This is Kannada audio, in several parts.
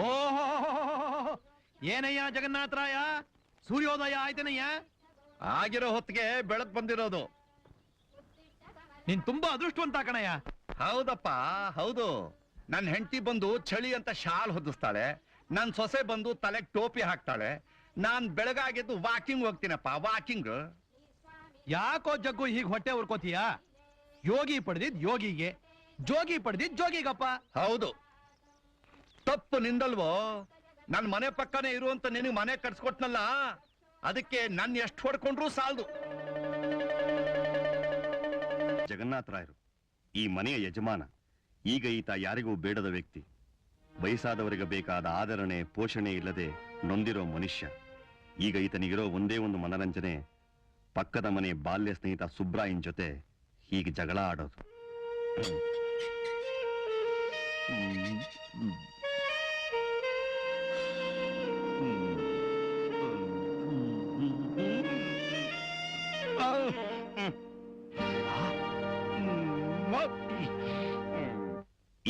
ಓಹೋ, ಏನಯ್ಯ ಜಗನ್ನಾಥರಾಯ, ಸೂರ್ಯೋದಯ ಆಯ್ತೇನಯ್ಯ? ಆಗಿರೋ ಹೊತ್ತಿಗೆ ಬೆಳಕ್ ಬಂದಿರೋದು. ನೀನ್ ತುಂಬಾ ಅದೃಷ್ಟವಂತ ಕಣಯ್ಯ. ಹೌದಪ್ಪ, ಹೌದು. ನನ್ ಹೆಂಡತಿ ಬಂದು ಚಳಿ ಅಂತ ಶಾಲ್ ಹೊದಿಸ್ತಾಳೆ, ನನ್ ಸೊಸೆ ಬಂದು ತಲೆಗೆ ಟೋಪಿ ಹಾಕ್ತಾಳೆ. ನಾನ್ ಬೆಳಗಾಗಿದ್ದು ವಾಕಿಂಗ್ ಹೋಗ್ತೀನಪ್ಪ, ವಾಕಿಂಗ್. ಯಾಕೋ ಜಗ್ಗು ಹೀಗ್ ಹೊಟ್ಟೆ ಉರ್ಕೋತೀಯ? ಯೋಗಿ ಪಡೆದಿದ್ ಯೋಗಿಗೆ, ಜೋಗಿ ಪಡೆದಿದ್ ಜೋಗಿಗಪ್ಪ. ಹೌದು, ತಪ್ಪು ನಿಂದಲ್ವೋ? ನನ್ ಮನೆ ಪಕ್ಕನೇ ಇರುವಂತ ನಿನಗೆ ಮನೆ ಕಟ್ಸ್ಕೊಟ್ನಲ್ಲ, ಅದಕ್ಕೆ ನನ್ ಎಷ್ಟು ಹೊಡ್ಕೊಂಡ್ರು ಸಾಲದು. ಜಗನ್ನಾಥರಾಯರು ಈ ಮನೆಯ ಯಜಮಾನ. ಈಗ ಈತ ಯಾರಿಗೂ ಬೇಡದ ವ್ಯಕ್ತಿ. ವಯಸ್ಸಾದವರಿಗೆ ಬೇಕಾದ ಆದರಣೆ ಪೋಷಣೆ ಇಲ್ಲದೆ ನೊಂದಿರೋ ಮನುಷ್ಯ. ಈಗ ಈತನಿಗಿರೋ ಒಂದೇ ಒಂದು ಮನರಂಜನೆ, ಪಕ್ಕದ ಮನೆ ಬಾಲ್ಯ ಸ್ನೇಹಿತ ಸುಬ್ರಾಯನ್ ಜೊತೆ ಹೀಗೆ ಜಗಳ ಆಡೋದು.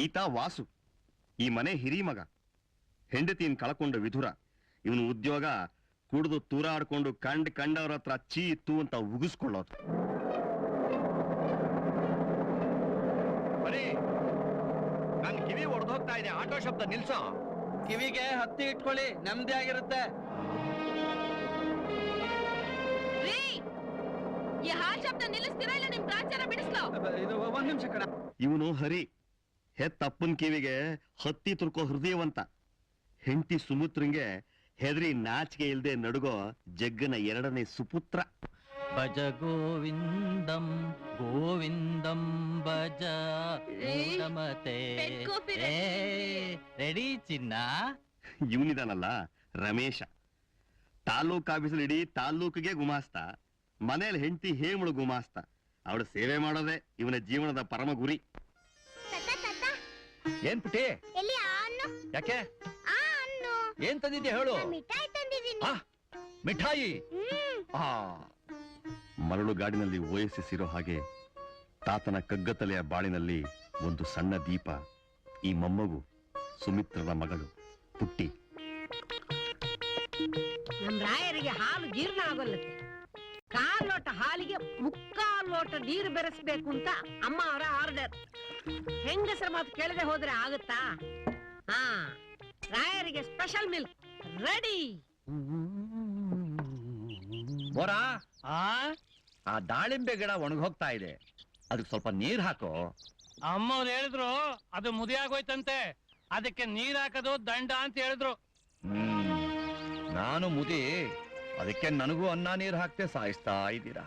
ಈತ ವಾಸು, ಈ ಮನೆ ಹಿರಿ ಮಗ. ಹೆಂಡತಿಯನ್ನು ಕಳ್ಕೊಂಡ ವಿಧುರ. ಇವನು ಉದ್ಯೋಗ ಕುಡಿದು ತೂರಾಡ್ಕೊಂಡು ಕಂಡವ್ರ ಹತ್ರ ಚೀ ಇತ್ತು ಅಂತ ಉಗಿಸ್ಕೊಳ್ಳೋದು. ಬರೀ ನನ್ ಕಿವಿ ಒಡೆದೋಗ್ತಾ ಇದೆ, ಆಟೋ ಶಬ್ದ ನಿಲ್ಸೋ. ಕಿವಿಗೆ ಹತ್ತಿ ಇಟ್ಕೊಳ್ಳಿ, ನೆಮ್ಮದಿ ಆಗಿರುತ್ತೆ. ಈ ಹಾಲ್ ಶಬ್ದ ನಿಲ್ಲಿಸ್ತೀರಾ ಇಲ್ಲ ನಿಮ್ ಪ್ರಾಚಾರ ಬಿಡಿಸ್ಲೋ? ಇದು ಒಂದ್ ನಿಮಿಷ ಕಣ. ಇವನು ಹರಿ, ಹೆತ್ತಪ್ಪನ್ ಕಿವಿಗೆ ಹತ್ತಿ ತುರ್ಕೋ ಹೃದಯವಂತ. ಹೆಂಡತಿ ಸುಮುತ್ರಂಗೆ ಹೆದರಿ ನಾಚಿಕೆ ಇಲ್ದೆ ನಡುಗೋ ಜಗ್ಗನ ಎರಡನೇ ಸುಪುತ್ರ. ಭಜ ಗೋವಿಂದಂ ಗೋವಿಂದಂ ಭಜ ಮೂಢಮತೆ. ರೆಡಿ ಚಿನ್ನ? ಇವನಿದಾನಲ್ಲ ರಮೇಶ, ತಾಲೂಕ್ ಆಫೀಸಲ್ಲಿ ಇಡೀ ತಾಲೂಕಿಗೆ ಗುಮಾಸ್ತ. ಮನೇಲಿ ಹೆಂಡತಿ ಹೇಮಳು ಗುಮಾಸ್ತ. ಅವಳ ಸೇವೆ ಮಾಡೋದೇ ಇವನ ಜೀವನದ ಪರಮ ಗುರಿ. ಏನ್ ಪುಟಿ? ಯಾಕೆ? ಏನ್ ತಂದಿದ್ಯಾ ಹೇಳು? ಮಿಠಾಯಿ. ಮರಳುಗಾಡಿನಲ್ಲಿ ಓಯಸಿಸಿರೋ ಹಾಗೆ ತಾತನ ಕಗ್ಗತಲೆಯ ಬಾಳಿನಲ್ಲಿ ಒಂದು ಸಣ್ಣ ದೀಪ. ಈ ಮೊಮ್ಮಗು ಸುಮಿತ್ರನ ಮಗಳು ಪುಟ್ಟಿ. ನಮ್ ರಾಯರಿಗೆ ಹಾಲು ಜೀರ್ಣ ಆಗೋಲ್ಲತ್ತೆ. ಕಾಲ್ ಲೋಟ ಹಾಲಿಗೆ 3/4 ಲೋಟ ನೀರು ಬೆರೆಸ್ಬೇಕು ಅಂತ ಅಮ್ಮ ಅವರ ಆರ್ಡರ್. ಹೆಂಗಸರ ಮಾತು ಕೇಳದೆ ಹೋದ್ರೆ ಆಗುತ್ತಾ? ಹಾ, ರಾಯರಿಗೆ ಸ್ಪೆಷಲ್ ಮಿಲ್ಕ್ ರೆಡಿ. ಬೋರಾ, ಆ ದಾಳಿಂಬೆ ಗಿಡ ಒಣಗೋಗ್ತಾ ಇದೆ, ಅದಕ್ಕೆ ಸ್ವಲ್ಪ ನೀರ್ ಹಾಕೋ. ಅಮ್ಮವ್ರು ಹೇಳಿದ್ರು ಅದು ಮುದಿಯಾಗೋಯ್ತಂತೆ, ಅದಕ್ಕೆ ನೀರ್ ಹಾಕೋದು ದಂಡ ಅಂತ ಹೇಳಿದ್ರು. ನಾನು ಮುದಿ, ಅದಕ್ಕೆ ನನಗೂ ಅನ್ನ ನೀರ್ ಹಾಕ್ತೆ ಸಾಯಿಸ್ತಾ ಇದ್ದೀರಾ.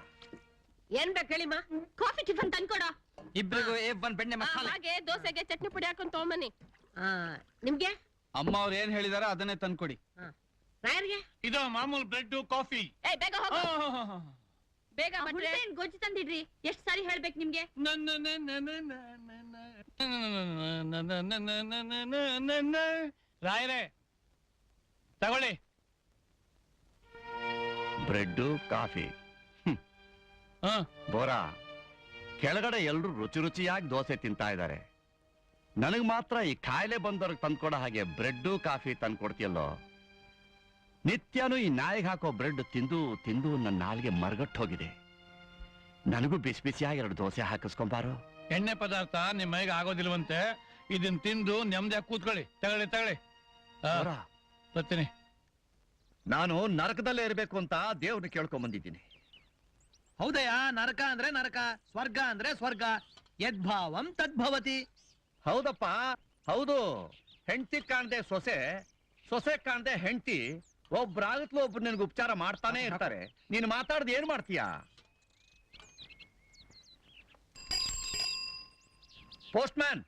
ಏನ್ ಬೇಕು ಹೇಳಿಮ್ಮ? ಕಾಫಿ ಟಿಫನ್ ತಂದ್ಕೊಡ. ಇಬ್ರಿಗೂ ಒಂದ್ ಬೆಣ್ಣೆ ಮಸಾಲೆ. ಹಾಗೆ ದೋಸೆಗೆ ಚಟ್ನಿ ಪುಡಿ ಹಾಕೊಂಡ್ ತಗೊಂಬನ್ನಿ. ನಿಮ್ಗೆ ಅಮ್ಮ ಅವ್ರು ಏನ್ ಹೇಳಿದಾರ ಅದನ್ನೇ ತಂದ್ಕೊಡಿ. ರಾಯರಿಗೆ ಇದು ಮಾಮೂಲು ಬ್ರೆಡ್ ಕಾಫಿ. ಬೇಗ ಹೋಗು, ಬೇಗ. ಗೊಜ್ಜು ತಂದಿಡ್ರಿ. ಎಷ್ಟ್ ಸಾರಿ ಹೇಳ್ಬೇಕು ನಿಮ್ಗೆ? ರಾಯರೇ ತಗೊಳ್ಳಿ. Bread coffee. ಬೋರಾ, ಕೆಳಗಡೆ ಎಲ್ರು ರುಚಿ ರುಚಿಯಾಗಿ ದೋಸೆ ತಿಂತಾ ಇದ್ದಾರೆ, ನನಗ್ ಮಾತ್ರ ಈ ಕಾಯಿಲೆ ಬಂದವ್ರಿಗೆ ತಂದ್ಕೊಡೋ ಹಾಗೆ ಬ್ರೆಡ್ ಕಾಫಿ ತಂದ್ಕೊಡ್ತೀಯಲ್ಲೋ. ನಿತ್ಯನೂ ಈ ನಾಯಿಗೆ ಹಾಕೋ ಬ್ರೆಡ್ ತಿಂದು ತಿಂದು ನನ್ನ ನಾಲ್ಗೆ ಮರಗಟ್ಟು ಹೋಗಿದೆ. ನನಗೂ ಬಿಸಿ ಬಿಸಿಯಾಗಿ 2 ದೋಸೆ ಹಾಕಿಸ್ಕೊಂಬಾರು. ಎಣ್ಣೆ ಪದಾರ್ಥ ನಿಮ್ಮ ಮೈಗೆ ಆಗೋದಿಲ್ವಂತೆ, ಇದನ್ನ ತಿಂದು ನೆಮ್ಮದಿಯಾಗಿ ಕೂತ್ಕೊಳ್ಳಿ. ತಗೊಳ್ಳಿ. ಬರ್ತೀನಿ. ನಾನು ನರಕದಲ್ಲೇ ಇರಬೇಕು ಅಂತ ದೇವ್ರನ್ನ ಕೇಳ್ಕೊಂಡ್ ಬಂದಿದ್ದೀನಿ. ಹೌದಯ್ಯ, ನರಕ ಅಂದ್ರೆ ನರಕ, ಸ್ವರ್ಗ ಅಂದ್ರೆ ಸ್ವರ್ಗ. ಯದ್ಭಾವಂ ತದ್ಭವತಿ. ಹೌದಪ್ಪ, ಹೌದು. ಹೆಂಡತಿ ಕಾಣದೆ ಸೊಸೆ, ಸೊಸೆ ಕಾಣದೆ ಹೆಂಡತಿ, ಒಬ್ರಾಗತ್ಲು ಒಬ್ರು ನಿನ್ಗೆ ಉಪಚಾರ ಮಾಡ್ತಾನೆ ಇರ್ತಾರೆ. ನೀನ್ ಮಾತಾಡ್ದು ಏನ್ ಮಾಡ್ತೀಯ? ಪೋಸ್ಟ್ ಮ್ಯಾನ್,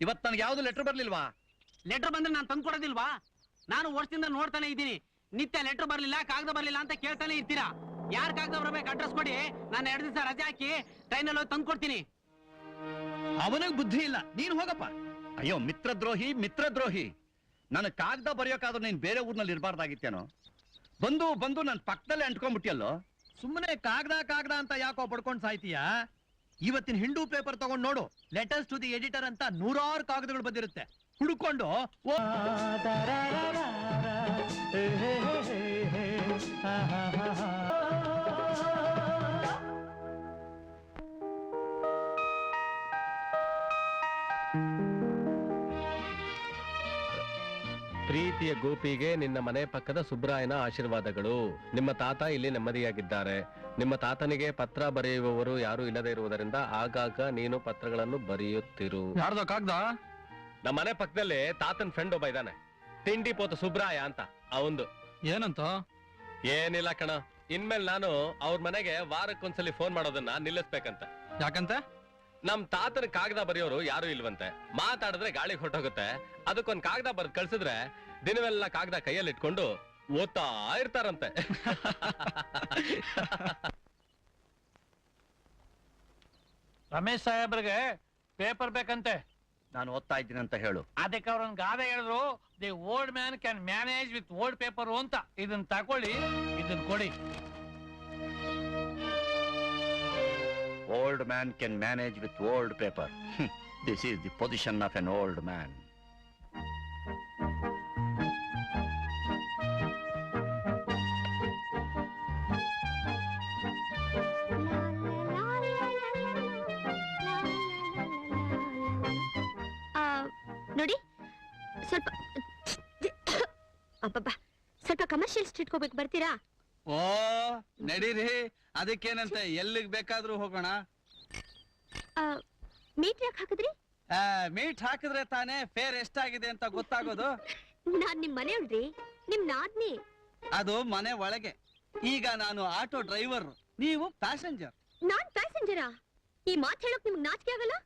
ಇವತ್ ನನ್ಗೆ ಯಾವ್ದು ಲೆಟರ್ ಬರ್ಲಿಲ್ವಾ? ಲೆಟರ್ ಬಂದ್ರೆ ನಾನು ತಂದ್ಕೊಡೋದಿಲ್ವಾ? ನಾನು ವರ್ಷದಿಂದ ನೋಡ್ತಾನೆ ಇದ್ದೀನಿ. ನಿತ್ಯ ಲೆಟರ್ ಬರ್ಲಿಲ್ಲ, ಕಾಗದ ಬರ್ಲಿಲ್ಲ ಅಂತ ಕೇಳ್ತಾನೆ ಇರ್ತೀರಾ. ಯಾರ್ ಕಾಗದ ಬರ್ಬೇಕು ಅಡ್ರೆಸ್ ಕೊಡಿ, ನಾನು 2 ದಿವಸ ರಜೆ ಹಾಕಿ ಟ್ರೈನಲ್ಲಿ ಹೋಗಿ ತಂದ್ಕೊಡ್ತೀನಿ. ಅವನಿಗೆ ಬುದ್ಧಿ ಇಲ್ಲ, ನೀನ್ ಹೋಗಪ್ಪ. ಅಯ್ಯೋ ಮಿತ್ರದ್ರೋಹಿ, ಮಿತ್ರದ್ರೋಹಿ. ನನ್ನ ಕಾಗದ ಬರೆಯೋಕಾದ್ರೂ ನೀನ್ ಬೇರೆ ಊರ್ನಲ್ಲಿ ಇರಬಾರ್ದಾಗಿತ್ತೇನೋ. ಬಂದು ಬಂದು ನನ್ ಪಕ್ಕದಲ್ಲೇ ಅಂಟ್ಕೊಂಡ್ಬಿಟ್ಟಿಯಲ್ಲೋ. ಸುಮ್ಮನೆ ಕಾಗ್ದ ಅಂತ ಯಾಕೋ ಪಡ್ಕೊಂಡ್ ಸಾಯ್ತೀಯಾ? ಇವತ್ತಿನ ಹಿಂದೂ ಪೇಪರ್ ತಗೊಂಡ್ ನೋಡು. ಲೆಟರ್ಸ್ ಟು ದಿ ಎಡಿಟರ್ ಅಂತ 100 ಕಾಗದಗಳು ಬಂದಿರುತ್ತೆ. ಹುಡುಕೊಂಡು ಪ್ರೀತಿಯ ಗೋಪಿಗೆ ನಿನ್ನ ಮನೆ ಪಕ್ಕದ ಸುಬ್ರಾಯನ ಆಶೀರ್ವಾದಗಳು. ನಿಮ್ಮ ತಾತ ಇಲ್ಲಿ ನೆಮ್ಮದಿಯಾಗಿದ್ದಾರೆ. ನಿಮ್ಮ ತಾತನಿಗೆ ಪತ್ರ ಬರೆಯುವವರು ಯಾರು ಇಲ್ಲದೆ ಇರುವುದರಿಂದ ಆಗಾಗ ನೀನು ಪತ್ರಗಳನ್ನು ಬರೆಯುತ್ತಿರು. ಯಾರ್ದೋ ಕಾಗ್ದ? ನಮ್ಮ ಮನೆ ಪಕ್ಕದಲ್ಲಿ ತಾತನ್ ಫ್ರೆಂಡ್ ಒಬ್ಬ ಇದ್ದಾನೆ, ತಿಂಡಿ ಪೋತ ಸುಬ್ರಾಯ ಅಂತ. ಅವಂದು ಏನಂತ? ಏನಿಲ್ಲ ಕಣ, ಇನ್ಮೇಲೆ ನಾನು ಅವ್ರ ಮನೆಗೆ ವಾರಕ್ಕೊಂದ್ಸಲಿ ಫೋನ್ ಮಾಡೋದನ್ನ ನಿಲ್ಲಿಸ್ಬೇಕಂತ. ಯಾಕಂತ? ನಮ್ ತಾತನ ಕಾಗದ ಬರೆಯೋರು ಯಾರು ಇಲ್ವಂತೆ. ಮಾತಾಡಿದ್ರೆ ಗಾಳಿಗೆ ಹೊರಟೋಗುತ್ತೆ. ಅದಕ್ಕೊಂದ್ ಕಾಗದ ಬರ್ದ್ ಕಳ್ಸಿದ್ರೆ ದಿನವೆಲ್ಲ ಕಾಗದ ಕೈಯಲ್ಲಿ ಇಟ್ಕೊಂಡು ಓದ್ತಾ ಇರ್ತಾರಂತೆ. ರಮೇಶ್ ಸಾಹೇಬ್ರಿಗೆ ಪೇಪರ್ ಬೇಕಂತೆ. ನಾನು ಓದ್ತಾ ಇದ್ದೀನಿ ಅಂತ ಹೇಳು. ಅದಕ್ಕೆ ಅವ್ರೊಂದು ಗಾದೆ ಹೇಳಿದ್ರು, the old man can manage with old paper ಅಂತ. ಇದನ್ನ ತಕೊಳ್ಳಿ, ಇದನ್ನ ಕೊಡಿ. Old man can manage with old paper. This is the position of an old man. ನೋಡಿ, ಸ್ವಲ್ಪ ಅಬ್ಬಬ್ಬಾ, ಸ್ವಲ್ಪ ಕಮರ್ಷಿಯಲ್ ಸ್ಟ್ರೀಟ್ ಹೋಗ್ಬೇಕು, ಬರ್ತೀರಾ? ಓ ನಡೀರಿ, ಅದಕ್ಕೇನಂತೆ, ಎಲ್ಲಿಗ್ ಬೇಕಾದ್ರೂ ಹೋಗೋಣ. ಮೀಟ್ ಯಾಕೆ ಹಾಕಿದ್ರಿ? ಮೀಟ್ ಹಾಕಿದ್ರೆ ತಾನೇ ಫೇರ್ ಎಷ್ಟಾಗಿದೆ ಅಂತ ಗೊತ್ತಾಗೋದು. ನಾನ್ ನಿಮ್ ಮನೆ ಉಳ್ರಿ, ನಿಮ್ ನಾದ್ನಿ. ಅದು ಮನೆ ಒಳಗೆ. ಈಗ ನಾನು ಆಟೋ ಡ್ರೈವರ್, ನೀವು ಪ್ಯಾಸೆಂಜರ್. ನಾನ್ ಪ್ಯಾಸೆಂಜರಾ? ಈ ಮಾತ್ ಹೇಳಕ್ ನಿಮ್ಗೆ ನಾಚಿಕೆ ಆಗಲ್ಲ?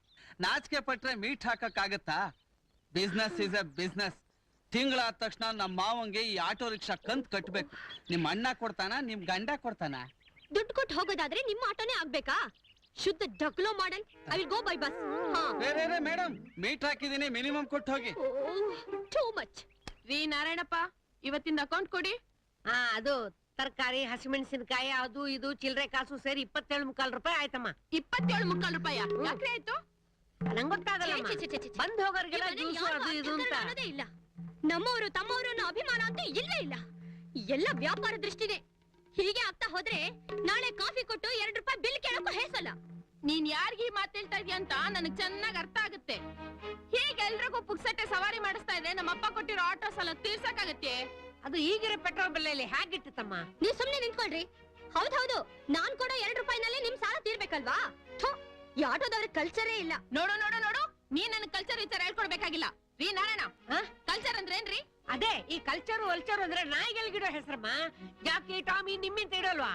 ನಾಚಿಕೆ ಪಟ್ರೆ ಮೀಟ್ ಹಾಕಕ್ಕಾಗತ್ತಾ? Business is a business. ತಿಂಗಳಾದ ತಕ್ಷಣ ನಮ್ಮ ಮಾವಂಗೆ ಈ ಆಟೋ ರಿಕ್ಷಾ ಕಂತ್ ಕಟ್ಬೇಕು. ನಿಮ್ ಅಣ್ಣ ಕೊಡ್ತಾನ, ನಿಮ್ ಗಂಡ ಕೊಡ್ತಾನ? ದುಡ್ಡು ಕೊಟ್ಟು ಹೋಗೋದಾದ್ರೆ ನಿಮ್ಮ ಆಟೋನೇ ಆಗ್ಬೇಕಾ? ಶುದ್ಧ ಡಕ್ಲೋ ಮಾಡಲ್. I will go by bus. Madam, meter ಹಾಕಿದೀನಿ, ಮಿನಿಮಮ್ ಕೊಟ್ಟು ಹೋಗಿ. Too much. ರೀ ನಾರಾಯಣಪ್ಪ, ಇವತ್ತಿಂದ ಅಕೌಂಟ್ ಕೊಡಿ. ಅದು ತರಕಾರಿ, ಹಸಿಮೆಣಸಿನಕಾಯಿ, ಅದು ಇದು ಚಿಲ್ಲರೆ ಕಾಸು ಸೇರಿ 27 ರೂಪಾಯಿ ಆಯ್ತಮ್ಮ. 27 ರೂಪಾಯಿ ಯಾಕ್ರೆ ಆಯ್ತು? ನಂಗ್ ಗೊತ್ತಾಗಲ್ಲ. ಬಂದ್ ಹೋಗೋರ್ಗೆಲ್ಲ ಜ್ಯೂಸು ಅದು ಇದು ಅಂತ. ಇಲ್ಲ, ನಮ್ಮವರು ತಮ್ಮವರು ಅನ್ನೋ ಅಭಿಮಾನ ಅಂತೂ ಇಲ್ಲೇ ಇಲ್ಲ. ಎಲ್ಲ ವ್ಯಾಪಾರ ದೃಷ್ಟಿನೇ. ಹೀಗೆ ಆಗ್ತಾ ಹೋದ್ರೆ ನಾಳೆ ಕಾಫಿ ಕೊಟ್ಟು 2 ರೂಪಾಯಿ ಬಿಲ್ ಕೇಳಕ್ಕೂ ಹೇಸಲ್ಲ. ನೀನ್ ಯಾರಿಗೀ ಮಾತೇಳ್ತಾ ಇದೀಯ ಅಂತ ನನಗ್ ಚೆನ್ನಾಗ್ ಅರ್ಥ ಆಗುತ್ತೆ. ಹೀಗೆ ಎಲ್ರಿಗೂ ಪುಕ್ಸಟ್ಟೆ ಸವಾರಿ ಮಾಡಿಸ್ತಾ ಇದ್ರೆ ನಮ್ಮಪ್ಪ ಕೊಟ್ಟಿರೋ ಆಟೋ ಸಾಲ ತೀರ್ಸಕ್ಕಾಗತ್ತೆ? ಅದು ಈಗಿರೋ ಪೆಟ್ರೋಲ್ ಬೆಲೆಯಲ್ಲಿ ಹೇಗಿಟ್ಟಮ್ಮ? ನೀವ್ ಸುಮ್ನೆ ನಿಂತ್ಕೊಳ್ರಿ. ಹೌದೌದು, ನಾನ್ ಕೊಡೋ 2 ರೂಪಾಯಿನಲ್ಲಿ ನಿಮ್ ಸಾಲ ತೀರ್ಬೇಕಲ್ವಾ? ಈ ಆಟೋದವ್ರ ಕಲ್ಚರೇ ಇಲ್ಲ. ನೋಡು ನೋಡು ನೋಡು, ನೀನ್ ನನ್ ಕಲ್ಚರ್ ವಿಚಾರ ಹೇಳ್ಕೊಡ್ಬೇಕಾಗಿಲ್ಲ. ರೀ ನಾರಾಯಣ, ಕಲ್ಚರ್ ಅಂದ್ರೆ ಏನ್ರಿ? ಅದೇ ಈ ಕಲ್ಚರು ವಲ್ಚರು ಅಂದ್ರೆ ನಾಯಿಗಳಿಗಿಡೋ ಹೆಸರಮ್ಮ. ಜಾಕಿ, ಟಾಮಿ, ನಿಮ್ಮಿಂತ ಇಡಲ್ವಾ?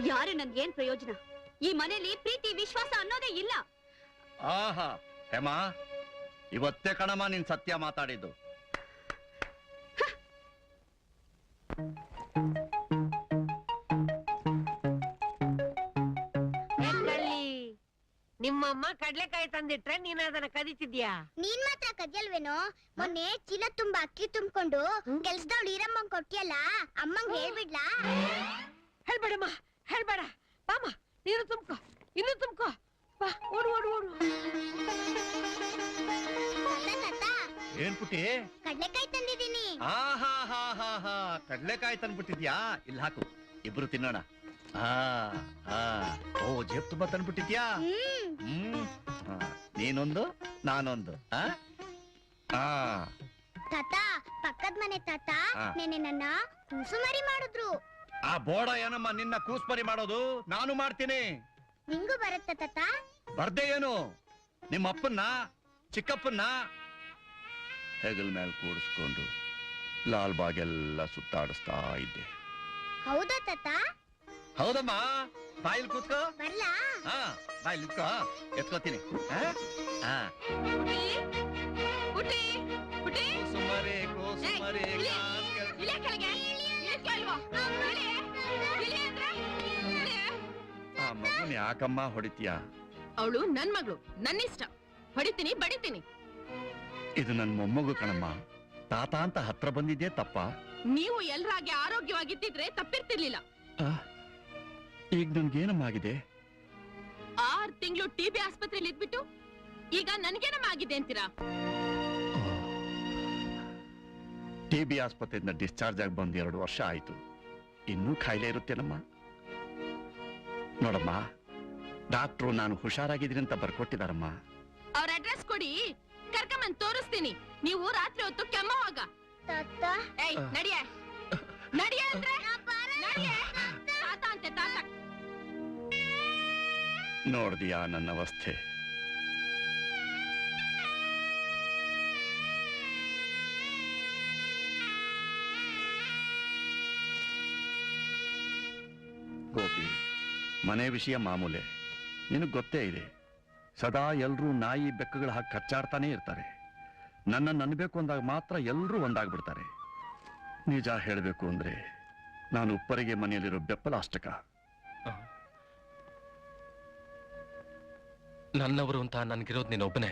ಯಾರು ನನ್ಗೇನ್ ಪ್ರಯೋಜನ? ಈ ಮನೇಲಿ ಪ್ರೀತಿ ವಿಶ್ವಾಸ ಅನ್ನೋದೇ ಇಲ್ಲ. ಆಹಾ ಹೇಮಾ, ಇವತ್ತೇ ಕಣಮ್ಮ ನೀನ್ ಸತ್ಯ ಮಾತಾಡಿದ್ದು. ನಿಮ್ಮಮ್ಮ ಕಡ್ಲೆಕಾಯಿ ತಂದಿಟ್ರೆ ನೀನ್ ಅದನ್ನ ಕದಿತಿದ್ಯಾ? ನೀನ್ ಮಾತ್ರ ಕದಿಯಲ್ವೇನೋ? ಮೊನ್ನೆ ಚೀಲ ತುಂಬಾ ಅಕ್ಕಿ ತುಂಬಿಕೊಂಡು ಕೆಲ್ಸದವ್ಳು ಈರಮ್ಮಂಗ್ ಕೊಟ್ಟಿಯಲ್ಲ, ಅಮ್ಮಂಗ್ ಹೇಳ್ಬಿಡ್ಲಾ? ಹೇಳ್ಬೇಡಮ್ಮ, ಹೇಳ್ಬೇಡ. ಬಾಮ, ನೀನು ತುಂಬ್ಕೋ, ಇನ್ನು ತುಂಬ್ಕೋ. ಬಾ, ಓಡು ಓಡು ಓಡು. ಏನ್ ಪುಟ್ಟಿ? ಕಡ್ಲೆಕಾಯಿ ತಂದಿದ್ದೀನಿ. ಕಡ್ಲೆಕಾಯಿ ತಂದ್ಬಿಟ್ಟಿದ್ಯಾ? ಇಲ್ಲಿ ಹಾಕು, ಇಬ್ರು ತಿನ್ನೋಣ. ಓ, ಜೇಬ್ ತುಂಬಾ ತಂದ್ಬಿಟ್ಟಿದ್ಯಾ? ನೀನೊಂದು, ನಾನೊಂದು. ತಾತ, ಪಕ್ಕದ ಮನೆ ತಾತ ನೆನೆ ನನ್ನ ಕೂಸು ಮರಿ ಮಾಡಿದ್ರು. ಆ ಬೋಡ ಏನಮ್ಮ ನಿನ್ನ ಕೂಸ್ಮರಿ ಮಾಡೋದು? ನಾನು ಮಾಡ್ತೀನಿ. ನಿಂಗೂ ಬರುತ್ತ ತಾತ? ಬರ್ದೆ ಏನು? ನಿಮ್ಮ ಅಪ್ಪನ್ನ, ಚಿಕ್ಕಪ್ಪನ್ನ ಹೆಗಲ್ ಮೇಲೆ ಕೂಡಿಸ್ಕೊಂಡು ಲಾಲ್ ಬಾಗೆಲ್ಲ ಸುತ್ತಾಡಿಸ್ತಾ ಇದ್ದೆ. ಹೌದಾ ತಾತ? ಹೌದಮ್ಮ. ಬಾಯಿಲ್ ಕೂತ್ಕೋ. ಬರ್ಲಾ? ಬಾಯಿಲ್ ಇಟ್ಕೋ, ಎತ್ಕೋತೀನಿ. ಪುಟಿ, ಪುಟಿ, ಕೂಸುಮರಿ, ಕೂಸುಮರಿ. ಇಳಿಯ ಕೆಳಗೆ, ಇಳಿಸ್ಕೊ ಅಲ್ವಾ? ಇಳಿ ಅಂದ್ರೆ ಆ ಮಗುನ್ ಯಾಕಮ್ಮ ಹೊಡಿತೀಯ? ಅವಳು ನನ್ ಮಗಳು, ನನ್ನಿಷ್ಟ. ಹೊಡಿತೀನಿ, ಬಡಿತೀನಿ. ಇದು ನನ್ ಮೊಮ್ಮಗು ಕಣಮ್ಮ. ತಾತ ಅಂತ ಹತ್ರ ಬಂದಿದ್ದೆ ತಪ್ಪ? ನೀವು ಎಲ್ರಾಗೆ ಆರೋಗ್ಯವಾಗಿದ್ದಿದ್ರೆ ತಪ್ಪಿರ್ತಿರ್ಲಿಲ್ಲ. ಈಗ ನನ್ಗೇನಮ್ಮ ಆಗಿದೆ? 6 ತಿಂಗಳು ಟಿಬಿ ಆಸ್ಪತ್ರೆಯಲ್ಲಿ ಇದ್ಬಿಟ್ಟು ಈಗ ನನ್ಗೇನಮ್ಮ ಆಗಿದೆ ಅಂತೀರಾ? TB ಆಸ್ಪತ್ರೆಯಿಂದ ಡಿಸ್ಚಾರ್ಜ್ ಆಗಿ ಬಂದು 2 ವರ್ಷ ಆಯ್ತು. ಇನ್ನೂ ಕಾಯಿಲೆ ಇರುತ್ತೇನಮ್ಮ? ನೋಡಮ್ಮ, ಡಾಕ್ಟ್ರು ನಾನು ಹುಷಾರಾಗಿದ್ದೀನಿ ಅಂತ ಬರ್ಕೊಟ್ಟಿದಾರಮ್ಮ. ಅವ್ರ ಅಡ್ರೆಸ್ ಕೊಡಿ, ಕರ್ಕೊಂಬಂದ್ ತೋರಿಸ್ತೀನಿ. ನೀವು ರಾತ್ರಿ ಹೊತ್ತು ಕೆಮ್ಮೋವಾಗ. ಏಯ್ ನಡಿಯೇ ನಡಿಯೇ ಅಂದ್ರೆ ನಡಿಯೇ. ತಾತ ಅಂತೆ ತಾತ. ನೋಡ್ದಿಯಾ ನನ್ನ ಅವಸ್ಥೆ? ಗೋಪಿ, ಮನೆ ವಿಷಯ ಮಾಮೂಲೆ, ನಿನಗ್ ಗೊತ್ತೇ ಇದೆ. ಸದಾ ಎಲ್ರೂ ನಾಯಿ ಬೆಕ್ಕುಗಳ ಹಾಕಿ ಕಚ್ಚಾಡ್ತಾನೆ ಇರ್ತಾರೆ. ನನ್ನನ್ನು ಅನ್ಬೇಕು ಅಂದಾಗ ಮಾತ್ರ ಎಲ್ರೂ ಒಂದಾಗ್ಬಿಡ್ತಾರೆ. ನಿಜ ಹೇಳಬೇಕು ಅಂದ್ರೆ ನಾನು ಉಪ್ಪರಿಗೆ ಮನೆಯಲ್ಲಿರೋ ಬೆಪ್ಪಲ ಅಷ್ಟಕ. ನನ್ನವರು ಅಂತ ನನ್ಗಿರೋದು ನೀನೊಬ್ಬನೇ.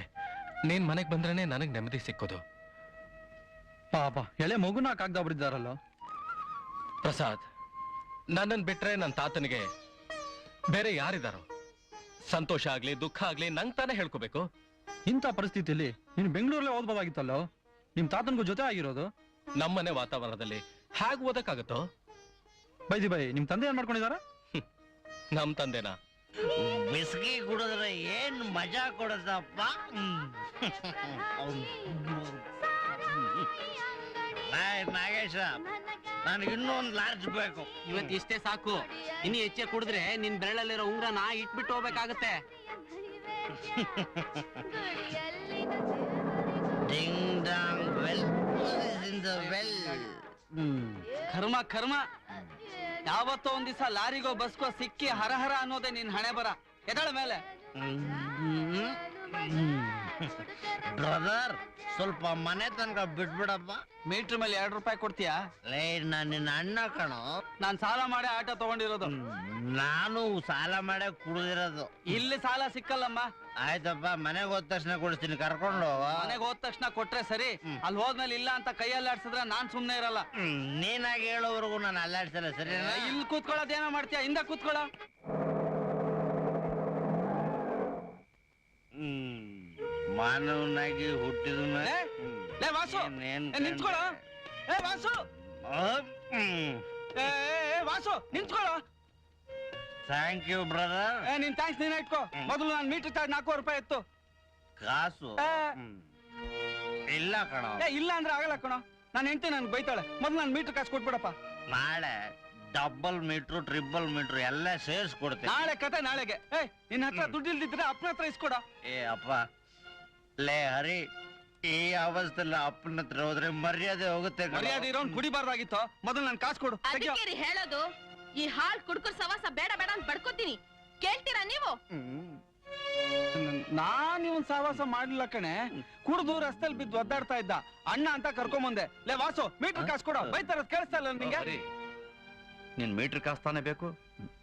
ನೀನ್ ಮನೆಗ್ ಬಂದ್ರೇನೆ ನನಗ್ ನೆಮ್ಮದಿ ಸಿಕ್ಕೋದು. ಪಾಪ ಎಳೆ ಮಗುನ ಕಾಗ್ದ ಬಿಡಿದಾರಲ್ಲ. ಪ್ರಸಾದ್, ನನ್ನನ್ ಬಿಟ್ರೆ ನನ್ನ ತಾತನಿಗೆ ಬೇರೆ ಯಾರಿದಾರೋ? ಸಂತೋಷ ಆಗ್ಲಿ ದುಃಖ ಆಗ್ಲಿ ನಂಗ್ ತಾನೇ ಹೇಳ್ಕೋಬೇಕು. ಇಂಥ ಪರಿಸ್ಥಿತಿಯಲ್ಲಿ ನೀನು ಬೆಂಗಳೂರಲ್ಲೇ ಓದ್ಬೋದಾಗಿತ್ತಲ್ಲೋ. ನಿಮ್ ತಾತನ್ಗೂ ಜೊತೆ ಆಗಿರೋದು. ನಮ್ಮನೆ ವಾತಾವರಣದಲ್ಲಿ ಹೇಗ್ ಓದಕ್ಕಾಗತ್ತೋ? ಬೈ ನಿಮ್ ತಂದೆ ಏನ್ ಮಾಡ್ಕೊಂಡಿದಾರ? ನಮ್ ತಂದೆನಾ? ಬಿಸ್ಕಿ ಕುಡಿದ್ರೆ ಏನ್ ಮಜಾ ಕೊಡದಪ್ಪ. ನಾಗೇಶ, ನನಗೆ ಇನ್ನೊಂದು ಲಾರ್ಜ್ ಬೇಕು. ಇವತ್ತು ಇಷ್ಟೇ ಸಾಕು. ಇನ್ನು ಹೆಚ್ಚೆ ಕುಡಿದ್ರೆ ನಿನ್ ಬೆರಳಲ್ಲಿರೋ ಉಂಗ್ರನ ಇಟ್ಬಿಟ್ಟು ಹೋಗ್ಬೇಕಾಗತ್ತೆ. Ding Dang well in the well. ಕರ್ಮ ಕರ್ಮ. ಯಾವತ್ತೋ ಒಂದ್ ದಿವಸ ಲಾರಿಗೋ ಬಸ್ಗೋ ಸಿಕ್ಕಿ ಹರಹರ ಅನ್ನೋದೇ ನಿನ್ ಹಣೆ ಬರ. ಎದಳ ಮೇಲೆ ಬ್ರದರ್, ಸ್ವಲ್ಪ ಮನೆ ತನಕ ಬಿಟ್ಬಿಡಪ್ಪ. ಮೀಟರ್ ಮೇಲೆ 2 ರೂಪಾಯಿ ಕೊಡ್ತೀಯಾ? ಲೇ, ನಾನ್ ನಿನ್ನ ಅಣ್ಣ ಕಣೋ. ನಾನ್ ಸಾಲ ಮಾಡಿ ಆಟೋ ತಗೊಂಡಿರೋದು. ನಾನು ಸಾಲ ಮಾಡೇ ಕುಡಿದಿರೋದು. ಇಲ್ಲಿ ಸಾಲ ಸಿಕ್ಕಲ್ಲಮ್ಮ. ಆಯ್ತಪ್ಪ, ಮನೆಗೆ ಹೋದ ತಕ್ಷಣ ಕೊಡಿಸ್ತೀನಿ, ಕರ್ಕೊಂಡು ಹೋಗ. ಮನೆಗೆ ಹೋದ ತಕ್ಷಣ ಕೊಟ್ರೆ ಸರಿ. ಅಲ್ಲಿ ಹೋದ್ಮೇಲೆ ಇಲ್ಲ ಅಂತ ಕೈಯಲ್ಲಿ ಆಡ್ಸಿದ್ರೆ ನಾನ್ ಸುಮ್ನೆ ಇರಲ್ಲ. ನೀನಾಗಿ ಹೇಳೋವರೆಗೂ ನಾನು ಅಲ್ಲಾಡ್ಸಲ್ಲ, ಸರಿ? ಇಲ್ಲಿ ಕೂತ್ಕೊಳ್ಳೋದೇನೋ ಮಾಡ್ತೀಯ, ಹಿಂದ ಕೂತ್ಕೊಳ್ಳ. ಮಾನವನಾಗಿ ಹುಟ್ಟಿದ ಲೇ ವಾಸು, ನಿಂತ್ಕೊಳ್ಳೋ. ಏ ವಾಸು, ವಾಸು ನಿಂತ್ಕೊಳ್ಳೋ. Thank you brother. ನಿನ್ ಥ್ಯಾಂಕ್ಸ್ ನೀನ ಇಟ್ಕೋ. ಮೊದಲು ನಾನು ಮೀಟರ್ ಚಾರ್ಜ್ 4 ರೂಪಾಯಿ ಇತ್ತು. ಕಾಸು ಇಲ್ಲ ಕಣೋ. ಇಲ್ಲ ಅಂದ್ರೆ ಆಗಲ್ಲ ಕಣೋ. ನಾನು ಹೆಂಡ್ತಿ ನನ್ಗೆ ಬೈತಾಳೆ. ಮೊದಲು ನಾನು ಮೀಟರ್ ಕಾಸು ಕೊಟ್ಬಿಡಪ್ಪ. ನಾಳೆ ಡಬಲ್ ಮೀಟ್ರು ಟ್ರಿಬಲ್ ಮೀಟ್ರು ಎಲ್ಲ ಸೇರಿಸ್ಕೊಡ್ತೀನಿ. ನಾಳೆ ಕತೆ ನಾಳೆಗೆ. ನಿನ್ನ ಹತ್ರ ದುಡ್ಡು ಇಲ್ದಿದ್ರೆ ಅಪ್ಪನ ಹತ್ರ ಇಸ್ಕೊಡ. ಅಪ್ಪ, ಲೇ ಹರಿ, ಈ ಅವಸ್ಥೆಲ್ಲ ಅಪ್ಪನ ಹತ್ರ ಹೋದ್ರೆ ಮರ್ಯಾದೆ ಹೋಗುತ್ತೆ. ಮರ್ಯಾದೆ ಇರೋನ್ ಕುಡಿಬಾರ್ದಾಗಿತ್ತು. ಮೊದಲು ನನ್ ಕಾಸು ಕೊಡು. ಅದಕ್ಕೆ ಹೇಳೋದು, ಈ ಹಾಲ್ ಕುಡ್ಕರ್ ಸವಾಸ ಬೇಡ ಬೇಡ ಅಂತ ಬಡ್ಕೋತೀನಿ. ಕೇಳ್ತೀರಾ ನೀವು? ನಾನ್ ಇವನ್ ಸಹವಾಸ ಮಾಡ್ಲಿಲ್ಲ ಕಣೆ. ಕುಡ್ದು ರಸ್ತೆಲ್ ಬಿದ್ದು ಒದ್ದಾಡ್ತಾ ಇದ್ದ. ಅಣ್ಣ ಅಂತ ಕರ್ಕೊಂಬಂದೆ. ಲೇ ವಾಸು, ಮೀಟರ್ ಕಾಸು ಕೊಡು. ಬೈತಾರ ಕೇಳಿಸ್ತಾ ಇಲ್ಲ ನಿಂಗೆ? ನಿನ್ ಮೀಟರ್ ಕಾಸ್ತಾನೆ ಬೇಕು,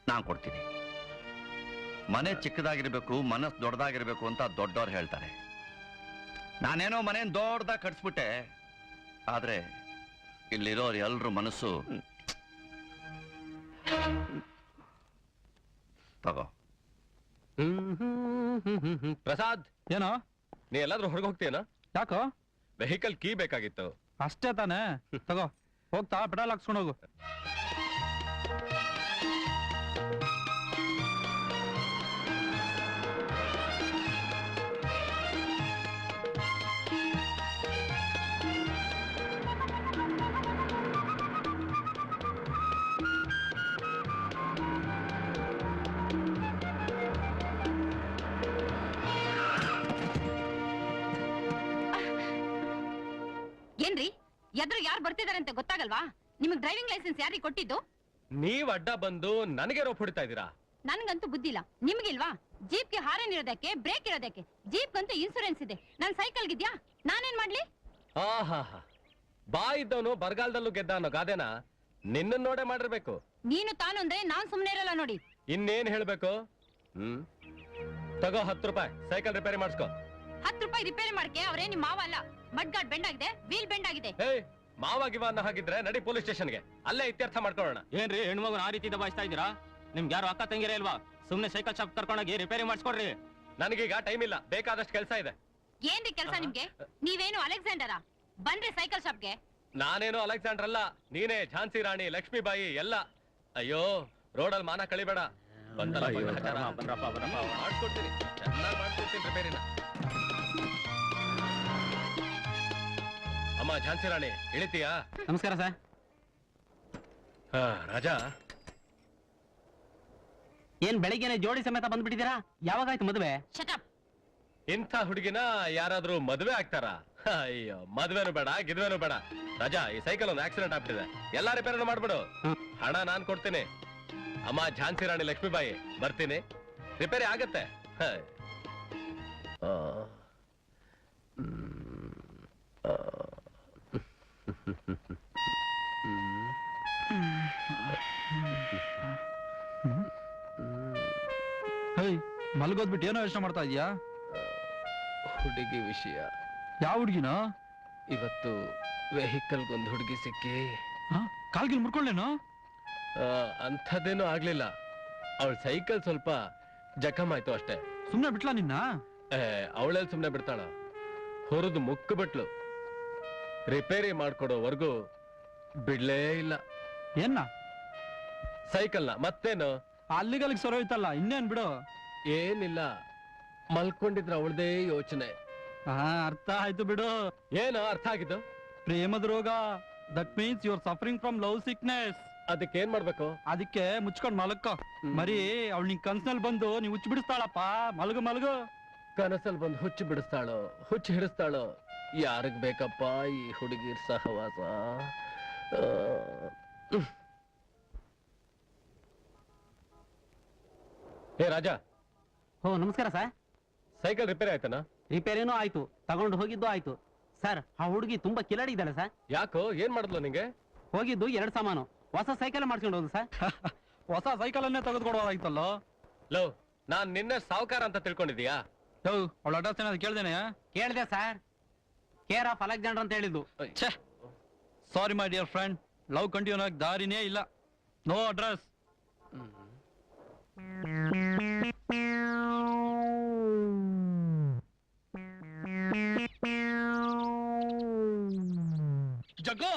ನಾನ್ ಕೊಡ್ತೀನಿ. ಮನೆ ಚಿಕ್ಕದಾಗಿರ್ಬೇಕು, ಮನಸ್ಸು ದೊಡ್ಡದಾಗಿರ್ಬೇಕು ಅಂತ ದೊಡ್ಡವ್ರು ಹೇಳ್ತಾರೆ. ನಾನೇನೋ ಮನೇನ್ ದೊಡ್ಡದಾಗಿ ಕಟ್ಸ್ಬಿಟ್ಟೆ. ಆದ್ರೆ ಇಲ್ಲಿರೋರು ಎಲ್ರು ಮನಸ್ಸು ತಗೋ. ಪ್ರಸಾದ್, ಏನೋ ನೀ ಎಲ್ಲಾದ್ರೂ ಹೊರಗೆ ಹೋಗ್ತೀಯನ? ಯಾಕೋ? ವೆಹಿಕಲ್ ಕೀ ಬೇಕಾಗಿತ್ತು. ಅಷ್ಟೇ ತಾನೇ, ತಗೋ. ಹೋಗ್ತಾ ಪೆಟ್ರೋಲ್ ಹಾಕ್ಸ್ಕೊಂಡು ಹೋಗು. ಏನ್ರಿ, ಎದ್ರು ಯಾರು ಬರ್ತಿದಾರೆ ಅಂತ ಗೊತ್ತಾಗಲ್ವಾ? ನಿಮಗ್ ಡ್ರೈವಿಂಗ್ ಲೈಸೆನ್ಸ್ ಯಾರಿಗೆ ಕೊಟ್ಟಿದ್ದು? ನೀವ್ ಅಡ್ಡ ಬಂದು ನನಗೆ ರೋಪ್ ಹೊಡಿತಾ ಇದ್ದೀರಾ? ನನ್ಗಂತೂ ಬುದ್ಧಿಲ್ಲ, ನಿಮ್ಗಿಲ್ವಾ? ಜೀಪ್ಗೆ ಹಾರನ್ ಇರೋದಕ್ಕೆ, ಬ್ರೇಕ್ ಇರೋದಕ್ಕೆ. ಜೀಪ್ಗಂತೂ ಇನ್ಸೂರೆನ್ಸ್ ಇದೆ, ನನ್ ಸೈಕಲ್ಗಿದ್ಯಾ? ನಾನೇನ್ ಮಾಡ್ಲಿ? ಆಹಾ, ಬಾ ಇದ್ದವನು ಬರಗಾಲದಲ್ಲೂ ಗೆದ್ದ ಅನ್ನೋ ಗಾದೆನ ನಿನ್ನ ನೋಡೇ ಮಾಡಿರ್ಬೇಕು. ನೀನು ತಾನು ಅಂದ್ರೆ ನಾನ್ ಸುಮ್ನೆ ಇರಲ್ಲ ನೋಡಿ. ಇನ್ನೇನ್ ಹೇಳ್ಬೇಕು? ತಗೋ 10 ರೂಪಾಯಿ, ಸೈಕಲ್ ರಿಪೇರಿ ಮಾಡಿಸ್ಕೋ. 10 ರೂಪಾಯಿ ರಿಪೇರಿ ಮಾಡಕ್ಕೆ ಅವ್ರೇ ನಿಮ್ ಮಾವ ಅಲ್ಲ. ಮಡ್ಗಾಡ್ ಬೆಂಡ್ ಆಗಿದೆ, ವೀಲ್ ಬೆಂಡ್ ಆಗಿದೆ. ಮಾವಾಗಿವ ಅನ್ನೋ ಹಾಗಿದ್ರೆ ನಡಿ ಪೊಲೀಸ್ ಸ್ಟೇಷನ್ಗೆ, ಅಲ್ಲೇ ಇತ್ಯರ್ಥ ಮಾಡ್ಕೊಳ್ಳೋಣ. ಏನ್ರಿ ಹೆಣ್ಮಗನ ಆ ರೀತಿ ದಬಾಯಿಸ್ತಾ ಇದ್ದೀರಾ? ನಿಮ್ಗೆ ಯಾರು ಅಕ್ಕ ತಂಗಿರೇ ಇಲ್ವಾ? ಸುಮ್ನೆ ಸೈಕಲ್ ಶಾಪ್ ಕರ್ಕೊಂಡೋಗಿ ರಿಪೇರಿ ಮಾಡಿಸ್ಕೊಡ್ರಿ. ನನಗೀಗ ಟೈಮ್ ಇಲ್ಲ, ಬೇಕಾದಷ್ಟು ಕೆಲಸ ಇದೆ. ಏನ್ರಿ ಕೆಲ್ಸ ನಿಮ್ಗೆ? ನೀವೇನು ಅಲೆಕ್ಸಾಂಡರಾ? ಬನ್ರಿ ಸೈಕಲ್ ಶಾಪ್ಗೆ. ನಾನೇನು ಅಲೆಕ್ಸಾಂಡರ್ ಅಲ್ಲ, ನೀನೇ ಝಾನ್ಸಿ ರಾಣಿ ಲಕ್ಷ್ಮೀಬಾಯಿ ಎಲ್ಲ. ಅಯ್ಯೋ ರೋಡಲ್ಲಿ ಮಾನ ಕಳಿಬೇಡ. ಮಾಡ್ಕೊಡ್ತೀನಿ, ಚೆನ್ನಾಗಿ ಮಾಡ್ಕೊಡ್ತೀನಿ ರಿಪೇರಿನ. ಅಮ್ಮ ಝಾನ್ಸಿ ರಾಣಿ ಇಳಿತೀಯಾ? ನಮಸ್ಕಾರ ಸರ್. ರಾಜಾ, ಏನ್ ಬೆಳಿಗ್ಗೆನೆ ಜೋಡಿ ಸಮೇತ ಬಂದ್ಬಿಟ್ಟಿದ್ದೀರಾ? ಯಾವಾಗಾಯ್ತು ಮದುವೆ? ಶಟಪ್. ಇಂಥ ಹುಡುಗಿನ ಯಾರಾದ್ರೂ ಮದ್ವೆ ಆಗ್ತಾರ? ಅಯ್ಯೋ, ಮದ್ವೆನು ಬೇಡ ಗಿದ್ವೆನು ಬೇಡ. ರಾಜಾ, ಈ ಸೈಕಲ್ ಒಂದು ಆಕ್ಸಿಡೆಂಟ್ ಆಗ್ಬಿಟ್ಟಿದೆ, ಎಲ್ಲಾ ರಿಪೇರಿನ ಮಾಡ್ಬಿಡು. ಹಣ ನಾನ್ ಕೊಡ್ತೀನಿ. ಅಮ್ಮ ಝಾನ್ಸಿ ರಾಣಿ ಲಕ್ಷ್ಮೀಬಾಯಿ ಬರ್ತೀನಿ, ರಿಪೇರಿ ಆಗತ್ತೆ. ಮಲ್ಗೋದ್ಬಿಟ್ಟು ಏನೋ ಯೋಚನೆ ಮಾಡ್ತಾ ಇದೀಯಾ? ಹುಡುಗಿ ವಿಷಯ. ಯಾವ ಹುಡುಗಿನೋ? ಇವತ್ತು ವೆಹಿಕಲ್ಗೊಂದು ಹುಡುಗಿ ಸಿಕ್ಕಿ ಕಾಲ್ಗಿಲ್ ಮುರ್ಕೊಳ್ಳೇನೋ? ಅಂಥದ್ದೇನೂ ಆಗ್ಲಿಲ್ಲ. ಅವಳ ಸೈಕಲ್ ಸ್ವಲ್ಪ ಜಖಮ್ ಆಯ್ತು ಅಷ್ಟೇ. ಸುಮ್ನೆ ಬಿಟ್ಲಾ ನಿನ್ನ? ಅವಳೆಲ್ಲಿ ಸುಮ್ನೆ ಬಿಡ್ತಾಳ? ಹೊರದು ಮುಕ್ಕು ಬಿಟ್ಲು. ರಿಪೇರಿ ಮಾಡ್ಕೊಡೋವರೆಗೂ ಬಿಡ್ಲೇ ಇಲ್ಲ. ಏನ್ನ? ಸೈಕಲ್ನ. ಮತ್ತೇನು? ಅಲ್ಲಿಗಲ್ಲಿಗೆ ಸೊರೋಯ್ತಲ್ಲ, ಇನ್ನೇನ್ ಬಿಡು. ಏನಿಲ್ಲ, ಮಲ್ಕೊಂಡಿದ್ರ ಅವಳದೇ ಯೋಚನೆ. ಅರ್ಥ ಆಯ್ತು ಬಿಡು. ಏನು ಅರ್ಥ ಆಗಿದ್ದು? ಪ್ರೇಮದ ರೋಗ. That means you are suffering from love sickness. ಅದಕ್ಕೆ ಏನ್ ಮಾಡ್ಬೇಕು? ಅದಕ್ಕೆ ಮುಚ್ಕೊಂಡ್ ಮಲಕ್ಕೋ. ಮರಿ ಅವಳು ನಿನ್ ಕನ್ಸಲ್ಲಿ ಬಂದು ನೀವ್ ಹುಚ್ಚು ಬಿಡಿಸ್ತಾಳಪ್ಪ. ಮಲಗು ಮಲಗು. ಕನಸಲ್ಲಿ ಬಂದು ಹುಚ್ಚು ಬಿಡಿಸ್ತಾಳೋ, ಹುಚ್ಚು ಹಿಡಿಸ್ತಾಳೋ? ಯಾರಿಗ್ ಬೇಕಪ್ಪ ಈ ಹುಡುಗಿರ್ ಸಹವಾಸ? ಏ ರಾಜಾ. ನಮಸ್ಕಾರ ಸರ್. ಸೈಕಲ್ ರಿಪೇರಿ ಆಯ್ತಾನ? ರಿಪೇರಿನೂ ಆಯ್ತು, ತಗೊಂಡು ಹೋಗಿದ್ದು ಆಯ್ತು. ಸರ್, ಆ ಹುಡುಗಿ ತುಂಬಾ ಕಿಲಾಡಿ ಇದ್ದಾಳೆ ಸರ್. ಯಾಕೋ, ಏನ್ ಮಾಡಿದ್ಲು ನಿಂಗೆ? ಹೋಗಿದ್ದು 2 ಸಾಮಾನು, ಹೊಸ ಸೈಕಲ್ ಮಾಡ್ಕೊಂಡು ಹೋದ್ ಸರ್. ಹೊಸ ಸೈಕಲ್ ಅನ್ನೇ ತೆಗೆದುಕೊಡೋದಾಯ್ತಲ್ಲೋ. ಲವ್, ನಾನ್ ನಿನ್ನೆ ಸಾವುಕಾರ ಅಂತ ತಿಳ್ಕೊಂಡಿದೀಯಾ? ಅವಳ ಅಡ್ರೆಸ್ ಏನಾದ್ರು ಕೇಳ್ದೇನೆ? ಕೇಳಿದೆ ಸರ್, ಕೇರ್ ಆಫ್ ಅಲೆಕ್ಸಾಂಡರ್ ಅಂತ ಹೇಳಿದ್ದು. Sorry my dear friend, love continue ಆಗಿ ದಾರಿನೇ ಇಲ್ಲ. No address. ಜಗ್ಗೋ,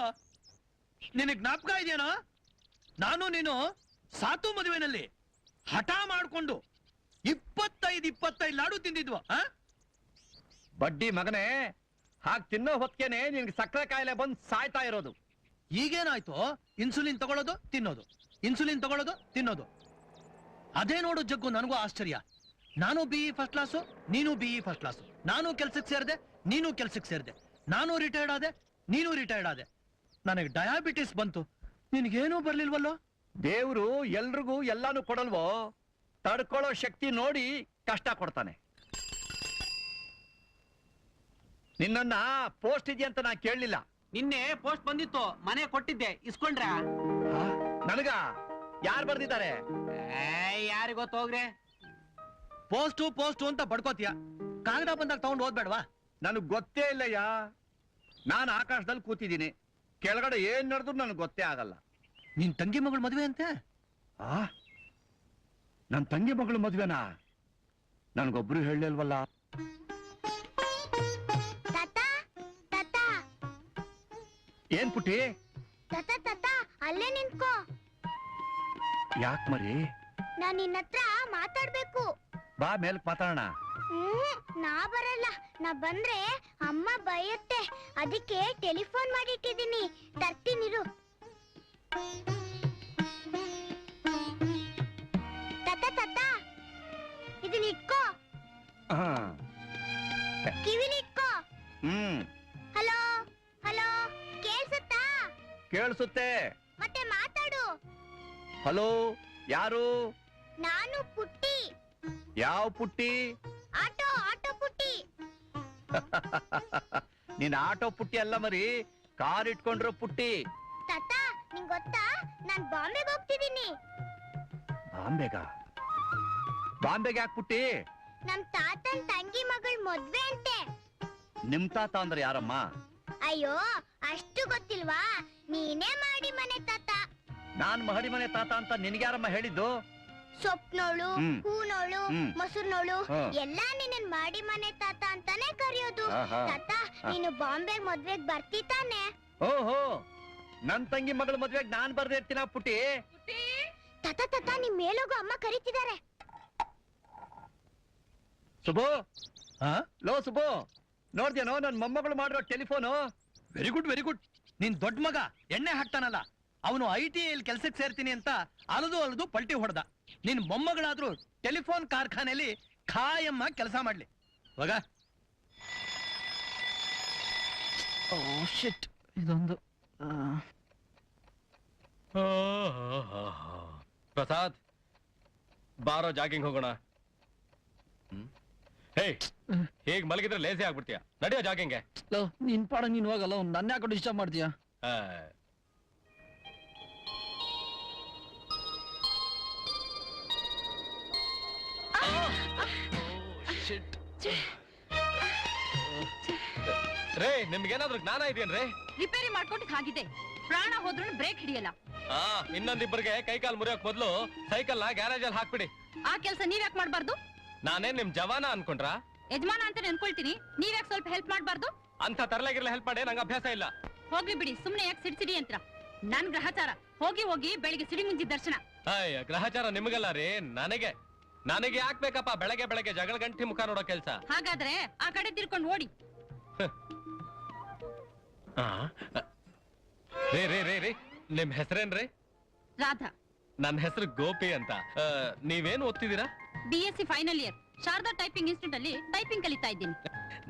ನಿನಗೆ ಜ್ಞಾಪಕ ಇದೆಯೇನೋ? ನಾನು ನೀನು ಸಾತು ಮದುವೆನಲ್ಲಿ ಹಠ ಮಾಡ್ಕೊಂಡು 25 ಲಾಡು ತಿಂದಿದ್ವ. ಬಡ್ಡಿ ಮಗನೇ, ಹಾಗೆ ತಿನ್ನೋ ಹೊತ್ಕೇನೆ ನಿನ್ಗೆ ಸಕ್ಕರೆ ಕಾಯಿಲೆ ಬಂದು ಸಾಯ್ತಾ ಇರೋದು. ಈಗೇನಾಯ್ತು? ಇನ್ಸುಲಿನ್ ತಗೊಳ್ಳೋದು ತಿನ್ನೋದು, ಇನ್ಸುಲಿನ್ ತಗೊಳ್ಳೋದು ತಿನ್ನೋದು. ಅದೇ ನೋಡು ಜಗ್ಗು, ನನಗೂ ಆಶ್ಚರ್ಯ. ನಾನು BE ಫಸ್ಟ್ ಕ್ಲಾಸು, ನೀನು BE ಫಸ್ಟ್ ಕ್ಲಾಸು. ನಾನು ಕೆಲ್ಸಕ್ಕೆ ಸೇರಿದೆ, ನೀನು ಕೆಲ್ಸಕ್ಕೆ ಸೇರಿದೆ. ನಾನು ರಿಟೈರ್ಡ್ ಆದೆ, ನೀನು ರಿಟೈರ್ಡ್ ಆದೆ. ನನಗೆ ಡಯಾಬಿಟಿಸ್ ಬಂತು, ನಿನ್ಗೇನೂ ಬರ್ಲಿಲ್ವಲ್ಲೋ? ದೇವ್ರು ಎಲ್ರಿಗೂ ಎಲ್ಲಾನು ಕೊಡಲ್ವೋ? ತಡ್ಕೊಳ್ಳೋ ಶಕ್ತಿ ನೋಡಿ ಕಷ್ಟ ಕೊಡ್ತಾನೆ. ನಿನ್ನ ಪೋಸ್ಟ್ ಇದೆಯಂತ ನಾ ಕೇಳಲಿಲ್ಲ. ನಿನ್ನೆ ಪೋಸ್ಟ್ ಬಂದಿತ್ತು, ಮನೆ ಕೊಟ್ಟಿದ್ದೆ, ಇಸ್ಕೊಂಡ್ರ? ನನಗ ಯಾರು ಬರ್ದಿದ್ದಾರೆ? ಯಾರಿಗೊತ್ತು, ಹೋಗ್ರೆ. ಪೋಸ್ಟು ಅಂತ ಬಡ್ಕೋತೀಯ, ಕಾಗದ ಬಂದಾಗ ತಗೊಂಡು ಓದ್ಬೇಡವಾ? ನನಗ್ ಗೊತ್ತೇ ಇಲ್ಲಯ್ಯ. ನಾನು ಆಕಾಶದಲ್ಲಿ ಕೂತಿದ್ದೀನಿ, ಕೆಳಗಡೆ ಏನ್ ನಡೆದ್ರು ನನಗೆ ಗೊತ್ತೇ ಆಗಲ್ಲ. ನಿನ್ ತಂಗಿ ಮಗಳು ಮದುವೆ ಅಂತೆ? ನನ್ ತಂಗಿ ಮಗಳು ಮದ್ವೆನಾ? ನನ್ಗೊಬ್ರು ಹೇಳಲ್ವಲ್ಲ. ಏನ್ ಪುಟ್ಟಿ? ಅಲ್ಲೇ ನಿಂತ್ಕೋ. ಯಾಕ್ ಮರಿ? ನಾನ್ ನಿನ್ನ ಹತ್ರ ಮಾತಾಡ್ಬೇಕು. ಬಾ, ಮೇಲ್ಕ್ ಮಾತಾಡೋಣ. ನಾ ಬರಲ್ಲ. ನಾ ಬಂದ್ರೆ ಅಮ್ಮ ಬೈಯತ್ತೆ, ಅದಕ್ಕೆ ಟೆಲಿಫೋನ್ ಮಾಡಿಟ್ಟಿದ್ದೀನಿ. ತರ್ತೀನಿರು. ತಾತ ಇದನ್ನ ಇಟ್ಕೋ, ಕಿವಿಲಿ ಇಟ್ಕೋ. ಹಲೋ ಹಲೋ, ಕೇಳ್ಸುತ್ತಾ? ಕೇಳಿಸುತ್ತೆ. ಮತ್ತೆ ಮಾತಾಡು. ಹಲೋ, ಯಾರು? ನಾನು ಪುಟ್ಟಿ. ಯಾವ ಪುಟ್ಟಿ? ಆಟೋ ಪುಟ್ಟಿ. ನೀನ್ ಆಟೋ ಪುಟ್ಟಿ ಅಲ್ಲ ಮರಿ, ಕಾರ್ ಇಟ್ಕೊಂಡ್ರು ಪುಟ್ಟಿ. ತಾತ, ನಿಂಗ್ ಗೊತ್ತಾ, ನಾನ್ ಬಾಂಬೆಗೆ ಹೋಗ್ತಿದ್ದೀನಿ. ಬಾಂಬೆಗೆ ಯಾಕೆ ಪುಟ್ಟಿ? ನಮ್ ತಾತನ್ ತಂಗಿ ಮಗಳ್ ಮದ್ವೆ ಅಂತೆ. ನಿಮ್ ತಾತ ಅಂದ್ರೆ ಯಾರಮ್ಮ? ಅಯ್ಯೋ ಅಷ್ಟು ಗೊತ್ತಿಲ್ವಾ? ನೀನೇ ಮಾಡಿ ಮನೆ ತಾತ. ನಾನ್ ಮಹಡಿ ಮನೆ ತಾತ ಅಂತ ನಿನ್ಗ್ಯಾರಮ್ಮ ಹೇಳಿದ್ದು? ಸೊಪ್ನೋಳು, ಹೂನೋಳು, ಮೊಸರ್ನೋಳು ಹಾ. ಎಲ್ಲಾ ನಿನ್ನ ಮಾಡಿ ಮನೆ ತಾತ ಅಂತಾನೆ ಕರೆಯೋದು. ಆಹಾ. ತಾತ ನೀನು ಬಾಂಬೆ ಮದ್ವೆಗ್ ಬರ್ತಿತಾನೆ? ಓಹೋ, ನನ್ ತಂಗಿ ಮಗಳ ಮದ್ವೆಗ್ ನಾನ್ ಬರ್ದೇ ಇರ್ತೀನ ಪುಟಿ. ತಾತ ತಾತ ನಿಮ್ ಮೇಲೋಗು ಅಮ್ಮ ಕರೀತಿದ್ದಾರೆ. ಸುಬು, ಲೋ ಸುಬು, ನೋಡ್ದೇನೋ ನನ್ ಮೊಮ್ಮಗಳು ಮಾಡಿರೋ telephone? Very good very good. ನಿನ್ ದೊಡ್ಡ ಮಗ ಎಣ್ಣೆ ಹಾಕ್ತಾನಲ್ಲ, ಅವನು ITI ಕೆಲ್ಸಕ್ಕೆ ಸೇರ್ತೀನಿ ಅಂತ ಅಲದು ಪಲ್ಟಿ ಹೊಡೆದ. ನಿನ್ ಮೊಮ್ಮಗಳಾದ್ರೂ ಟೆಲಿಫೋನ್ ಕಾರ್ಖಾನೆಯಲ್ಲಿ ಖಾಯಮ್ಮ ಕೆಲಸ ಮಾಡ್ಲಿ. ಹೋಗ. ಇದೊಂದು ಪ್ರಸಾದ್, ಬಾರೋ ಜಾಗಿಂಗ್ ಹೋಗೋಣ. ಹೇ, ಹೇಗ್ ಮಲಗಿದ್ರೆ ಲೇಸಿ ಆಗ್ಬಿಡ್ತೀಯ. ನಡಿಯೋ ಜಾಗಿಂಗ್ಗೆ. ನಿನ್ ಪಾಡ ನೀನ್ ಹೋಗಲ್ಲ, ನನ್ನ ಯಾಕೆ ಡಿಸ್ಟರ್ಬ್ ಮಾಡ್ತೀಯ? ರೇ, ನಿಮ್ಗೇನಾದ್ರೂ ಜ್ಞಾನ ಇದೆಯೇನ್ರಿ? ರಿಪೇರಿ ಮಾಡ್ಕೊಂಡು ಹಾಗಿದೆ, ಪ್ರಾಣ ಹೋದ್ರೂ ಬ್ರೇಕ್ ಹಿಡಿಯಲ್ಲ. ಇನ್ನೊಂದಿಬ್ಬರಿಗೆ ಕೈಕಾಲ್ ಮುರಿಯೋಕ್ ಮೊದ್ಲು ಸೈಕಲ್ ನ ಗ್ಯಾರೇಜ್ ಅಲ್ಲಿ ಹಾಕ್ಬಿಡಿ. ಆ ಕೆಲಸ ನೀವ್ಯಾಕ್ ಮಾಡ್ಬಾರ್ದು? ನಾನೇನ್ ನಿಮ್ ಜವಾನ ಅನ್ಕೊಂಡ್ರ? ಯಜಮಾನ ಅಂತ ಅನ್ಕೊಳ್ತೀನಿ, ನೀವ್ಯಾಕ್ ಸ್ವಲ್ಪ ಹೆಲ್ಪ್ ಮಾಡ್ಬಾರ್ದು? ಅಂತ ತರಲಾಗಿರ್ಲ ಹೆಲ್ಪ್ ಮಾಡಿ, ನಂಗೆ ಅಭ್ಯಾಸ ಇಲ್ಲ. ಹೋಗ್ಲಿ ಬಿಡಿ, ಸುಮ್ನೆ ಯಾಕೆ ಸಿಡಿ ಅಂತ. ನನ್ ಗ್ರಹಚಾರ. ಹೋಗಿ ಹೋಗಿ ಬೆಳಿಗ್ಗೆ ಸಿಡಿ ಮುಂಜಿ ದರ್ಶನ. ಅಯ್ಯ, ಗ್ರಹಚಾರ ನಿಮಗಲ್ಲ ರೀ, ನನಗೆ. ನನಗೆ ಯಾಕ್ಬೇಕಪ್ಪ ಬೆಳಗ್ಗೆ ಬೆಳಗ್ಗೆ ಜಗಳ ಗಂಟಿ ಮುಖ ನೋಡೋ ಕೆಲ್ಸ? ಹಾಗಾದ್ರೆ ಆ ಕಡೆ ತಿರ್ಕೊಂಡು ಓಡಿ. ರೇ ರೇ ರೇ ರೇ, ನಿಮ್ ಹೆಸರೇನ್ರಿ? ರಾಧಾ. ನನ್ನ ಹೆಸರು ಗೋಪಿ ಅಂತ. ನೀವೇನು ಓದ್ತಿದ್ದೀರಾ? BSc final year, Sharada typing institute ಅಲ್ಲಿ ಟೈಪಿಂಗ್ ಕಲಿತಾ ಇದ್ದೀನಿ.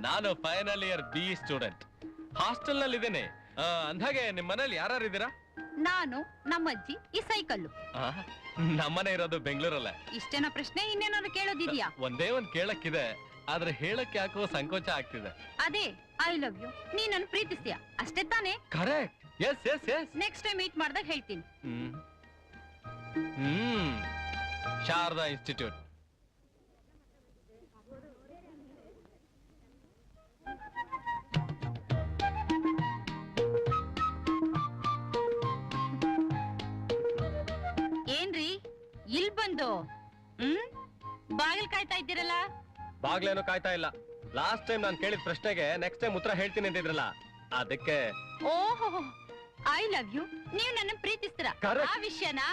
ನಾನು final year BE student. Hostel ನಲ್ಲಿ ಇದ್ದೇನೆ. ಅಂದಾಗೆ ನಿಮ್ ಮನೇಲಿ ಯಾರು ಇದ್ದೀರಾ? ನಾನು, ನಮ್ಮಜ್ಜಿ, ಈ ಸೈಕಲ್ಲು. ನಮ್ಮನೆ ಇರೋದು ಬೆಂಗಳೂರಲ್ಲ. ಇಷ್ಟೇನೋ ಪ್ರಶ್ನೆ, ಇನ್ನೇನಾದ್ರು ಕೇಳೋದಿದ್ಯಾ? ಒಂದೇ ಒಂದ್ ಕೇಳಕ್ಕಿದೆ, ಆದ್ರೆ ಹೇಳಕ್ ಯಾಕೋ ಸಂಕೋಚ ಆಗ್ತಿದೆ. ಅದೇ, ಐ ಲವ್ ಯು, ನೀ ನನ್ನ ಪ್ರೀತಿಸ್ತೀಯ, ಅಷ್ಟೇ ತಾನೇ? Correct. Yes yes yes. Next time meet ಮಾಡ್ದಾಗ ಹೇಳ್ತೀನಿ. ಶಾರದಾ ಇನ್ಸ್ಟಿಟ್ಯೂಟ್. ಏನ್ರಿ ಇಲ್ ಬಂದು ಬಾಗಿಲ್ ಕಾಯ್ತಾ ಇದ್ದೀರಲ್ಲ? ಬಾಗ್ಲೇನು ಕಾಯ್ತಾ ಇಲ್ಲ. ಲಾಸ್ಟ್ ಟೈಮ್ ನಾನು ಕೇಳಿದ ಪ್ರಶ್ನೆಗೆ ನೆಕ್ಸ್ಟ್ ಟೈಮ್ ಉತ್ತರ ಹೇಳ್ತೀನಿ ಅಂತಿದ್ರಲ್ಲ, ಅದಕ್ಕೆ. ಓಹೋ, ಐ ಲವ್ ಯು, ನೀವು ನನ್ನ ಪ್ರೀತಿಸ್ತೀರ, Correct. ಆ ವಿಷಯನಾ?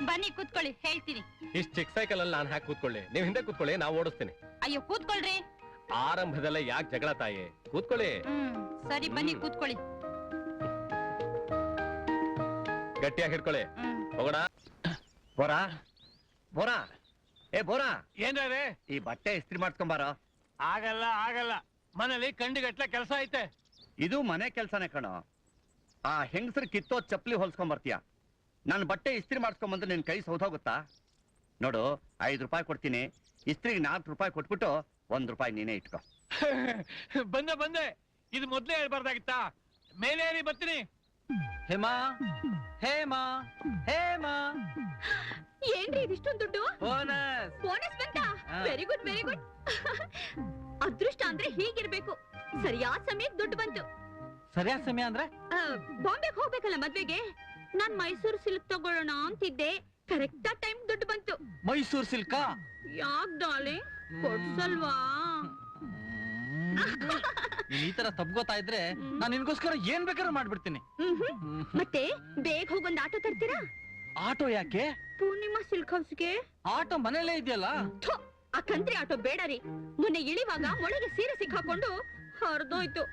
ಬನ್ನಿ ಕೂತ್ಕೊಳ್ಳಿ, ಹೇಳ್ತೀನಿ. ಇಷ್ಟ ಚಿಕ್ಕ ಸೈಕಲ್ ಅಲ್ಲಿ ನಾನು ಹಾಕಿ ಕೂತ್ಕೊಳ್ಳಿ, ನೀವ್ ಹಿಂದೆ ಕೂತ್ಕೊಳ್ಳಿ, ನಾವು ಓಡಿಸ್ತೀನಿ. ಅಯ್ಯೋ ಕೂತ್ಕೊಳ್ರಿ. ಆರಂಭದಲ್ಲೇ ಯಾಕೆ ಜಗಳ ತಾಯಿ? ಕೂತ್ಕೊಳ್ಳಿ. ಸರಿ, ಬನ್ನಿ ಕೂತ್ಕೊಳ್ಳಿ. ಗಟ್ಟಿಯಾಗಿ ಹಿಡ್ಕೊಳ್ಳಿ. ಹೋಗೋಣ. ಬೋರಾ ಬೋರಾ, ಏ ಬೋರಾ, ಏನ್ರೇ? ಈ ಬಟ್ಟೆ ಇಸ್ತ್ರಿ ಮಾಡ್ಸ್ಕೊಂಬಾರ. ಆಗಲ್ಲ ಆಗಲ್ಲ, ಮನೇಲಿ ಕಂಡಿಗಟ್ಲೆ ಕೆಲಸ ಐತೆ. ಇದು ಮನೆ ಕೆಲ್ಸನೇ ಕಣೋ. ಆ ಹೆಂಗಸರು ಕಿತ್ತೋ ಚಪ್ಪಲಿ ಹೊಲ್ಸ್ಕೊಂಬರ್ತೀಯ. ನನ್ನ ಬಟ್ಟೆ ಇಸ್ತ್ರಿ ಮಾಡ್ಸ್ಕೊಂಬಂದ್ರೆ ನಿನ್ ಕೈ ಸೌದೋಗುತ್ತಾ? ನೋಡು, 5 ರೂಪಾಯಿ ಕೊಡ್ತೀನಿ, ಇಸ್ತ್ರಿಗೆ 4 ರೂಪಾಯಿ ಕೊಟ್ಬಿಟ್ಟು 1 ರೂಪಾಯಿ ನೀನೇ ಇಟ್ಕೋ. ಬಂದೆ, ಇದು ಮೊದ್ಲೇ ಹೇಳ್ಬಾರ್ದಾಗಿತ್ತಾ? ಮೇಲೆ ಏರಿ ಬರ್ತೀನಿ. ಹೇಮಾ, ಹೇಮಾ, ಹೇಮಾ. ಏನ್ರಿ ಇದಿಷ್ಟೊಂದು ದುಡ್ಡು? ಬೋನಸ್. ಬೋನಸ್ ಬಂತಾ? Very good very good. ಅದೃಷ್ಟ ಅಂದ್ರೆ ಹೀಗಿರ್ಬೇಕು, ಸರಿಯಾದ ಸಮಯಕ್ಕೆ ದುಡ್ಡು ಬಂತು. ಸರಿಯಾದ ಸಮಯ ಅಂದ್ರೆ? ಬಾಂಬೆಗೆ ಹೋಗ್ಬೇಕಲ್ಲ ಮದ್ವೆಗೆ, ನಾನ್ ಮೈಸೂರು ಸಿಲ್ಕ್ ತಗೊಳ್ಳೋಣ ಅಂತಿದ್ದೆ. ಕರೆಕ್ಟ್ ಟೈಮ್ ದುಡ್ಡು ಬಂತು. ಮೈಸೂರು ಸಿಲ್ಕಾ? ಯಾಕ್ ಡಾರ್ಲಿಂಗ್, ಕೊಡ್ಸಲ್ವಾ? ನೀನ್ ಈ ತರ ತಪ್ಗೋತಾ ಇದ್ರೆ ನಾನು ನಿನ್ಗೋಸ್ಕರ ಏನ್ ಬೇಕಾದ್ರೂ ಮಾಡ್ಬಿಡ್ತೀನಿ. ಮತ್ತೆ ಬೇಗ ಹೋಗೊಂದ್ ಆಟೋ ತರ್ತೀರಾ? ಆಟೋ ಯಾಕೆ? ಪೂರ್ಣಿಮಾ ಸಿಲ್ಕ್ ಹೌಸ್ಗೆ. ಆಟೋ ಮನೇಲೇ ಇದೆಯಲ್ಲ. ಆ ಕಂತ್ರಿ ಆಟೋ ಬೇಡ ರೀ. ಮೊನ್ನೆ ಇಳಿವಾಗ ಮೊಳಗೆ ಸೀರೆ ಸಿಕ್ಕಾಕೊಂಡು ಹರಿದೋಯ್ತು.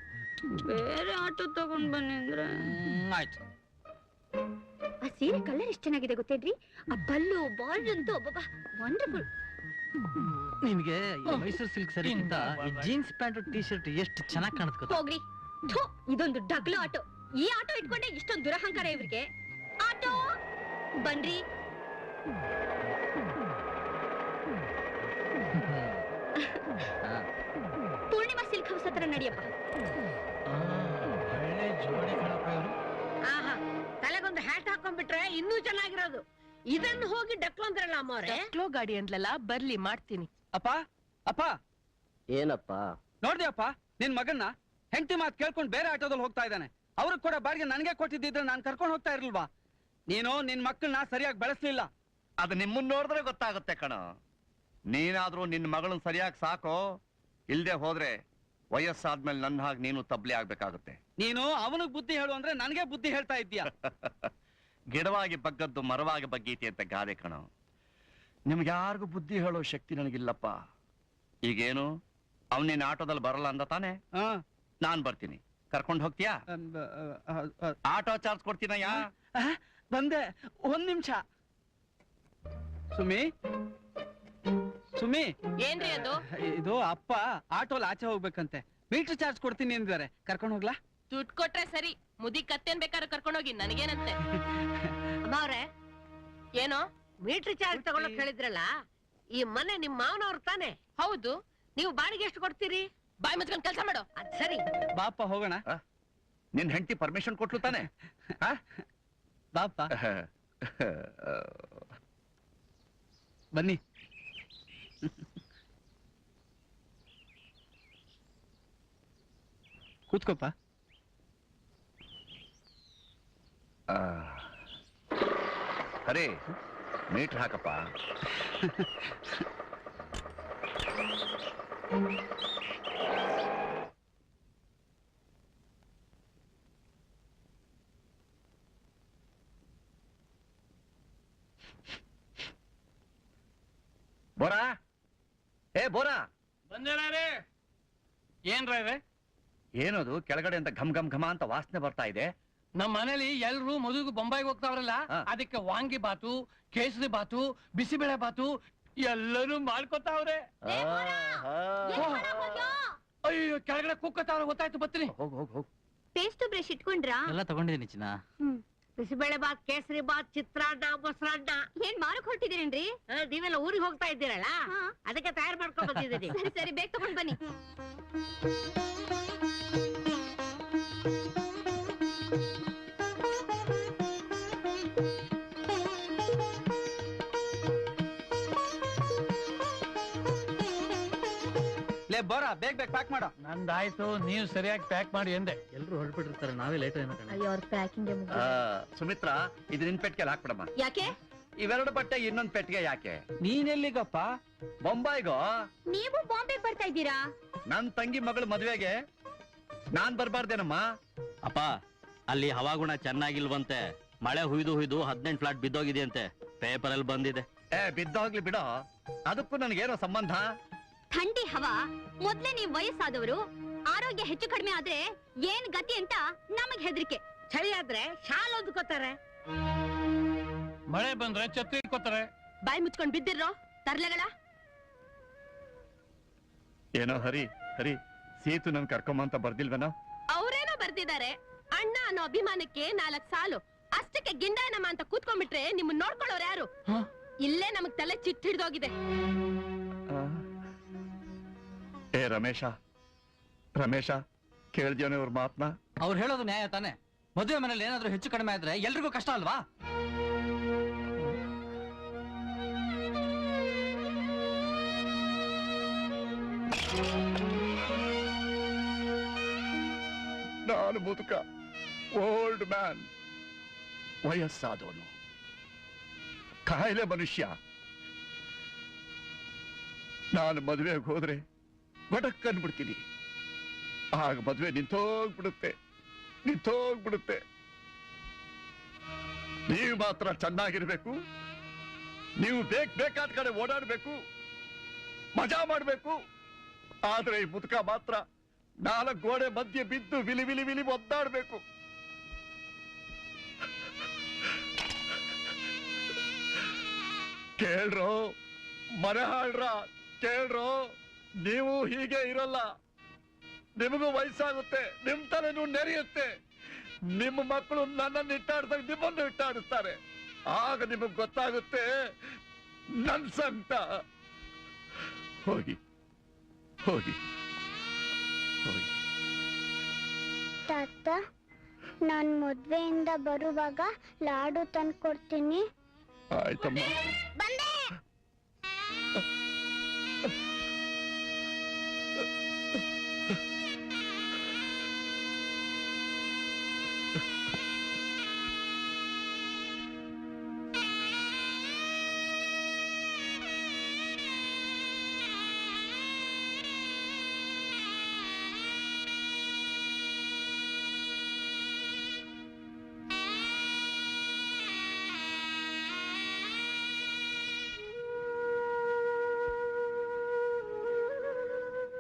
ಬೇರೆ ಆಟೋ ತಗೊಂಡ್ ಬನ್ನಿ ಅಂದ್ರೆ. ಆಯ್ತು. ಆ ಸೀರೆ ಕಲರ್ ಎಷ್ಟು ಚೆನ್ನಾಗಿದೆ ಗೊತ್ತೇನ್ರಿ? ಆ ಪಲ್ಲು ಬಾರ್ಡರ್ ಅಂತೂ ಒಬ್ಬ ವಂಡರ್ಫುಲ್. ನಿನ್ಗೆ ಮೈಸೂರು ಸಿಲ್ಕ್ ಸರಿ ಅಂತ ಜೀನ್ಸ್ ಪ್ಯಾಂಟ್ ಟಿ ಶರ್ಟ್ ಎಷ್ಟು ಚೆನ್ನಾಗಿ ಕಾಣುತ್ತೆ. ಹೋಗ್ರಿ, ಇದೊಂದು ಡಗ್ಲು ಆಟೋ. ಈ ಆಟೋ ಇಟ್ಕೊಂಡೆ ಇಷ್ಟೊಂದು ದುರಹಂಕಾರ ಇವ್ರಿಗೆ. ಆಟೋ ಬನ್ರಿ. ಪೂರ್ಣಿಮಾ ಸಿಲ್ಕ್ ಹೌಸ್ ಹತ್ರ ನಡಿಯಪ್ಪ. ತಲೆಗೊಂದು ಹ್ಯಾಟ್ ಹಾಕೊಂಡ್ಬಿಟ್ರೆ ಇನ್ನೂ ಚೆನ್ನಾಗಿರೋದು. ಇದನ್ನು ಹೋಗಿ ಡಕ್ಲು ಅಂದ್ರಲ್ಲ ಅಮ್ಮವ್ರೆ. ಡಕ್ಲೋ ಗಾಡಿ ಅಂದ್ಲಲ್ಲ, ಬರ್ಲಿ ಮಾಡ್ತೀನಿ. ಅಪ್ಪ, ಅಪ್ಪ. ಏನಪ್ಪ? ನೋಡ್ದೆ ಅಪ್ಪ, ನಿನ್ ಮಗನ್ನ ಹೆಂಡತಿ ಮಾತು ಕೇಳ್ಕೊಂಡು ಬೇರೆ ಆಟೋದಲ್ಲಿ ಹೋಗ್ತಾ ಇದ್ದಾನೆ. ಅವ್ರಿಗೆ ಕೂಡ ಬಾಡಿಗೆ ನನಗೆ ಕೊಟ್ಟಿದ್ದಿದ್ರೆ ನಾನು ಕರ್ಕೊಂಡು ಹೋಗ್ತಾ ಇರ್ಲಿಲ್ವಾ? ನೀನು ನಿನ್ ಮಕ್ಕಳನ್ನ ಸರಿಯಾಗಿ ಬೆಳೆಸ್ಲಿಲ್ಲ. ಅದು ನಿಮ್ಮನ್ನ ನೋಡಿದ್ರೆ ಗೊತ್ತಾಗುತ್ತೆ ಕಣ. ನೀನಾದ್ರೂ ನಿನ್ನ ಮಗಳನ್ನ ಸರಿಯಾಗಿ ಸಾಕೋ, ಇಲ್ದೆ ಹೋದ್ರೆ ವಯಸ್ಸಾದ್ಮೇಲೆ ನನ್ನ ಹಾಗೆ ನೀನು ತಬ್ಲಿ ಆಗ್ಬೇಕಾಗುತ್ತೆ. ನೀನು ಅವನಿಗೆ ಬುದ್ಧಿ ಹೇಳು ಅಂದ್ರೆ ನನಗೆ ಬುದ್ಧಿ ಹೇಳ್ತಾ ಇದ್ದೀಯ. ಗಿಡವಾಗಿ ಬಗ್ಗದ್ದು ಮರವಾಗಿ ಬಗ್ಗೀತಿ ಅಂತ ಗಾದೆ ಕಣ. ನಿಮ್ಗೆ ಯಾರಿಗೂ ಬುದ್ಧಿ ಹೇಳೋ ಶಕ್ತಿ ನನಗಿಲ್ಲಪ್ಪ. ಈಗೇನು ಅವನಿನ ಆಟೋದಲ್ಲಿ ಬರಲ್ಲ ಅಂದ ತಾನೆ? ನಾನ್ ಬರ್ತೀನಿ, ಕರ್ಕೊಂಡು ಹೋಗ್ತೀಯಾ? ಆಟೋ ಚಾರ್ಜ್ ಕೊಡ್ತೀನಯ್ಯ. ಬಂದೆ, ಒಂದ್ ನಿಮಿಷ. ಸುಮಿ, ಸುಮಿ, ಏನ್ರಿ ಅದು? ಇದು ಅಪ್ಪ ಆಟೋಲ್ ಆಚೆ ಹೋಗ್ಬೇಕಂತೆ, ಮೀಟರ್ ಚಾರ್ಜ್ ಕೊಡ್ತೀನಿ ಅಂದಿದ್ದಾರೆ. ಕರ್ಕೊಂಡು ಹೋಗ್ಲಾ? ದುಡ್ಡು ಕೊಟ್ರೆ ಸರಿ, ಮುದಿ ಕತ್ತೇನ್ ಬೇಕಾದ್ರೂ ಕರ್ಕೊಂಡೋಗಿ, ನನಗೇನಂತೆ. ಅಮ್ಮವ್ರೆ, ಏನೋ ಮೀಟರ್ ಚಾರ್ಜ್ ತಗೊಳಕ್ ಹೇಳಿದ್ರಲ್ಲ, ಈ ಮನೆ ನಿಮ್ ಮಾವನವ್ರು ತಾನೆ? ಹೌದು. ನೀವು ಬಾಡಿಗೆ ಎಷ್ಟು ಕೊಡ್ತೀರಿ? ಬಾಯ್ ಮುಚ್ಕೊಂಡ್ ಕೆಲಸ ಮಾಡು. ಅದ್ ಸರಿ. ಬಾಪ ಹೋಗೋಣ. ನಿನ್ ಹೆಂಡತಿ ಪರ್ಮಿಷನ್ ಕೊಟ್ಲು ತಾನೆ? ಬಾಪ ಬನ್ನಿ. ಕೂತ್ಕೋಪ. ಅರೇ, ಮೀಟರ್ ಹಾಕಪ್ಪ. ಬೋರಾ, ಏ ಬೋರಾ. ಬಂದೇನಾರೇ? ಏನ್ರೇ? ಏನದು ಕೆಳಗಡೆ ಅಂತ ಘಮ್ ಘಮ್ ಘಮ ಅಂತ ವಾಸನೆ ಬರ್ತಾ ಇದೆ? ನಮ್ಮ ಮನೇಲಿ ಎಲ್ರು ಮದುವೆಗೆ ಬೊಂಬಾಯಿಗೆ ಹೋಗ್ತಾವ್ರಲ್ಲ, ಅದಕ್ಕೆ ವಾಂಗಿ ಬಾತು, ಕೇಸರಿ ಬಾತು, ಬಿಸಿಬೇಳೆ ಬಾತು ಎಲ್ಲರೂ ಮಾಡ್ಕೊತಾವ್ರೆ. ಅಯ್ಯೋ, ಕೆಳಗಡೆ ಕುಕ್ಕತಾವ್ರೆ. ಗೊತ್ತಾಯ್ತು, ಬರ್ತೀನಿ. ಹೋಗ್ ಹೋಗ್ ಹೋಗ್. ಪೇಸ್ಟ್ ಬ್ರಷ್ ಇಟ್ಕೊಂಡ್ರಾ? ಎಲ್ಲ ತಗೊಂಡಿದ್ದೀನಿ ಚಿನ್ನ. ಬಿಸಿಬೇಳೆ ಬಾತ್, ಕೇಸರಿ ಬಾತ್, ಚಿತ್ರಾನ್ನ, ಮೊಸರನ್ನ. ಏನ್ ಮಾರಕ್ ಹೊರಟಿದ್ದೀರೇನ್ರಿ? ನೀವೆಲ್ಲ ಊರಿಗೆ ಹೋಗ್ತಾ ಇದ್ದೀರಲ್ಲ, ಅದಕ್ಕೆ ತಯಾರು ಮಾಡ್ಕೊಂಡ್ ಬಂದಿದ್ದೀನಿ. ಸರಿ ಸರಿ, ಬೇಗ ತಗೊಂಡ್ ಬನ್ನಿ. ಲೇ ಬೋರಾ, ಬೇಗ ಪ್ಯಾಕ್ ಮಾಡೋ. ನಂದಾಯ್ತು, ನೀವು ಸರಿಯಾಗಿ ಪ್ಯಾಕ್ ಮಾಡಿ ಎಂದೆ. ಎಲ್ರು ಹೊರಡ್ಬಿಟ್ಟಿರ್ತಾರೆ, ನಾವೇ ಲೇಟ್ ಏನೋ. ಅಯ್ಯೋ, ಅವ್ರ ಪ್ಯಾಕಿಂಗ್ ಸುಮಿತ್ರಾ, ಇದು ನಿನ್ ಪೆಟ್ಟಿಗೆ ಹಾಕ್ಬಿಡಮ್ಮ. ಯಾಕೆ? ಇವೆರಡು ಬಟ್ಟೆ ಇನ್ನೊಂದ್ ಪೆಟ್ಟಿಗೆ ಯಾಕೆ? ನೀನೆಲ್ಲಿಗಪ್ಪ? ಬೊಂಬಾಯಿಗೋ. ನೀವು ಬಾಂಬೆಗೆ ಬರ್ತಾ ಇದ್ದೀರಾ? ನನ್ ತಂಗಿ ಮಗಳ ಮದ್ವೆಗೆ ನಾನ್ ಬರ್ಬಾರ್ದೇನಮ್ಮ? ಅಪ್ಪ, ಅಲ್ಲಿ ಹವಾಗುಣ ಚೆನ್ನಾಗಿಲ್ವಂತೆ. ಮಳೆ ಹುಯ್ದು 18 ಫ್ಲಾಟ್ ಬಿದ್ದೋಗಿದೆ ಅಂತೆ, ಪೇಪರ್ ಅಲ್ಲಿ ಬಂದಿದೆ. ಬಿದ್ದೋಗ್ಲಿ ಬಿಡೋ, ಅದಕ್ಕೂ ನನಗೇನೋ ಸಂಬಂಧ? ಥಂಡಿ ಹವಾ. ಮೊದ್ಲೇ ನೀವ್ ವಯಸ್ಸಾದವರು, ಆರೋಗ್ಯ ಹೆಚ್ಚು ಕಡಿಮೆ ಆದ್ರೆ ಏನ್ ಗತಿ ಅಂತ ನಮಗ್ ಹೆದರಿಕೆ. ಚಳಿ ಆದ್ರೆ ಶಾಲ್ ಹೊದ್ಕೋತಾರೆ, ಮಳೆ ಬಂದ್ರೆ ಛತ್ರಿ ಇಟ್ಕೋತಾರೆ. ಬಾಯಿ ಮುಚ್ಕೊಂಡ್ ಬಿದ್ದಿರೋ ತರ್ಲೆಗಳ. ಏನೋ ಹರಿ ಹರಿ, ಸೀತು ನನ್ ಕರ್ಕೊಂಬಂತ ಬರ್ದಿಲ್ವೇನೋ? ಅವ್ರೇನೋ ಬರ್ದಿದ್ದಾರೆ. ಅಣ್ಣ ಅನ್ನೋ ಅಭಿಮಾನಕ್ಕೆ 4 ಸಾಲು, ಅಷ್ಟಕ್ಕೆ ಗಿಂಡಾಯನಮ್ಮ ಅಂತ ಕೂತ್ಕೊಂಡ್ಬಿಟ್ರೆ ನಿಮ್ಮನ್ನ ನೋಡ್ಕೊಳ್ಳೋರು ಯಾರು? ಇಲ್ಲೇ ನಮಗ್ ತಲೆ ಚಿಟ್ ಹಿಡ್ದೋಗಿದೆ. ಏ ರಮೇಶ, ರಮೇಶ, ಕೇಳ್ದೇನೆ ಅವ್ರ ಮಾತ್ನ? ಅವ್ರು ಹೇಳೋದು ನ್ಯಾಯ ತಾನೆ. ಮದುವೆ ಮನೇಲಿ ಏನಾದ್ರೂ ಹೆಚ್ಚು ಕಡಿಮೆ ಆದ್ರೆ ಎಲ್ರಿಗೂ ಕಷ್ಟ ಅಲ್ವಾ? ನಾನು ಮುದುಕ, ಓಲ್ಡ್ ಮ್ಯಾನ್, ವಯಸ್ಸಾದವನು, ಕಾಯಿಲೆ ಮನುಷ್ಯ. ನಾನು ಮದುವೆಗೆ ಹೋದ್ರೆ ಬಡಕ್ ಅನ್ಬಿಡ್ತೀನಿ. ಆಗ ಮದುವೆ ನಿಂತೋಗ್ಬಿಡುತ್ತೆ. ನೀವು ಮಾತ್ರ ಚೆನ್ನಾಗಿರ್ಬೇಕು, ನೀವು ಬೇಕಾದ ಕಡೆ ಓಡಾಡ್ಬೇಕು, ಮಜಾ ಮಾಡ್ಬೇಕು. ಆದ್ರೆ ಈ ಮುದುಕ ಮಾತ್ರ 4 ಗೋಡೆ ಮಧ್ಯೆ ಬಿದ್ದು ವಿಲಿ ವಿಲಿ ವಿಲಿ ಒದ್ದಾಡ್ಬೇಕು. ಕೇಳ್ರೋ ಮನೆ ಹಾಳ್ರ, ಕೇಳ್ರೋ, ನೀವು ಹೀಗೆ ಇರಲ್ಲ. ನಿಮಗೂ ವಯಸ್ಸಾಗುತ್ತೆ, ನಿಮ್ ತಲೆನೂ ನೆರೆಯುತ್ತೆ. ನಿಮ್ಮ ಮಕ್ಕಳು ನನ್ನನ್ನು ಇಟ್ಟಾಡ್ದಾಗ ನಿಮ್ಮನ್ನು ಇಟ್ಟಾಡಿಸ್ತಾರೆ. ಆಗ ನಿಮಗ್ ಗೊತ್ತಾಗುತ್ತೆ ನನ್ ಸಂಕಟ. ಹೋಗಿ ಹೋಗಿ ಹೋಗಿ. ತಾತ, ನಾನ್ ಮದ್ವೆಯಿಂದ ಬರುವಾಗ ಲಾಡು ತಂದ್ಕೊಡ್ತೀನಿ. ಆಯ್ತಮ್ಮ. ಬಂದೆ.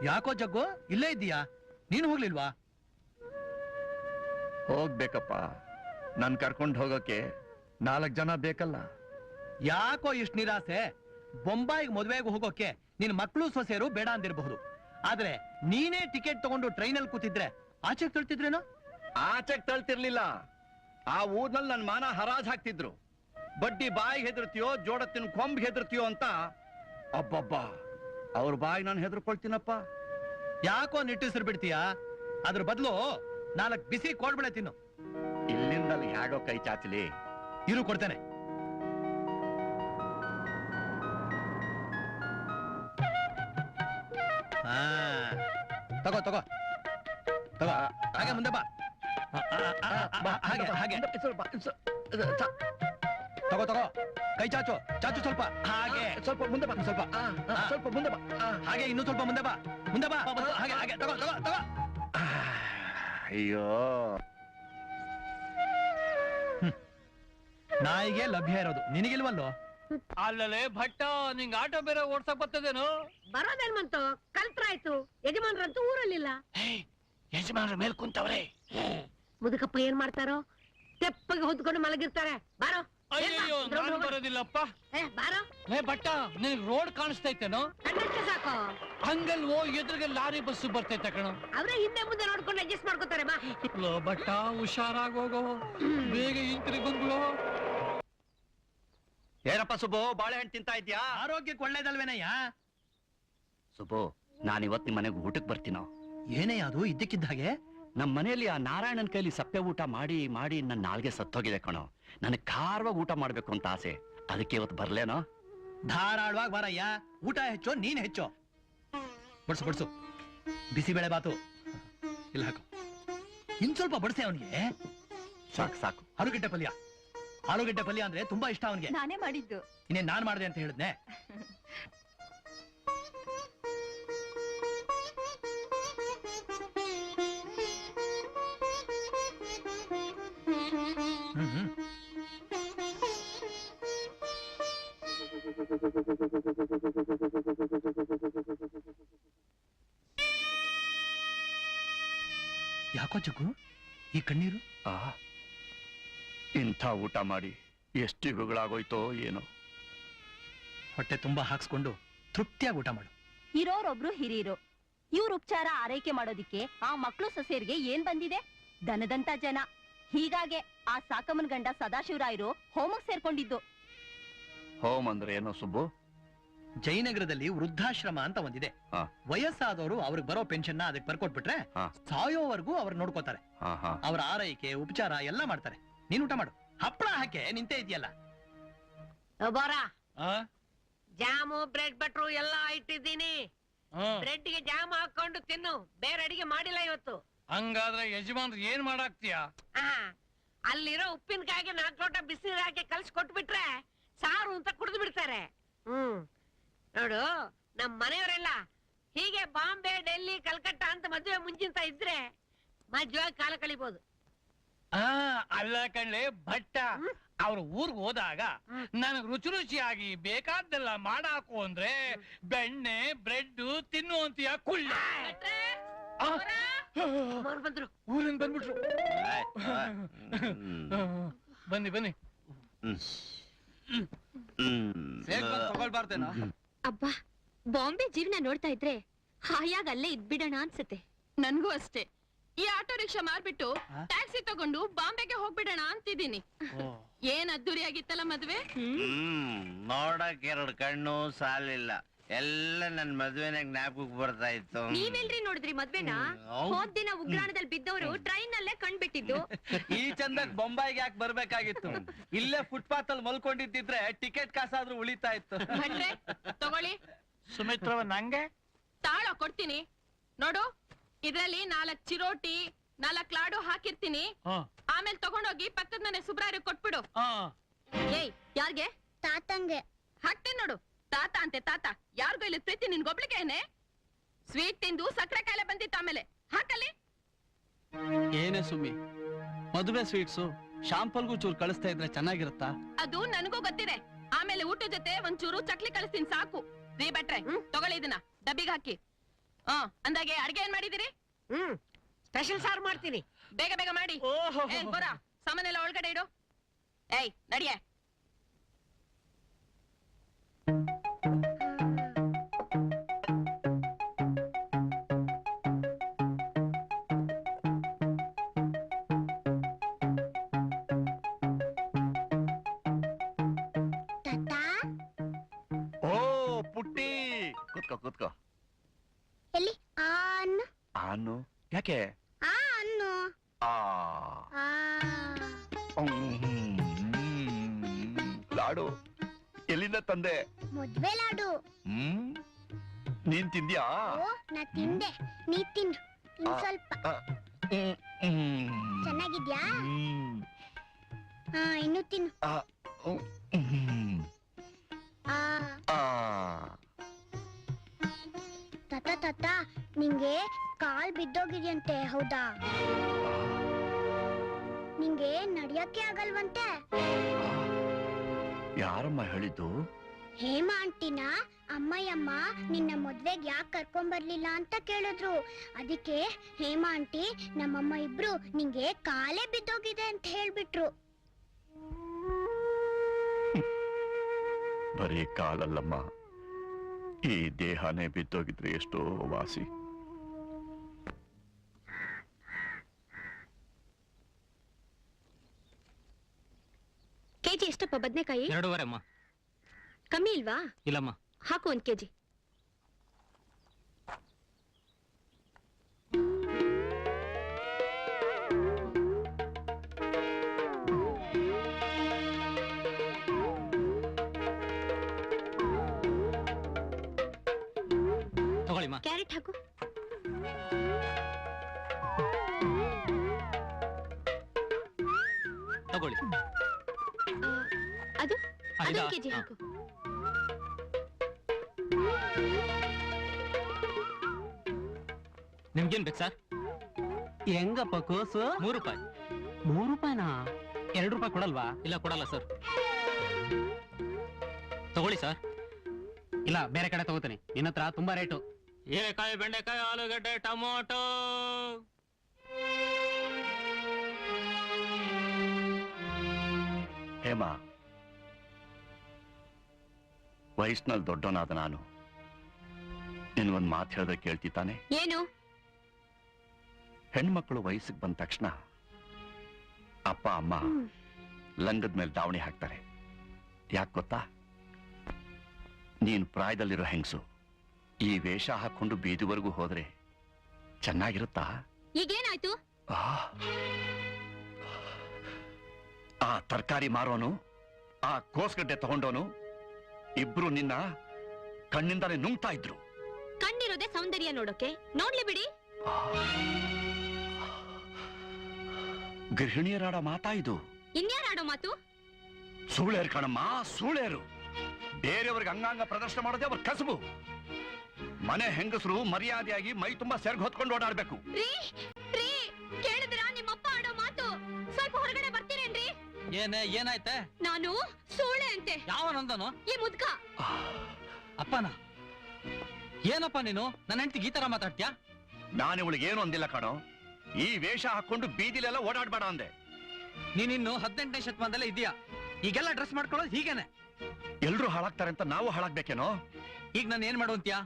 ಯಾಕೋ ಜಗ್ಗು ಇಲ್ಲೇ ಇದ್ದೀಯಾ? ನೀನು ಹೋಗ್ಲಿಲ್ವಾ? ಹೋಗ್ಬೇಕಪ್ಪ, ನನ್ ಕರ್ಕೊಂಡು ಹೋಗೋಕೆ 4 ಜನ ಬೇಕಲ್ಲ. ಯಾಕೋ ಇಷ್ಟು ನಿರಾಸೆ? ಬೊಂಬಾಯಿಗೆ ಮದುವೆಗೆ ಹೋಗೋಕೆ ನಿನ್ ಮಕ್ಕಳು ಸೊಸೆಯರು ಬೇಡ ಅಂದಿರಬಹುದು, ಆದ್ರೆ ನೀನೇ ಟಿಕೆಟ್ ತಗೊಂಡು ಟ್ರೈನಲ್ಲಿ ಕೂತಿದ್ರೆ ಆಚೆಗೆ ತಳ್ತಿದ್ರೇನೋ? ಆಚೆಗ್ ತಳ್ತಿರ್ಲಿಲ್ಲ, ಆ ಊರ್ನಲ್ಲಿ ನನ್ ಮಾನ ಹರಾಜ್ ಹಾಕ್ತಿದ್ರು. ಬಡ್ಡಿ ಬಾಯಿಗೆ ಹೆದರ್ತೀಯೋ, ಜೋಡತ್ತಿನ ಕೊಂಬ್ ಹೆದರ್ತೀಯೋ ಅಂತ. ಅಬ್ಬಬ್ಬಾ, ಅವ್ರ ಬಾಯಿಗೆ ನಾನು ಹೆದರ್ಕೊಳ್ತೀನಪ್ಪ. ಯಾಕೋ ನಿಟ್ಟುಸಿರು ಬಿಡ್ತೀಯಾ? ಅದ್ರ ಬದಲು 4 ಬಿಸಿ ಕೋಡ್ಬಳೆ ತಿನ್ನು. ಇಲ್ಲಿಂದಲ್ಲಿ ಹೇಗೋ ಕೈ ಚಾಚಲಿ. ಇರು ಕೊಡ್ತೇನೆ. ಹಾ, ತಗೋ ತಗೋ ತಗೋ. ಹಾಗೆ ಮುಂದೆ ಬಾ. ಹಾಗೆ ಹಾಗೆ ತಗೋ ತಗೋ. ಕೈ ಚಾಚು ಚಾಚು ಸ್ವಲ್ಪ. ಹಾಗೆ ಸ್ವಲ್ಪ ಮುಂದೆ ಬಾ, ಸ್ವಲ್ಪ ಸ್ವಲ್ಪ ಮುಂದೆ ಬಾ. ಹಾಗೆ ಇನ್ನೂ ಸ್ವಲ್ಪ ಮುಂದೆ ಬಾ, ಮುಂದೆ ಬಾ. ಹಾಗೆ ಹಾಗೆ ತಗೋ ತಗೋ ತಗೋ. ಅಯ್ಯೋ, ನಾಯಿಗೆ ಲಭ್ಯ ಇರೋದು ನಿನಗಿಲ್ವಲ್ಲೋ? ಅಲ್ಲಲೇ ಭಟ್ಟ, ನಿಂಗ್ ಆಟೋ ಬೇರೆ ಓಡ್ಸಕ್ ಬರ್ತದೇನು? ಬರೋದೇನ್ ಬಂತು, ಕಲ್ತ್ರಾಯ್ತು. ಯಜಮಾನ್ರಂತೂ ಊರಲ್ಲಿಲ್ಲ. ಯಜಮಾನ್ರ ಮೇಲ್ ಕುಂತವ್ರೆ. ಮುದುಕಪ್ಪ ಏನ್ ಮಾಡ್ತಾರೋ? ತೆಪ್ಪಗೆ ಹೊದ್ಕೊಂಡು ಮಲಗಿರ್ತಾರೆ. ಬಾರೋ. ಅಯ್ಯೋ, ನಾನು ಬರೋದಿಲ್ಲಪ್ಪ. ಬಾರೋ. ಲೇ ಭಟ್ಟ, ನಿನಗ್ ರೋಡ್ ಕಾಣಿಸ್ತೈತೇನೋ? ಕಣ್ಣಕ್ಕೆ ಸಾಕು. ಹಂಗಲ್ವೋ, ಎದುರಿಗೆ ಲಾರಿ ಬಸ್ಸು ಬರ್ತೈತೆ ಕಣೋ. ಅವ್ರೆ ಹಿಂದೆ ಮುಂದೆ ನೋಡ್ಕೊಂಡು ಅಡ್ಜಸ್ಟ್ ಮಾಡ್ಕೋತಾರೆ. ಬಾ. ಲೋ ಭಟ್ಟ, ಹುಷಾರಾಗಿ ಹೋಗೋ, ಬೇಗ ಹಿಂತಿರುಗಿ ಬಂದ್ಬಿಡೋ. ಏನಪ್ಪ ಸುಬ್ಬು, ಬಾಳೆಹಣ್ಣು ತಿಂತಾ ಇದ್ಯಾ? ಆರೋಗ್ಯಕ್ಕೆ ಒಳ್ಳೇದಲ್ವೇನಯ್ಯ? ಸುಬ್ಬು, ನಾನಿವತ್ತು ನಿಮ್ಮ ಮನೆಗೆ ಊಟಕ್ಕೆ ಬರ್ತೀನೋ? ಏನೇ ಅದು ಇದ್ದಕ್ಕಿದ್ದ ಹಾಗೆ? ನಮ್ಮ ಮನೆಯಲ್ಲಿ ಆ ನಾರಾಯಣನ್ ಕೈಲಿ ಸಪ್ಪೆ ಊಟ ಮಾಡಿ ಮಾಡಿ ನನ್ನ ನಾಲ್ಗೆ ಸತ್ತೋಗಿದೆ ಕಣೋ. ನನಗೆ ಖಾರವಾಗಿ ಊಟ ಮಾಡ್ಬೇಕು ಅಂತ ಆಸೆ, ಅದಕ್ಕೆ ಇವತ್ತು ಬರ್ಲೇನೋ? ಧಾರಾಳವಾಗಿ ಬಾರಯ್ಯ. ಊಟ ಹೆಚ್ಚು, ನೀನ್ ಹೆಚ್ಚು. Buds buds. ಬಿಸಿಬೇಳೆ ಬಾತು ಇಲ್ಲ ಹಾಕು. ಇನ್ ಸ್ವಲ್ಪ ಬಡ್ಸೆ ಅವನಿಗೆ. ಸಾಕು ಸಾಕು. ಆಲೂಗಡ್ಡೆ ಪಲ್ಯ. ಆಲೂಗಡ್ಡೆ ಪಲ್ಯ ಅಂದ್ರೆ ತುಂಬಾ ಇಷ್ಟ ಅವನಿಗೆ. ನಾನೇ ಮಾಡಿದ್ದು. ಇನ್ನೇನ್ ನಾನ್ ಮಾಡ್ದೆ ಅಂತ ಹೇಳಿದ್ನೆ. ಯಾಕೋ ಜಗ್ಗು ಈ ಕಣ್ಣೀರು? ಇಂಥ ಊಟ ಮಾಡಿ ಎಷ್ಟು ಯುಗಗಳಾಗೋಯ್ತೋ ಏನೋ. ಹೊಟ್ಟೆ ತುಂಬಾ ಹಾಕ್ಸ್ಕೊಂಡು ತೃಪ್ತಿಯಾಗಿ ಊಟ ಮಾಡು. ಇರೋರೊಬ್ರು ಹಿರಿಯರು, ಇವ್ರ ಉಪಚಾರ ಆರೈಕೆ ಮಾಡೋದಿಕ್ಕೆ ಆ ಮಕ್ಳು ಸೊಸೆಯರಿಗೆ ಏನ್ ಬಂದಿದೆ? ದನದಂತ ಜನ. ಹೀಗಾಗೆ ಆ ಸಾಕಮ್ಮನ ಗಂಡ ಸದಾಶಿವರಾಯರು ಹೋಮಕ್ ಸೇರ್ಕೊಂಡಿದ್ದು. ಹೋಮ್ ಅಂದ್ರೆ ಏನೋ ಸುಬ್ಬು? ಜಯನಗರದಲ್ಲಿ ವೃದ್ಧಾಶ್ರಮ ಅಂತ ಒಂದಿದೆ. ಹಾ. ವಯಸ್ಸಾದವರು ಅವ್ರಿಗೆ ಬರೋ ಪೆನ್ಷನ್ ಅದಕ್ಕೆ ಬರ್ಕೊಟ್ಬಿಟ್ರೆ ಹಾ. ಸಾಯೋವರೆಗೂ ಅವ್ರು ನೋಡ್ಕೋತಾರೆ. ಅವ್ರ ಆರೈಕೆ ಉಪಚಾರ ಎಲ್ಲ ಮಾಡ್ತಾರೆ. ನೀನ್ ಊಟ ಮಾಡು. ಹಪ್ಪಳ ಹಾಕೆ ನಿಂತೇ ಇದೆಯಲ್ಲ. ಬೋರ, ಜಾಮು ಬ್ರೆಡ್ ಬಟ್ರು ಎಲ್ಲ ಇಟ್ಟಿದ್ದೀನಿ. ಬ್ರೆಡ್ ಗೆ ಜಾಮ್ ಹಾಕೊಂಡು ತಿನ್ನು. ಬೇರೆ ಅಡಿಗೆ ಮಾಡಿಲ್ಲ ಇವತ್ತು. ಹಂಗಾದ್ರೆ ಯಜಮಾನ್ರು ಏನ್ ಮಾಡಾಕ್ತಿಯಾ? ಅಲ್ಲಿರೋ ಉಪ್ಪಿನಕಾಯಿಗೆ 4 ಲೋಟ ಬಿಸಿ ಹಾಕಿ ಕಲ್ಸಿ ಕೊಟ್ಬಿಟ್ರೆ ಸಾರು ಅಂತ ಕುಡಿದು ಬಿಡ್ತಾರೆ. ನೋಡು, ನಮ್ ಮನೆಯವರೆಲ್ಲ ಹೀಗೆ ಬಾಂಬೆ, ಡೆಲ್ಲಿ, ಕಲ್ಕಟ್ಟ ಅಂತ ಮದುವೆ ಮುಂಚಿಂತ ಇದ್ರೆ ಮಜ್ವಾಗಿ ಕಾಲ ಕಳಿಬಹುದು. ಅಲ್ಲ ಕಣ್ಲೆ ಭಟ್ಟ, ಅವ್ರ ಊರ್ಗ್ ಹೋದಾಗ ನನಗ್ ರುಚಿ ರುಚಿಯಾಗಿ ಬೇಕಾದ್ದೆಲ್ಲ ಮಾಡಾಕು ಅಂದ್ರೆ ಬೆಣ್ಣೆ ಬ್ರೆಡ್ ತಿನ್ನು ಅಂತೀಯ ಕುಳ್ಳ. ಬಂದ್ರು, ಊರಿಂದ ಬಂದ್ಬಿಟ್ರು. ಬನ್ನಿ ಬನ್ನಿ. ತಗೊಳ್ಬಾರ್ದೇನೋ? ಅಬ್ಬಾ, ಬಾಂಬೆ ಜೀವನ ನೋಡ್ತಾ ಇದ್ರೆ ಹಾಯಾಗ ಅಲ್ಲೇ ಇದ್ಬಿಡೋಣ ಅನ್ಸುತ್ತೆ. ನನ್ಗೂ ಅಷ್ಟೇ. ಈ ಆಟೋ ರಿಕ್ಷಾ ಮಾರ್ಬಿಟ್ಟು ಟ್ಯಾಕ್ಸಿ ತಗೊಂಡು ಬಾಂಬೆಗೆ ಹೋಗ್ಬಿಡೋಣ ಅಂತಿದ್ದೀನಿ. ಏನ್ ಅದ್ದೂರಿಯಾಗಿತ್ತಲ್ಲ ಮದ್ವೆ. ನೋಡಕ್ 2 ಕಣ್ಣು ಸಾಲಿಲ್ಲ. ಎಲ್ಲ ನನ್ ಮದ್ವೆನಾಗ ಜ್ಞಾಪಕಕ್ಕೆ ಬರ್ತಾ ಇತ್ತು. ನೀವೆಲ್ರಿ ನೋಡಿದ್ರಿ ಮದ್ವೆನ? ಹೋದ್ ದಿನ ಉಗ್ರಾಣದಲ್ಲಿ ಬಿದ್ದವರು ಟ್ರೈನ್ ನಲ್ಲೇ ಕಂಡ್ಬಿಟ್ಟಿದ್ದು. ಈ ಚಂದಕ್ ಬೊಂಬಾಯಿಗೆ ಯಾಕೆ ಬರ್ಬೇಕಾಗಿತ್ತು? ಇಲ್ಲೇ ಫುಟ್ಪಾತ್ ಅಲ್ಲಿ ಮಲ್ಕೊಂಡಿದ್ದಿದ್ರೆ ಟಿಕೆಟ್ ಕಾಸಾದ್ರೂ ಉಳಿತಾ ಇತ್ತು. ಭಟ್ರೆ, ತಗೊಳ್ಳಿ. ಸುಮಿತ್ರವ ನಂಗೆ ತಾಳ ಕೊಡ್ತೀನಿ ನೋಡು. ಇದ್ರಲ್ಲಿ 4 ಚಿರೋಟಿ 4 ಲಾಡು ಹಾಕಿರ್ತೀನಿ. ಆಮೇಲೆ ತಗೊಂಡೋಗಿ ಪಕ್ಕದ ಮನೆ ಸುಬ್ರಾಯರು ಕೊಟ್ಬಿಡು. ಏಯ್, ಯಾರ್ಗೆ? ತಾತಂಗೆ. ಹಾಕ್ತೇನೆ ನೋಡು. ತಾತ ಅಂತೆ ತಾತ. ಯಾರಿಗೂ ಇಲ್ಲಿ ಪ್ರೀತಿ ನಿನ್ಗೊಬ್ಳಿಗೇನೆ? ಸ್ವೀಟ್ ತಿಂದು ಸಕ್ಕರೆ ಕಾಯಿಲೆ ಬಂದಿತ್ತು. ಆಮೇಲೆ ಹಾಕಲ್ಲಿ. ಏನೇ ಸುಮ್ಮಿ, ಮದುವೆ ಸ್ವೀಟ್ಸು ಶಾಂಪಲ್ಗೂ ಚೂರು ಕಳಿಸ್ತಾ ಇದ್ರೆ ಚೆನ್ನಾಗಿರುತ್ತಾ? ಅದು ನನಗೂ ಗೊತ್ತಿದೆ. ಆಮೇಲೆ ಊಟ ಜೊತೆ ಒಂಚೂರು ಚಕ್ಲಿ ಕಳಿಸ್ತೀನಿ ಸಾಕು. ರೀ ಭಟ್ರೆ, ತಗೊಳ್ಳಿ ಇದನ್ನ ಡಬ್ಬಿಗೆ ಹಾಕಿ. ಅಂದಾಗೆ ಅಡ್ಗೆ ಏನ್ ಮಾಡಿದಿರಿ? ಸ್ಪೆಷಲ್ ಸಾರು ಮಾಡ್ತೀನಿ. ಬೇಗ ಬೇಗ ಮಾಡಿ. ಬರ ಸಾಮಾನೆಲ್ಲ ಒಳಗಡೆ ಇಡು. ಏಯ್ ನಡಿಯೇ. ಓ ಪುಟ್ಟಿ, ಕೂತ್ಕೋ ಕೂತ್ಕೋ. ಎಲ್ಲಿ ಅನ್ನು ಆನು ಯಾಕೆ? ಅನ್ನು ಆ ಲಾಡು ಎಲ್ಲಿಂದ ತಂದೆ? ಮದ್ವೆ ಲಾಡು. ನೀನ್ ತಿಂದ್ಯಾ? ಓ ನಾ ತಿಂದೆ, ನೀ ತಿನ್ನು ಇನ್ ಸ್ವಲ್ಪ. ಚೆನ್ನಾಗಿದ್ಯಾ? ಇನ್ನು ತಿನ್ನು. ತಾತ ನಿಂಗೆ ಕಾಲ್ ಬಿದ್ದೋಗಿದ್ಯಂತೆ, ಹೌದಾ? ನಿಂಗೆ ನಡಿಯಕ್ಕೆ ಆಗಲ್ವಂತೆ. ಯಾರಮ್ಮ ಹೇಳಿದ್ದು? ಹೇಮ ಆಂಟಿನ ಅಮ್ಮಯ್ಯಮ್ಮ ನಿನ್ನ ಮದ್ವೆಗ್ ಯಾಕೆ ಕರ್ಕೊಂಬರ್ಲಿಲ್ಲ ಅಂತ ಕೇಳಿದ್ರು. ಅದಕ್ಕೆ ಹೇಮ ಆಂಟಿ ನಮ್ಮಮ್ಮ ಇಬ್ರು ನಿಂಗೆ ಕಾಲೇ ಬಿದ್ದೋಗಿದೆ ಅಂತ ಹೇಳ್ಬಿಟ್ರು. ಬರೀ ಕಾಲಲ್ಲಮ್ಮ, ಈ ದೇಹನೇ ಬಿದ್ದೋಗಿದ್ರೆ ಎಷ್ಟೋ ವಾಸಿ. ಕೆಜಿ ಎಷ್ಟಪ್ಪ ಬದ್ನೆಕಾಯಿ? 2.5 ಅಮ್ಮ. ಕಮ್ಮಿ ಇಲ್ವಾ? ಇಲ್ಲಮ್ಮ. ಹಾಕು 1 ಕೆಜಿ. ತಗೊಳ್ಳಿಮ್ಮ. ಕ್ಯಾರೆಟ್ ಹಾಕು. ತಗೊಳ್ಳಿ. ಅದು ಇದಾ? 1 ಕೆಜಿ ಹಾಕು. ನಿಮ್ಗೇನ್ ಬೇಕು ಸರ್? ಹೆಂಗಪ್ಪ ಕೋಸು? 3 ರೂಪಾಯಿ. 3 ರೂಪಾಯಿನಾ? 2 ರೂಪಾಯಿ ಕೊಡಲ್ವಾ? ಇಲ್ಲ ಕೊಡಲ್ಲ ಸರ್. ತಗೊಳ್ಳಿ ಸರ್. ಇಲ್ಲ ಬೇರೆ ಕಡೆ ತಗೋತೀನಿ, ನಿನ್ನ ಹತ್ರ ತುಂಬಾ ರೇಟು. ಹೀರೆಕಾಯಿ, ಬೆಂಡೆಕಾಯಿ, ಆಲೂಗಡ್ಡೆ, ಟೊಮೊಟೊ. ಹೇಮ, ವಯಸ್ಸಿನಲ್ಲಿ ದೊಡ್ಡವನಾದ ನಾನು ನಿನ್ಗೊಂದ್ ಮಾತು ಹೇಳಿದ್ರೆ ಕೇಳ್ತಿ ತಾನೆ? ಏನು? ಹೆಣ್ಮಕ್ಳು ವಯಸ್ಸಿಗೆ ಬಂದ ತಕ್ಷಣ ಅಪ್ಪ ಅಮ್ಮ ಲಂಗದ ಮೇಲೆ ದಾವಣಿ ಹಾಕ್ತಾರೆ. ಯಾಕೆ ಗೊತ್ತಾ? ನೀನ್ ಪ್ರಾಯದಲ್ಲಿರೋ ಹೆಂಗಸು ಈ ವೇಷ ಹಾಕೊಂಡು ಬೀದಿವರೆಗೂ ಹೋದ್ರೆ ಚೆನ್ನಾಗಿರುತ್ತಾ? ಈಗೇನಾಯ್ತು? ಆ ತರಕಾರಿ ಮಾರೋನು, ಆ ಕೋಸ್ಗಡ್ಡೆ ತಗೊಂಡೋನು ಇಬ್ರು ನಿನ್ನ ಕಣ್ಣಿಂದಾನೆ ನುಂಗ್ತಾ ಇದ್ರು. ಕಂಡಿರೋದೇ ಸೌಂದರ್ಯ ನೋಡೋಕೆ, ನೋಡ್ಲಿ ಬಿಡಿ. ಗೃಹಿಣಿಯರಾಡ ಮಾತಾ ಇದು? ಇನ್ಯಾರಾಡೋ ಮಾತು? ಸೂಳೇರು ಕಣಮ್ಮ, ಸೂಳೇರು. ಬೇರೆಯವ್ರಿಗೆ ಅಂಗಾಂಗ ಪ್ರದರ್ಶನ ಮಾಡೋದೇ ಅವ್ರ ಕಸಬು. ಮನೆ ಹೆಂಗಸರು ಮರ್ಯಾದೆಯಾಗಿ ಮೈ ತುಂಬಾ ಸೆರ್ಗ್ ಹೊತ್ಕೊಂಡು ಓಡಾಡ್ಬೇಕು. ಕೇಳಿದ್ರಾ ನಿಮ್ಮಪ್ಪ ಆಡೋ ಮಾತು? ಸ್ವಲ್ಪ ಹೊರಗಡೆ ಬರ್ತೀರೇನ್ರಿ? ಏನಾಯ್ತೆ? ನಾನು ಸೂಳೆ ಅಂತೆ. ಯಾವನಂದನು? ಈ ಮುದ್ಕ. ಅಪ್ಪನ ಏನಪ್ಪ ನೀನು ನನ್ನ ಹೆಂಡತಿಗೆ ಈ ತರ ಮಾತಾಡ್ತೀಯಾ? ನಾನು ಇವಳಿಗೆ ಏನು ಅಂದಿಲ್ಲ ಕಣೋ. ಈ ವೇಷ ಹಾಕೊಂಡು ಬೀದಿಲೆಲ್ಲ ಓಡಾಡ್ಬೇಡ ಅಂದೆ. ನೀನಿನ್ನು 18ನೇ ಶತಮಾನದಲ್ಲೇ ಇದೀಯಾ. ಈಗೆಲ್ಲ ಡ್ರೆಸ್ ಮಾಡ್ಕೊಳ್ಳೋದು ಹೀಗೇನೆ. ಎಲ್ರು ಹಾಳಾಗ್ತಾರೆ ಅಂತ ನಾವು ಹಾಳಾಗ್ಬೇಕೇನೋ? ಈಗ ನಾನು ಏನ್ ಮಾಡುವಂತ್ಯಾ?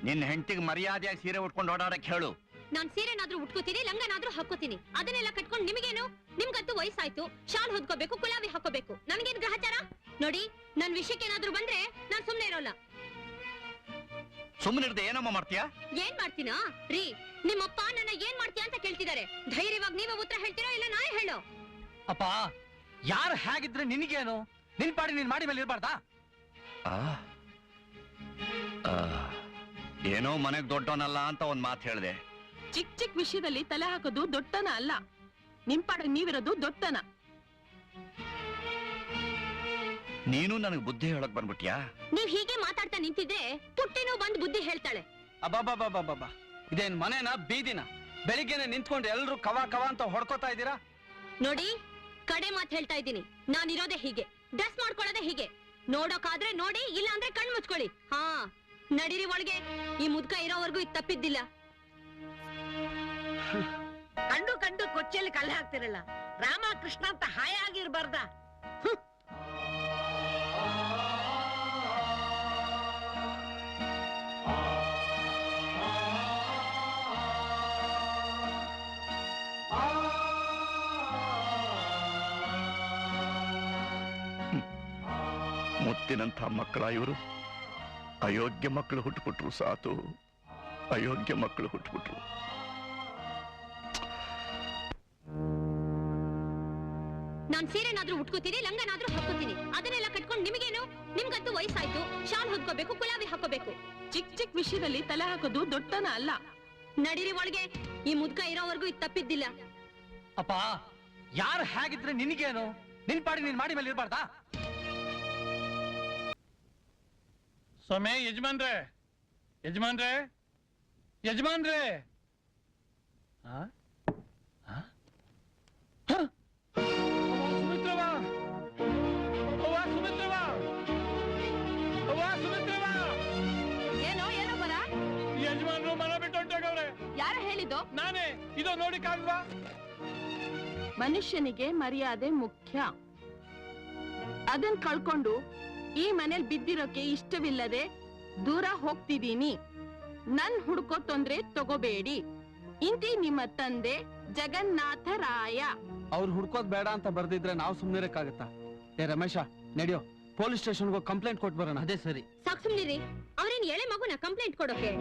ನಿನ್ನ ಹೆಂಡತಿಗೆ ಮರ್ಯಾದೆಯಾಗಿ ಸೀರೆ ಉಟ್ಕೊಂಡು ಓಡಾಡಕ್ ಹೇಳು. ನಾನ್ ಸೀರೆನಾದ್ರೂ ಉಟ್ಕೋತೀನಿ, ಲಂಗನಾದ್ರೂ ಹಾಕೋತೀನಿ. ಅದನ್ನೆಲ್ಲ ಕಟ್ಕೊಂಡು ನಿಮ್ಗೇನು? ನಿಮ್ಗಂತೂ ವಯಸ್ಸಾಯ್ತು, ಶಾಲ್ ಹೊದ್ಕೋಬೇಕು, ಕುಲಾವಿ ಹಾಕೋಬೇಕು. ನನ್ಗೇನ್ ಗ್ರಹಚಾರ? ನೋಡಿ, ನನ್ ವಿಷಯಕ್ಕೇನಾದ್ರೂ ಬಂದ್ರೆ ನಾನ್ ಸುಮ್ನೆ ಇರೋಲ್ಲ. ಸುಮ್ಮನಿರ್ದೆ ಏನಮ್ಮ ಮಾಡ್ತೀಯಾ? ಏನ್ ಮಾಡ್ತೀನಾ ರೀ? ನಿಮ್ಮಪ್ಪ ನನ್ನ ಏನ್ ಮಾಡ್ತೀಯ ಅಂತ ಕೇಳ್ತಿದ್ದಾರೆ. ಧೈರ್ಯವಾಗಿ ನೀವೇ ಉತ್ತರ ಹೇಳ್ತೀರೋ ಇಲ್ಲ ನಾನೇ ಹೇಳೋ? ಅಪ್ಪ, ಯಾರು ಹೇಗಿದ್ರೆ ನಿನಗೇನು? ನಿನ್ ಪಾಡಿ ನೀನ್ ಮಾಡಿ ಮೇಲೆ ಇರ್ಬಾರ್ದಾ? ಏನೋ ಮನೆಗ್ ದೊಡ್ಡವನಲ್ಲ ಅಂತ ಒಂದ್ ಮಾತು ಹೇಳ್ದೆ. ಚಿಕ್ಕ ಚಿಕ್ಕ ವಿಷಯದಲ್ಲಿ ತಲೆ ಹಾಕೋದು ದೊಡ್ಡತನ ಅಲ್ಲ. ನಿಮ್ ಪಾಡಿಗೆ ನೀವಿರೋದು ದೊಡ್ಡತನ. ನೀನು ನನಗ್ ಬುದ್ಧಿ ಹೇಳಕ್ ಬಂದ್ಬಿಟ್ಯಾ? ನೀವ್ ಹೀಗೆ ಮಾತಾಡ್ತಾ ನಿಂತಿದ್ರೆ ಪುಟ್ಟಿನೂ ಬಂದ್ ಬುದ್ಧಿ ಹೇಳ್ತಾಳೆ. ಅಬ್ಬಾ, ಇದೇನ್ ಮನೆನಾ ಬೀದಿನ? ಬೆಳಿಗ್ಗೆನೆ ನಿಂತ್ಕೊಂಡು ಎಲ್ರು ಕವಾ ಕವಾ ಅಂತ ಹೊಡ್ಕೋತಾ ಇದ್ದೀರಾ? ನೋಡಿ, ಕಡೆ ಮಾತ್ ಹೇಳ್ತಾ ಇದ್ದೀನಿ. ನಾನಿರೋದೇ ಹೀಗೆ, ಡ್ರೆಸ್ ಮಾಡ್ಕೊಳ್ಳೋದೇ ಹೀಗೆ. ನೋಡೋಕಾದ್ರೆ ನೋಡಿ, ಇಲ್ಲ ಅಂದ್ರೆ ಕಣ್ ಮುಚ್ಕೊಳ್ಳಿ. ಹಾ, ನಡೀರಿ ಒಳಗೆ. ಈ ಮುದ್ಕ ಇರೋವರೆಗೂ ಇದು ತಪ್ಪಿದ್ದಿಲ್ಲ. ಕಂಡು ಕಂಡು ಕೊಚ್ಚೆಯಲ್ಲಿ ಕಲ್ಲು ಹಾಕ್ತಿರಲ್ಲ, ರಾಮ ಕೃಷ್ಣ ಅಂತ ಹಾಯಾಗಿರ್ಬಾರ್ದ? ಮುತ್ತಿನಂಥ ಮಕ್ಕಳ ಇವರು ಅಯೋಗ್ಯ ಮಕ್ಕಳು ಹುಟ್ಟುಬಿಟ್ರು. ಸಾತು, ಅಯೋಗ್ಯ ಮಕ್ಕಳು ಹುಟ್ಟುಬಿಟ್ರು. ನಾನ್ ಸೀರೆನಾದ್ರೂ ಉಟ್ಕೋತೀನಿ, ಲಂಗನಾದ್ರೂ ಹಾಕೋತೀನಿ. ಅದನ್ನೆಲ್ಲ ಕಟ್ಕೊಂಡು ನಿಮಗೇನು? ನಿಮ್ಗಂತೂ ವಯಸ್ಸಾಯ್ತು, ಶಾಲ್ ಹೊದ್ಕೋಬೇಕು, ಕುಲಾವಿ ಹಾಕೋಬೇಕು. ಚಿಕ್ಕ ಚಿಕ್ಕ ವಿಷಯದಲ್ಲಿ ತಲೆ ಹಾಕೋದು ದೊಡ್ಡತನ ಅಲ್ಲ. ನಡೀರಿ ಒಳಗೆ. ಈ ಮುದ್ಕ ಇರೋವರೆಗೂ ಇದು ತಪ್ಪಿದ್ದಿಲ್ಲ. ಅಪ್ಪ, ಯಾರು ಹೇಗಿದ್ರೆ ನಿನಗೇನು? ನಿನ್ ಪಾಡಿ ನೀನ್ ಮಾಡಿ ಮೇಲೆ ಇರ್ಬಾರ್ದಾ? ಸೊಮೆ, ಯಜಮಾನ್ರೆ, ಯಜಮಾನ್ರೆ, ಯಜಮಾನ್ರೆ. ಸುಮಿತ್ರವಾ, ಅವ್ವ ಸುಮಿತ್ರವಾ, ಅವ್ವ ಸುಮಿತ್ರವಾ. ಏನೋ ಏನೋ ಬರ? ಯಜಮಾನ್ರು ಮನ ಬಿಟ್ಟು ಹೊಂಟೋಗವ್ರೆ. ಯಾರ ಹೇಳಿದ್ದು? ನಾನೇ. ಇದೋ ನೋಡಿ ಕಾಣ್ವಾ? ಮನುಷ್ಯನಿಗೆ ಮರ್ಯಾದೆ ಮುಖ್ಯ. ಅದನ್ ಕಳ್ಕೊಂಡು ಈ ಮನೇಲಿ ಬಿದ್ದಿರೋಕೆ ಇಷ್ಟವಿಲ್ಲದೆ ದೂರ ಹೋಗ್ತಿದೀನಿ. ನನ್ ಹುಡ್ಕೋ ತೊಂದ್ರೆ ತಗೋಬೇಡಿ. ಇಂತಿ ನಿಮ್ಮ ತಂದೆ ಜಗನ್ನಾಥರಾಯ. ಅವ್ರು ಹುಡ್ಕೋದ್ ಬೇಡ ಅಂತ ಬರ್ದಿದ್ರೆ ನಾವು ಸುಮ್ನಿರಕ್ಕಾಗತ್ತಾ? ಏ ರಮೇಶ, ನಡಿಯೋ, ಪೊಲೀಸ್ ಸ್ಟೇಷನ್ಗೆ ಕಂಪ್ಲೇಂಟ್ ಕೊಟ್ಟು ಬರೋಣ. ಅದೇ ಸರಿ. ಸಾಕ್ ಸುಮ್ನಿರಿ. ಅವ್ರೇನ್ ಎಳೆ ಮಗುನ ಕಂಪ್ಲೇಂಟ್ ಕೊಡೋಕೆ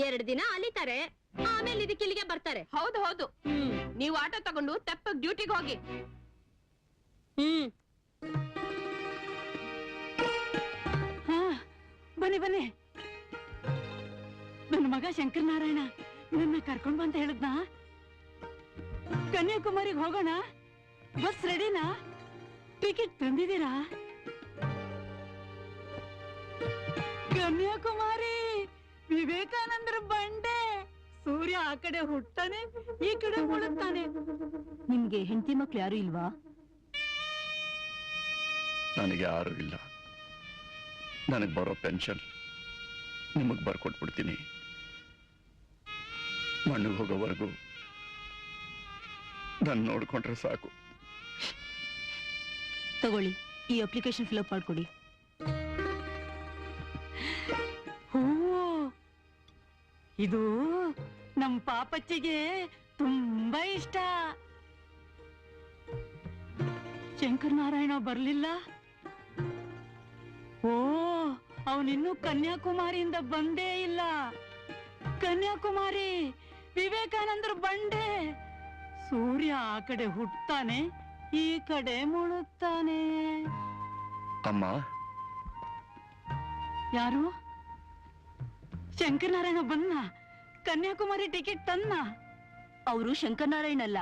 2 ದಿನ ಅಲಿತಾರೆ, ಆಮೇಲೆ ಇದಕ್ಕೆ ಇಲ್ಲಿಗೆ ಬರ್ತಾರೆ. ಹೌದು ಹೌದು. ನೀವು ಆಟೋ ತಗೊಂಡು ತೆಪ್ಪಗ್ ಡ್ಯೂಟಿಗೆ ಹೋಗಿ. ಬನ್ನಿ ಬನ್ನಿ. ನನ್ನ ಮಗ ಶಂಕರನಾರಾಯಣ ನನ್ನ ಕರ್ಕೊಂಡ್ ಬಂತ ಹೇಳಿದ್ನ. ಕನ್ಯಾಕುಮಾರಿಗೆ ಹೋಗೋಣ? ಬಸ್ ರೆಡಿನಾ? ಟಿಕೆಟ್ ತಂದಿದ್ದೀರಾ? ಕನ್ಯಾಕುಮಾರಿ, ವಿವೇಕಾನಂದರ ಬಂಡೆ. ಸೂರ್ಯ ಆ ಕಡೆ ಹುಟ್ಟಾನೆ, ಈ ಕಡೆ ಮುಳುತ್ತಾನೆ. ನಿಮ್ಗೆ ಹೆಂಡತಿ ಮಕ್ಳು ಯಾರು ಇಲ್ವಾ? ನನಗೆ ಯಾರೂ ಇಲ್ಲ. ನನಗೆ ಬರೋ ಪೆನ್ಷನ್ ನಿಮಗೆ ಬರ್ಕೊಟ್ಬಿಡ್ತೀನಿ. ಮಣ್ಣಿಗೆ ಹೋಗೋವರೆಗೂ ನಾನು ನೋಡ್ಕೊಂಡ್ರೆ ಸಾಕು. ತಗೊಳ್ಳಿ, ಈ ಅಪ್ಲಿಕೇಶನ್ ಫಿಲ್ಅಪ್ ಮಾಡ್ಕೊಡಿ. ಇದು ನಮ್ ಪಾಪಚ್ಚಿಗೆ ತುಂಬಾ ಇಷ್ಟ. ಶಂಕರನಾರಾಯಣ ಬರ್ಲಿಲ್ಲ? ಓ, ಅವನಿನ್ನೂ ಕನ್ಯಾಕುಮಾರಿಯಿಂದ ಬಂದೇ ಇಲ್ಲ. ಕನ್ಯಾಕುಮಾರಿ, ವಿವೇಕಾನಂದರ ಬಂಡೆ. ಸೂರ್ಯ ಆ ಕಡೆ ಹುಟ್ತಾನೆ, ಈ ಕಡೆ ಮುಳುಗ್ತಾನೆ. ಅಮ್ಮ, ಯಾರು? ಶಂಕರನಾರಾಯಣ ಬಂದ? ಕನ್ಯಾಕುಮಾರಿ ಟಿಕೆಟ್ ತನ್ನ? ಅವರು ಶಂಕರನಾರಾಯಣ ಅಲ್ಲ,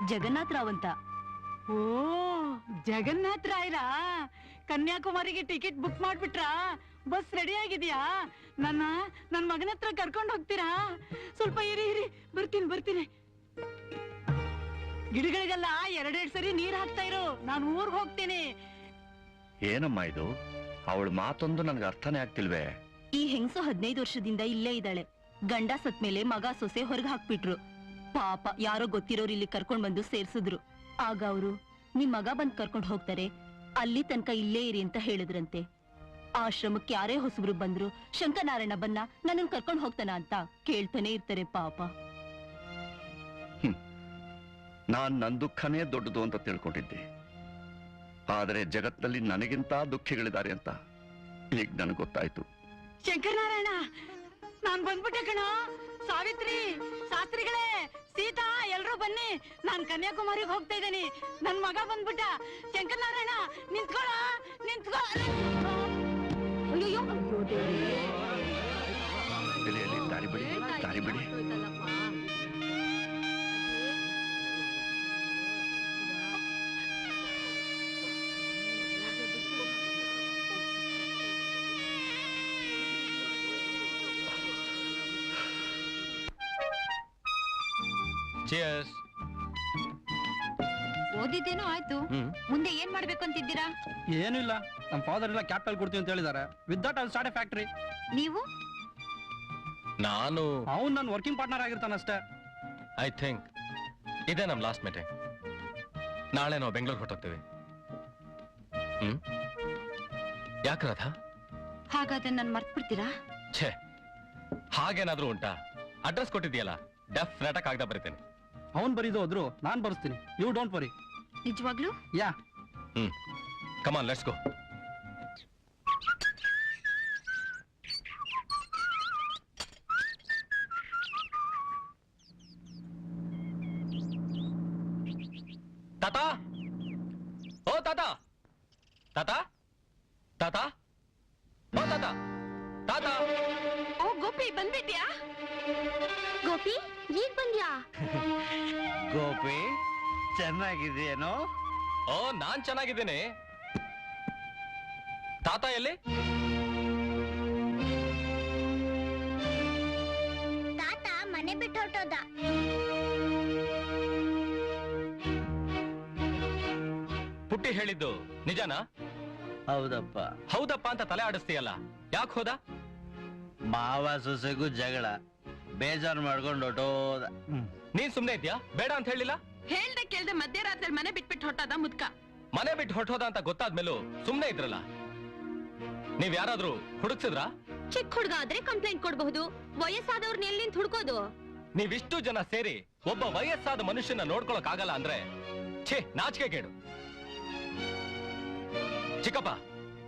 ಜಗನ್ನಾಥ ರಾವ್ ಅಂತ. ಓ, ಜಗನ್ನಾಥ ರಾಯ್ರಾ? ಕನ್ಯಾಕುಮಾರಿಗೆ ಟಿಕೆಟ್ ಬುಕ್ ಮಾಡ್ಬಿಟ್ರಾ? ಬಸ್ ರೆಡಿ ಆಗಿದ್ಯಾ? ನನ್ನ ಮಗನ ಹತ್ರ ಕರ್ಕೊಂಡು ಹೋಗ್ತೀರಾ? ಸ್ವಲ್ಪ ಇರಿ, ಬರ್ತೀನಿ. ಗಿಡಗಳಿಗೆಲ್ಲ 2 ಸರಿ ನೀರ್ ಹಾಕ್ತಾ ಇರು, ನಾನು ಊರ್ಗ್ ಹೋಗ್ತೀನಿ. ಏನಮ್ಮ ಇದು? ಅವಳ ಮಾತೊಂದು ನನಗೆ ಅರ್ಥನೇ ಆಗ್ತಿಲ್ವೇ. ಈ ಹೆಂಗಸು 15 ವರ್ಷದಿಂದ ಇಲ್ಲೇ ಇದ್ದಾಳೆ. ಗಂಡ ಸತ್ಮೇಲೆ ಮಗ ಸೊಸೆ ಹೊರಗೆ ಹಾಕ್ಬಿಟ್ರು. ಪಾಪ, ಯಾರೋ ಗೊತ್ತಿರೋರು ಇಲ್ಲಿ ಕರ್ಕೊಂಡ್ ಬಂದು ಸೇರ್ಸಿದ್ರು. ಆಗ ಅವರು ನಿಮ್ ಮಗ ಬಂದ್ ಕರ್ಕೊಂಡ್ ಹೋಗ್ತಾರೆ, ಅಲ್ಲಿ ತನಕ ಇಲ್ಲೇ ಇರಿ ಅಂತ ಹೇಳಿದ್ರಂತೆ. ಆಶ್ರಮಕ್ಕೆ ಯಾರೇ ಹೊಸಬ್ರು ಬಂದ್ರು ಶಂಕರನಾರಾಯಣ ಬನ್ನ ನನ್ನನ್ನು ಕರ್ಕೊಂಡ್ ಹೋಗ್ತಾನ ಅಂತ ಕೇಳ್ತಾನೆ ಇರ್ತಾರೆ ಪಾಪ. ನಾನ್ ನನ್ ದುಃಖನೇ ದೊಡ್ಡದು ಅಂತ ತಿಳ್ಕೊಂಡಿದ್ದೆ. ಆದರೆ ಜಗತ್ನಲ್ಲಿ ನನಗಿಂತ ದುಃಖಿಗಳಿದ್ದಾರೆ ಅಂತ ಈಗ ನನಗೆ ಗೊತ್ತಾಯ್ತು. ಶಂಕರನಾರಾಯಣ, ನಾನ್ ಬಂದ್ಬಿಟ್ಟೆ ಕಣೋ. ಸಾವಿತ್ರಿ, ಶಾಸ್ತ್ರಿಗಳೇ, ಸೀತಾ, ಎಲ್ರೂ ಬನ್ನಿ. ನಾನ್ ಕನ್ಯಾಕುಮಾರಿಗೆ ಹೋಗ್ತಾ ಇದ್ದೀನಿ. ನನ್ ಮಗ ಬಂದ್ಬಿಟ್ಟ. ಶಂಕರನಾರಾಯಣ, ನಿಂತ್ಕೊಳ್ಳ. ಅಯ್ಯೋ, ಎಲೆಯಲ್ಲಿ ದಾರಿ ಬಿಡಿ. ಓದಿದ್ದೇನೋ ಆಯ್ತು, ಮುಂದೆ ಏನ್ ಮಾಡ್ಬೇಕು ಅಂತಿದ್ದೀರಾ? ಏನಿಲ್ಲ, ನಮ್ಮ ಫಾದರ್ ಎಲ್ಲ ಕ್ಯಾಪಿಟಲ್ ಕೊಡ್ತೀವಿ ಅಂತ ಹೇಳಿದ್ದಾರೆ. With that I start A factory. ನೀವು ನಾನು ಅವ್ನು ನನ್ನ ವರ್ಕಿಂಗ್ ಪಾರ್ಟ್ನರ್ ಆಗಿರ್ತಾನಷ್ಟೇ. ಐ ಥಿಂಕ್ ಇದೇ ನಮ್ ಲಾಸ್ಟ್ ಮೀಟಿಂಗ್. ನಾಳೆ ನಾವು ಬೆಂಗಳೂರು ಹೊರಟೋಗ್ತೀವಿ. ಯಾಕೆ ರಾಧಾ? ಹಾಗಾದ್ರೆ ನನ್ ಮರ್ತ್ ಬಿಡ್ತೀರಾ? ಛೇ, ಹಾಗೇನಾದ್ರೂ ಉಂಟಾ? ಅಡ್ರೆಸ್ ಕೊಟ್ಟಿದ್ಯಲ್ಲ, ಡೆಫಿನೆಟ್ ಆಗಿ ಕಾಗ್ದ ಬರೀತೇನೆ. ಅವ್ನು ಬರೀದು ಹೋದ್ರು ನಾನ್ ಬರ್ಸ್ತೀನಿ. You don't worry. ನಿಜವಾಗ್ಲೂ? ಯಾ. Come on, let's go. ತಾತಾ, ಓ ತಾತಾ, ತಾತಾ, ತಾತಾ, ಓ ತಾತಾ, ತಾತಾ. ಓ ಗೋಪಿ, ಬಂದ್ಬಿಟ್ಯಾ? ಗೋಪಿ ಈಗ ಬಂದ್ಯಾ? ಗೋಪಿ ಚೆನ್ನಾಗಿದೆಯೇನೋ? ಓ, ನಾನ್ ಚೆನ್ನಾಗಿದ್ದೀನಿ. ತಾತ ಎಲ್ಲಿ? ತಾತ ಮನೆ ಬಿಟ್ಟು ಹೊರಟೋದ. ಪುಟ್ಟಿ ಹೇಳಿದ್ದು ನಿಜನಾ? ಹೌದಪ್ಪ. ಹೌದಪ್ಪ ಅಂತ ತಲೆ ಆಡಿಸ್ತೀಯಲ್ಲ, ಯಾಕೆ ಹೋದ? ಮಾವ ಸೊಸೆಗೂ ಜಗಳ, ಬೇಜಾರು ಮಾಡ್ಕೊಂಡು ಹೊಟ್ಟೋದ. ನೀನ್ ಸುಮ್ನೆ ಇದ್ಯಾ? ಬೇಡ ಅಂತ ಹೇಳಿಲ್ಲ? ಹೇಳ್ದೆ ಕೇಳ್ದೆ ಮಧ್ಯರಾತ್ರಿ ಮನೆ ಬಿಟ್ಬಿಟ್ಟು ಹೊಟ್ಟದ ಮುದ್ಕ. ಮನೆ ಬಿಟ್ಟು ಹೊರಟೋದ ಅಂತ ಗೊತ್ತಾದ್ಮೇಲೂ ಸುಮ್ನೆ ಇದ್ರಲ್ಲ. ನೀವ್ ಯಾರಾದ್ರೂ ಹುಡುಕ್ಸಿದ್ರಾ? ಚಿಕ್ಕ ಹುಡುಗ ಆದ್ರೆ ಕಂಪ್ಲೇಂಟ್ ಕೊಡಬಹುದು, ವಯಸ್ಸಾದವ್ರನ್ನ ಎಲ್ಲಿಂದ ಹುಡ್ಕೋದು? ನೀವಿಷ್ಟು ಜನ ಸೇರಿ ಒಬ್ಬ ವಯಸ್ಸಾದ ಮನುಷ್ಯನ ನೋಡ್ಕೊಳಕ್ ಆಗಲ್ಲ ಅಂದ್ರೆ ಛೇ, ನಾಚಿಕೆ ಕೇಡು. ಚಿಕ್ಕಪ್ಪ,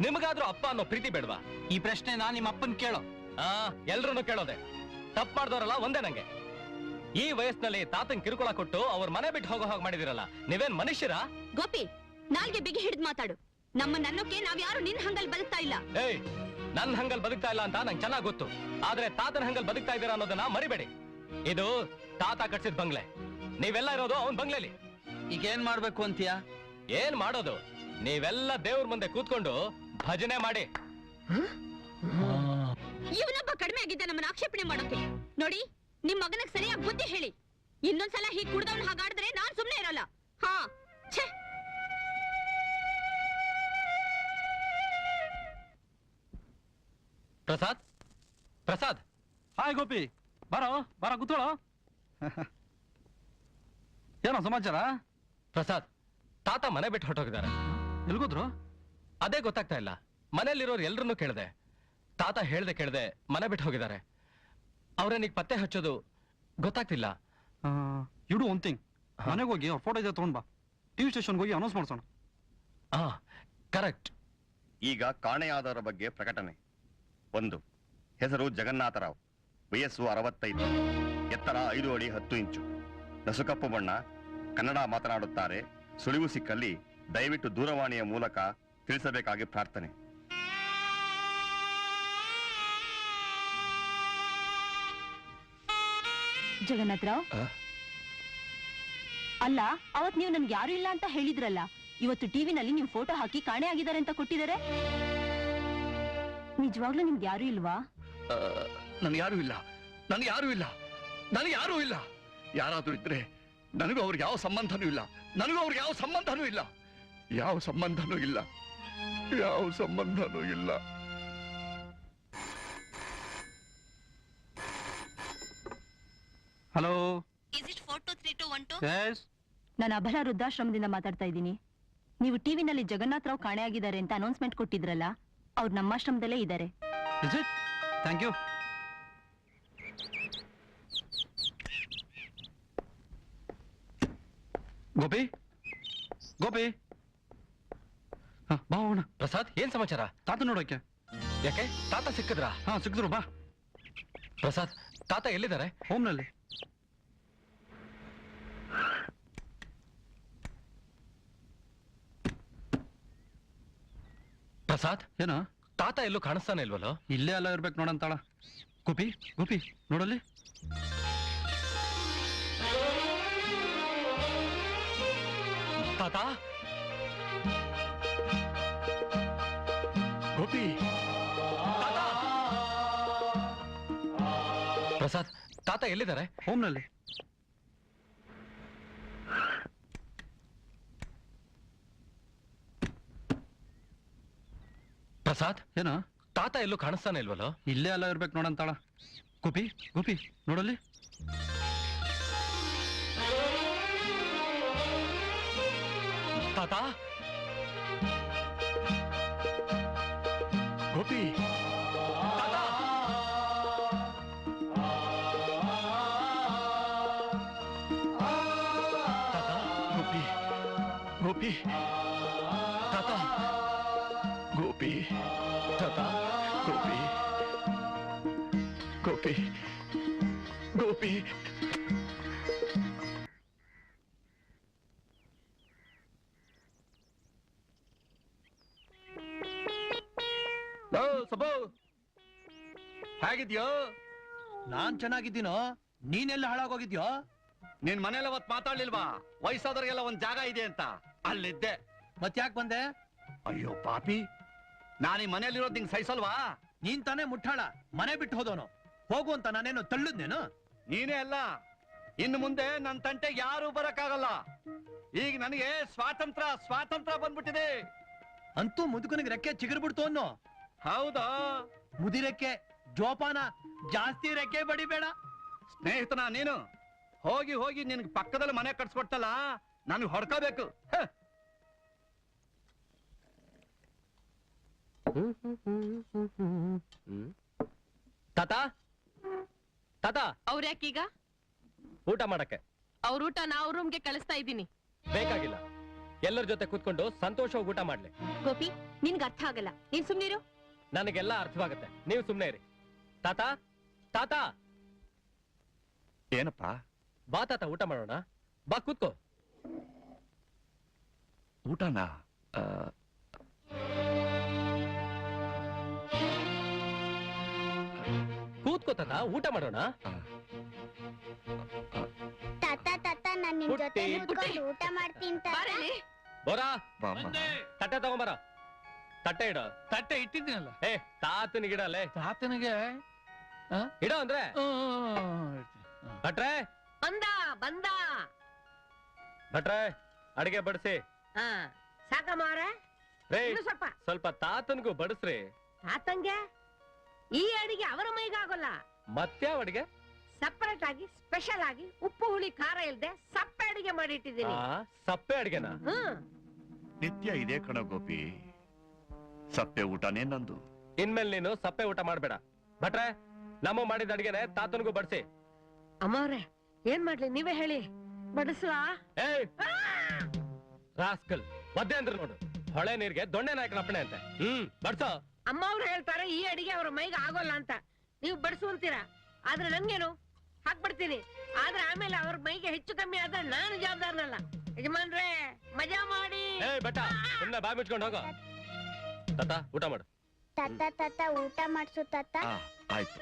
ನಿಮಗಾದ್ರೂ ಅಪ್ಪ ಅನ್ನೋ ಪ್ರೀತಿ ಬೇಡ್ವಾ? ಈ ಪ್ರಶ್ನೆ ನಿಮ್ಮ ಅಪ್ಪನ್ ಕೇಳೋ. ಎಲ್ರೂನು ಕೇಳೋದೆ. ತಪ್ಪು ಮಾಡ್ದವ್ರಲ್ಲ ಒಂದೇ ನಂಗೆ. ಈ ವಯಸ್ಸಿನಲ್ಲಿ ತಾತನ್ ಕಿರುಕುಳ ಕೊಟ್ಟು ಅವ್ರ ಮನೆ ಬಿಟ್ಟು ಹೋಗೋ ಹಾಗೆ ಮಾಡಿದಿರಲ್ಲ, ನೀವೇನ್ ಮನುಷ್ಯರಾ? ಗೋಪಿ, ನಾಲ್ಗೆ ಬಿಗಿ ಹಿಡಿದು ಮಾತಾಡು. ನನ್ನನ್ನೋಕೆ ನಾವ್ ಯಾರು ನಿನ್ ಹಂಗಲ್ ಬದುಕ್ತಾ ಇಲ್ಲ. ಏಯ್, ನನ್ ಹಂಗಲ್ ಬದುಕ್ತಾ ಇಲ್ಲ ಅಂತ ನಂಗೆ ಚೆನ್ನಾಗ್ ಗೊತ್ತು. ಆದ್ರೆ ತಾತನ ಹಂಗಲ್ ಬದುಕ್ತಾ ಇದ್ದೀರಾ ಅನ್ನೋದನ್ನ ಮರಿಬೇಡಿ. ಇದು ತಾತ ಕಟ್ಸಿದ ಬಂಗ್ಲೆ, ನೀವೆಲ್ಲ ಇರೋದು ಅವನ್ ಬಂಗ್ಲೆಲಿ. ಈಗ ಏನ್ ಮಾಡ್ಬೇಕು ಅಂತೀಯ? ಏನ್ ಮಾಡೋದು? ನೀವೆಲ್ಲ ದೇವ್ರ ಮುಂದೆ ಕೂತ್ಕೊಂಡು ಭಜನೆ ಮಾಡಿ. ಇವನೊಬ್ಬ ಕಡಿಮೆ ಆಗಿದ್ದ ನಮ್ಮನ್ನ ಆಕ್ಷೇಪಣೆ ಮಾಡೋಕೆ. ನೋಡಿ, ನಿಮ್ ಮಗನಿಗೆ ಸರಿಯಾಗಿ ಬುದ್ಧಿ ಹೇಳಿ. ಇನ್ನೊಂದ್ಸಲ ಹೀಗ್ ಕುಡ್ದವ್ನ ಹಾಗಾಡಿದ್ರೆ ನಾನ್ ಸುಮ್ನೆ ಇರಲ್ಲ. ಹಾ, ಛೇ. ಪ್ರಸಾದ್, ಪ್ರಸಾದ್. ಹಾಯ್ ಗೋಪಿ, ಬಾರೋ ಬಾರೋ, ಕೂತ್ಕೊಳ್ಳೋ. ಏನೋ ಸಮಾಚಾರ? ಪ್ರಸಾದ್, ತಾತ ಮನೆ ಬಿಟ್ಟು ಹೊರಟೋಗಿದ್ದಾರೆ. ಎಲ್ಗೋದ್ರು? ಅದೇ ಗೊತ್ತಾಗ್ತಾ ಇಲ್ಲ. ಮನೇಲಿರೋರು ಎಲ್ರನ್ನೂ ಕೇಳಿದೆ, ತಾತ ಹೇಳ್ದೆ ಕೇಳ್ದೆ ಮನೆ ಬಿಟ್ಟು ಹೋಗಿದ್ದಾರೆ. ಅವ್ರನ್ನೀಗ ಪತ್ತೆ ಹಚ್ಚೋದು ಗೊತ್ತಾಗ್ತಿಲ್ಲ. ಯು ಡು ಒನ್ ಥಿಂಗ್, ಮನೆಗೆ ಹೋಗಿ ಅವ್ರ ಫೋಟೋ ಇದೆ ತಗೊಂಡ್ ಬಾ. ಟಿವಿ ಸ್ಟೇಷನ್ಗೆ ಹೋಗಿ ಅನೌನ್ಸ್ ಮಾಡ್ಸೋಣ. ಕರೆಕ್ಟ್. ಈಗ ಕಾಣೆಯಾದವರ ಬಗ್ಗೆ ಪ್ರಕಟಣೆ. 1. ಹೆಸರು ಜಗನ್ನಾಥರಾವ್, ವಯಸ್ಸು 65, ಎತ್ತರ 5 ಅಡಿ 10 ಇಂಚು, ನಸುಕಪ್ಪು ಬಣ್ಣ, ಕನ್ನಡ ಮಾತನಾಡುತ್ತಾರೆ. ಸುಳಿವು ಸಿಕ್ಕಲ್ಲಿ ದಯವಿಟ್ಟು ದೂರವಾಣಿಯ ಮೂಲಕ ತಿಳಿಸಬೇಕಾಗಿ ಪ್ರಾರ್ಥನೆ. ಜಗನ್ನಾಥರಾವ್, ಅಲ್ಲ, ಅವತ್ ನೀವು ನನ್ಗೆ ಯಾರು ಇಲ್ಲ ಅಂತ ಹೇಳಿದ್ರಲ್ಲ, ಇವತ್ತು ಟಿವಿನಲ್ಲಿ ನಿಮ್ ಫೋಟೋ ಹಾಕಿ ಕಾಣೆ ಆಗಿದ್ದಾರೆ ಅಂತ ಕೊಟ್ಟಿದ್ದಾರೆ. ನಿಜವಾಗ್ಲೂ ನಿಮ್ಗೆ ಯಾರು ಇಲ್ವಾ? ನನ್ಗೆ ಯಾರು ಇಲ್ಲ, ನನ್ಗೆ ಯಾರು ಇಲ್ಲ, ನನಗೆ ಯಾರೂ ಇಲ್ಲ. ಯಾರಾದ್ರೂ ಇದ್ರೆ ನನಗೂ ಅವ್ರಿಗೆ ಯಾವ ಸಂಬಂಧನೂ ಇಲ್ಲ, ನನಗೂ ಅವ್ರಿಗೆ ಯಾವ ಸಂಬಂಧನೂ ಇಲ್ಲ, ಯಾವ ಸಂಬಂಧನೂ ಇಲ್ಲ, ಯಾವ ಸಂಬಂಧನೂ ಇಲ್ಲ. ಹಲೋ, ನಾನು ಅಬಲ ವೃದ್ಧಾಶ್ರಮದಿಂದ ಮಾತಾಡ್ತಾ ಇದ್ದೀನಿ. ನೀವು ಟಿವಿನಲ್ಲಿ ಜಗನ್ನಾಥರಾವ್ ಕಾಣೆ ಆಗಿದ್ದಾರೆ ಅಂತ ಅನೌನ್ಸ್ಮೆಂಟ್ ಕೊಟ್ಟಿದ್ರಲ್ಲ, ಅವ್ರು ನಮ್ಮಾಶ್ರಮದಲ್ಲೇ ಇದ್ದಾರೆ. Thank you. ಗೋಪಿ, ಗೋಪಿ, ಬಾ ಹೋಗೋಣ. ಪ್ರಸಾದ್, ಏನ್ ಸಮಾಚಾರ? ತಾತ ನೋಡೋಕೆ. ಯಾಕೆ, ತಾತ ಸಿಕ್ಕಿದ್ರಾ? ಸಿಕ್ಕಿದ್ರು, ಬಾ. ಪ್ರಸಾದ್, ತಾತ ಎಲ್ಲಿದ್ದಾರೆ? ಹೋಮ್ನಲ್ಲಿ. ಪ್ರಸಾದ್, ಏನೋ ತಾತ ಎಲ್ಲೂ ಕಾಣಿಸ್ತಾನೆ ಇಲ್ವಲ್ಲೋ? ಇಲ್ಲೇ ಎಲ್ಲ ಇರ್ಬೇಕು ನೋಡಂತಾಳ. ಗೋಪಿ, ಗೋಪಿ, ನೋಡಲ್ಲಿ. ತಾತ, ಗೋಪಿ, ತಾತ. ಪ್ರಸಾದ್, ತಾತ ಎಲ್ಲಿದ್ದಾರೆ? ಹೋಮ್ನಲ್ಲಿ. ಪ್ರಸಾದ್, ಏನೋ ತಾತ ಎಲ್ಲೂ ಕಾಣಿಸ್ತಾನೆ ಇಲ್ವಲ್ಲೋ? ಇಲ್ಲೇ ಎಲ್ಲ ಇರ್ಬೇಕು ನೋಡಂತಾಳ. ಗೋಪಿ ಗೋಪಿ ನೋಡಲ್ಲಿ. ತಾತ ಗೋಪಿ ತಾತ ಗೋಪಿ ಗೋಪಿ ತಾತ ಗೋಪಿ ತಾತ ಗೋಪಿ ಗೋಪಿ ಗೋಪಿ ಸಬೋ ಹೇಗಿದ್ಯೋ? ನಾನ್ ಚೆನ್ನಾಗಿದ್ದೀನೋ, ನೀನೆಲ್ಲ ಹಾಳಾಗೋಗಿದ್ಯೋ? ನಿನ್ ಮನೇಲಿ ಅವತ್ ಮಾತಾಡ್ಲಿಲ್ವಾ ವಯಸ್ಸಾದವ್ರಿಗೆಲ್ಲ ಒಂದ್ ಜಾಗ ಇದೆ ಅಂತ? ಅಲ್ಲಿದ್ದೆ. ಮತ್ತ್ಯಾಕ್ ಬಂದೆ? ಅಯ್ಯೋ ಪಾಪಿ, ನಾನು ಈ ಮನೇಲಿರೋದ್ ನಿಂಗ್ ಸಹಿಸಲ್ವಾ? ನೀನ್ ತಾನೇ ಮುಟ್ಟಾಳ, ಮನೆ ಬಿಟ್ಟು ಹೋದವನು. ಹೋಗು ಅಂತ ನಾನೇನು ತಳ್ಳುದ್ನೇನು? ನೀನೇ ಅಲ್ಲ, ಇನ್ನು ಮುಂದೆ ನನ್ ತಂಟೆಗೆ ಯಾರು ಬರಕ್ಕಾಗಲ್ಲ. ಈಗ ನನಗೆ ಸ್ವಾತಂತ್ರ್ಯ ಬಂದ್ಬಿಟ್ಟಿದೆ. ಅಂತೂ ಮುದುಕನಿಗೆ ರೆಕ್ಕೆ ಚಿಗುರ್ಬಿಡ್ತು ಅನ್ನೋ. ಹೌದಾ? ಮುದಿರೆಕ್ಕೆ ಜೋಪಾನ, ಜಾಸ್ತಿ ರೆಕ್ಕೆ ಬಡಿಬೇಡ. ಸ್ನೇಹಿತನ ನೀನು ಹೋಗಿ ಹೋಗಿ ನಿನ್ಗೆ ಪಕ್ಕದಲ್ಲಿ ಮನೆ ಕಟ್ಸ್ಕೊಟ್ಟಲ್ಲ, ನನಗೆ ಹೊಡ್ಕೋಬೇಕು. ತಾತ ತಾತ ಅವ್ರ್ಯಾಕೀಗ? ಊಟ ಮಾಡಕ್ಕೆ. ಅವ್ರ ಊಟ ನಾವು ರೂಮ್ಗೆ ಕಳಿಸ್ತಾ ಇದ್ದೀನಿ. ಬೇಕಾಗಿಲ್ಲ, ಎಲ್ಲರ ಜೊತೆ ಕೂತ್ಕೊಂಡು ಸಂತೋಷವಾಗಿ ಊಟ ಮಾಡ್ಲಿ. ಗೋಪಿ, ನಿನ್ಗೆ ಅರ್ಥ ಆಗಲ್ಲ. ನೀನ್ ಸುಮ್ನಿರು. ನನಗೆಲ್ಲ ಅರ್ಥವಾಗುತ್ತೆ, ನೀವು ಸುಮ್ನೆ ಇರಿ. ತಾತ ತಾತ ಏನಪ್ಪ? ಬಾ ತಾತ, ಊಟ ಮಾಡೋಣ. ಬಾ ಕೂತ್ಕೋ. ಊಟನಾ? ಕೂತ್ಕೋ ತಾತ, ಊಟ ಮಾಡೋಣ. ತಾತ ನಾನ್ ನಿನ್ ಜೊತೆ ಪುಟ್ಟಿ, ಕೂತ್ಕೊಂಡು ಊಟ ಮಾಡ್ತೀನಿ ತಾತ. ಬಾರಲ್ಲಿ. ಬೋರಾ, ತಟ್ಟೆ ತಗೊಂಬರ. ತಟ್ಟೆ ಇಡ. ತಟ್ಟೆ ಇಟ್ಟಿದ್ದೀನಲ್ಲ. ಏ ತಾತನಿಗಿಡಲೇ. ತಾತನಿಗೆ ಇಡ ಅಂದ್ರೆ ಭಟ್ರೆ ಬಂದ ಭಟ್ರೆ, ಅಡಿಗೆ ಬಡಿಸಿ. ಹಾ ಸಾಕಮ್ಮವ್ರ, ರೇ, ಇನ್ನು ಸ್ವಲ್ಪ ಸ್ವಲ್ಪ ತಾತನ್ಗೂ ಬಡಿಸ್ರಿ. ತಾತಂಗೆ ಈ ಅಡಿಗೆ ಅವರ ಮೈಗಾಗೋಲ್ಲ. ಮತ್ಯಾವ ಅಡಿಗೆ? ಸಪರೇಟ್ ಆಗಿ ಸ್ಪೆಷಲ್ ಆಗಿ ಉಪ್ಪು ಹುಳಿ ಖಾರ ಇಲ್ದೆ ಸಪ್ಪೆ ಅಡಿಗೆ ಮಾಡಿಟ್ಟಿದ್ದೀನಿ. ಸಪ್ಪೆ ಅಡಿಗೆನಾ? ಹ್ಮ್, ನಿತ್ಯ ಇದೇ ಕಣ ಗೋಪಿ, ಸಪ್ಪೆ ಊಟನೇ ನಂದು. ಇನ್ಮೇಲೆ ನೀನು ಸಪ್ಪೆ ಊಟ ಮಾಡ್ಬೇಡ. ಭಟ್ರೆ, ನಮ್ಮ ಮಾಡಿದ ಅಡಿಗೆನೆ ತಾತನ್ಗೂ ಬಡಿಸಿ. ಅಮ್ಮವ್ರೆ ಏನ್ ಮಾಡ್ಲಿ ನೀವೇ ಹೇಳಿ, ಬಡಿಸ್ಲಾ? ಏಯ್ ರಾಸ್ಕಲ್, ಒದ್ದೆ ಅಂದ್ರೆ ನೋಡು, ಹೊಳೆ ನೀರ್ಗೆ ದೊಣ್ಣೆ ನಾಯಕನ ಅಪ್ಪಣೆ ಅಂತೆ. ಬಡ್ಸೋ. ಅಮ್ಮವ್ರು ಹೇಳ್ತಾರೆ ಈ ಅಡಿಗೆ ಅವ್ರ ಮೈಗೆ ಆಗೋಲ್ಲ ಅಂತ. ನೀವು ಬಡಿಸು ಅಂತೀರಾ, ಆದ್ರೆ ನಂಗೇನು ಹಾಕ್ಬಿಡ್ತೀನಿ. ಆದ್ರೆ ಆಮೇಲೆ ಅವ್ರ ಮೈಗೆ ಹೆಚ್ಚು ಕಮ್ಮಿ ಆದ್ರೆ ನಾನು ಜವಾಬ್ದಾರನಲ್ಲ. ಯಜಮಾನ್ರೆ ಮಜಾ ಮಾಡಿ. ಏಯ್ ಬಟ್ಟ, ಸುಮ್ನೆ ಬಾಯ್ ಮುಚ್ಕೊಂಡು ಹೋಗೋ. ತಾತ ಊಟ ಮಾಡು. ತಾತ ಊಟ ಮಾಡ್ಸು ತಾತ. ಆಯ್ತು.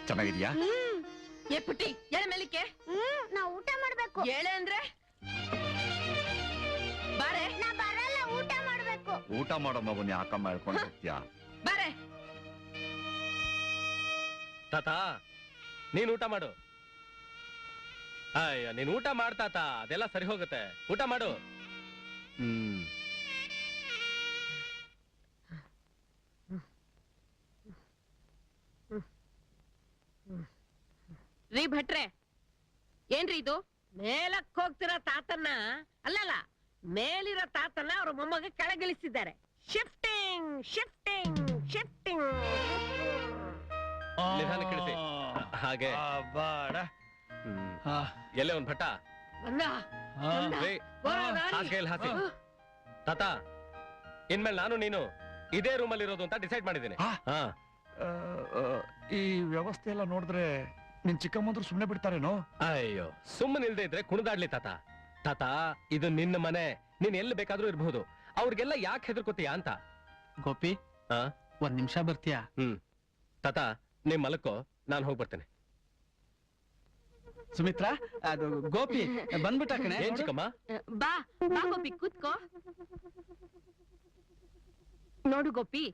ಚೆನ್ನಾಗಿದ್ಯಾ? ಏ ಪುಟ್ಟಿ, ಎಳೆ ಮೇಲಿಕ್ಕೆ. ನಾ ಊಟ ಮಾಡ್ಬೇಕು. ಎಳೆ ಅಂದ್ರೆ ಬಾರೆ. ನಾ ಬರಲ್ಲ, ಊಟ ಮಾಡ್ಬೇಕು. ಊಟ ಮಾಡೋ ಮಗುನ್ ಯಾಕಮ್ಮ ಹೇಳ್ಕೊಂಡು ಹೋಗ್ತೀಯಾ? ಬಾರೆ. ತಾತ ನೀನ್ ಊಟ ಮಾಡು. ಅಯ್ಯ, ನೀನ್ ಊಟ ಮಾಡ್ತಾತ, ಅದೆಲ್ಲ ಸರಿ ಹೋಗುತ್ತೆ. ಊಟ ಮಾಡು. ರೀ ಭಟ್ರೆ, ಏನ್ರಿ ಇದು? ಮೇಲಕ್ ಹೋಗ್ತಿರೋ ತಾತನ್ನ ಅಲ್ಲಲ್ಲ, ಮೇಲಿರೋ ತಾತನ್ನ ಅವ್ರ ಮೊಮ್ಮಗೆ ಕೆಳಗಿಳಿಸಿದ್ದಾರೆ. Shifting shifting shifting. ನಿಧಾನಕ್ಕೆ ಇಳಿಸಿ. ಹಾಗೆ ಬಾಡ. ಎಲ್ಲೇ ಒಂದ್ ಭಟ್ಟ. ಬಂದ ರೇ, ಹಾಸಿಗೆಯಲ್ಲಿ ಹಾಸಿ. ತಾತ, ಇನ್ಮೇಲೆ ನಾನು ನೀನು ಇದೇ ರೂಮಲ್ಲಿ ಇರೋದು ಅಂತ ಡಿಸೈಡ್ ಮಾಡಿದ್ದೀನಿ. ಈ ವ್ಯವಸ್ಥೆ ಎಲ್ಲ ನೋಡಿದ್ರೆ ನಿನ್ ಚಿಕ್ಕಮ್ಮಂದ್ರು ಸುಮ್ನೆ ಬಿಡ್ತಾರೇನೋ? ಅಯ್ಯೋ, ಸುಮ್ಮನೆ ಇಲ್ದೇ ಇದ್ರೆ ಕುಣಿದಾಡ್ಲಿ ತಾತ. ತಾತ, ಇದು ನಿನ್ನ ಮನೆ, ನೀನ್ ಎಲ್ಲಿ ಬೇಕಾದ್ರೂ ಇರ್ಬಹುದು. ಅವ್ರಿಗೆಲ್ಲ ಯಾಕೆ ಹೆದರ್ಕೋತೀಯ ಅಂತ. ಗೋಪಿ, ಒಂದ್ ನಿಮಿಷ ಬರ್ತೀಯಾ? ತಾತ, ನೀವ್ ಮಲಕ್ಕೋ, ನಾನು ಹೋಗಿ ಬರ್ತೇನೆ. ಸುಮಿತ್ರಾ, ಅದು ಗೋಪಿ ಬಂದ್ಬಿಟ್ಟ ಕಣೆ. ಏನ್ ಚಿಕ್ಕಮ್ಮ? ಬಾ ಬಾ ಗೋಪಿ, ಕೂತ್ಕೋ. ನೋಡು ಗೋಪಿ,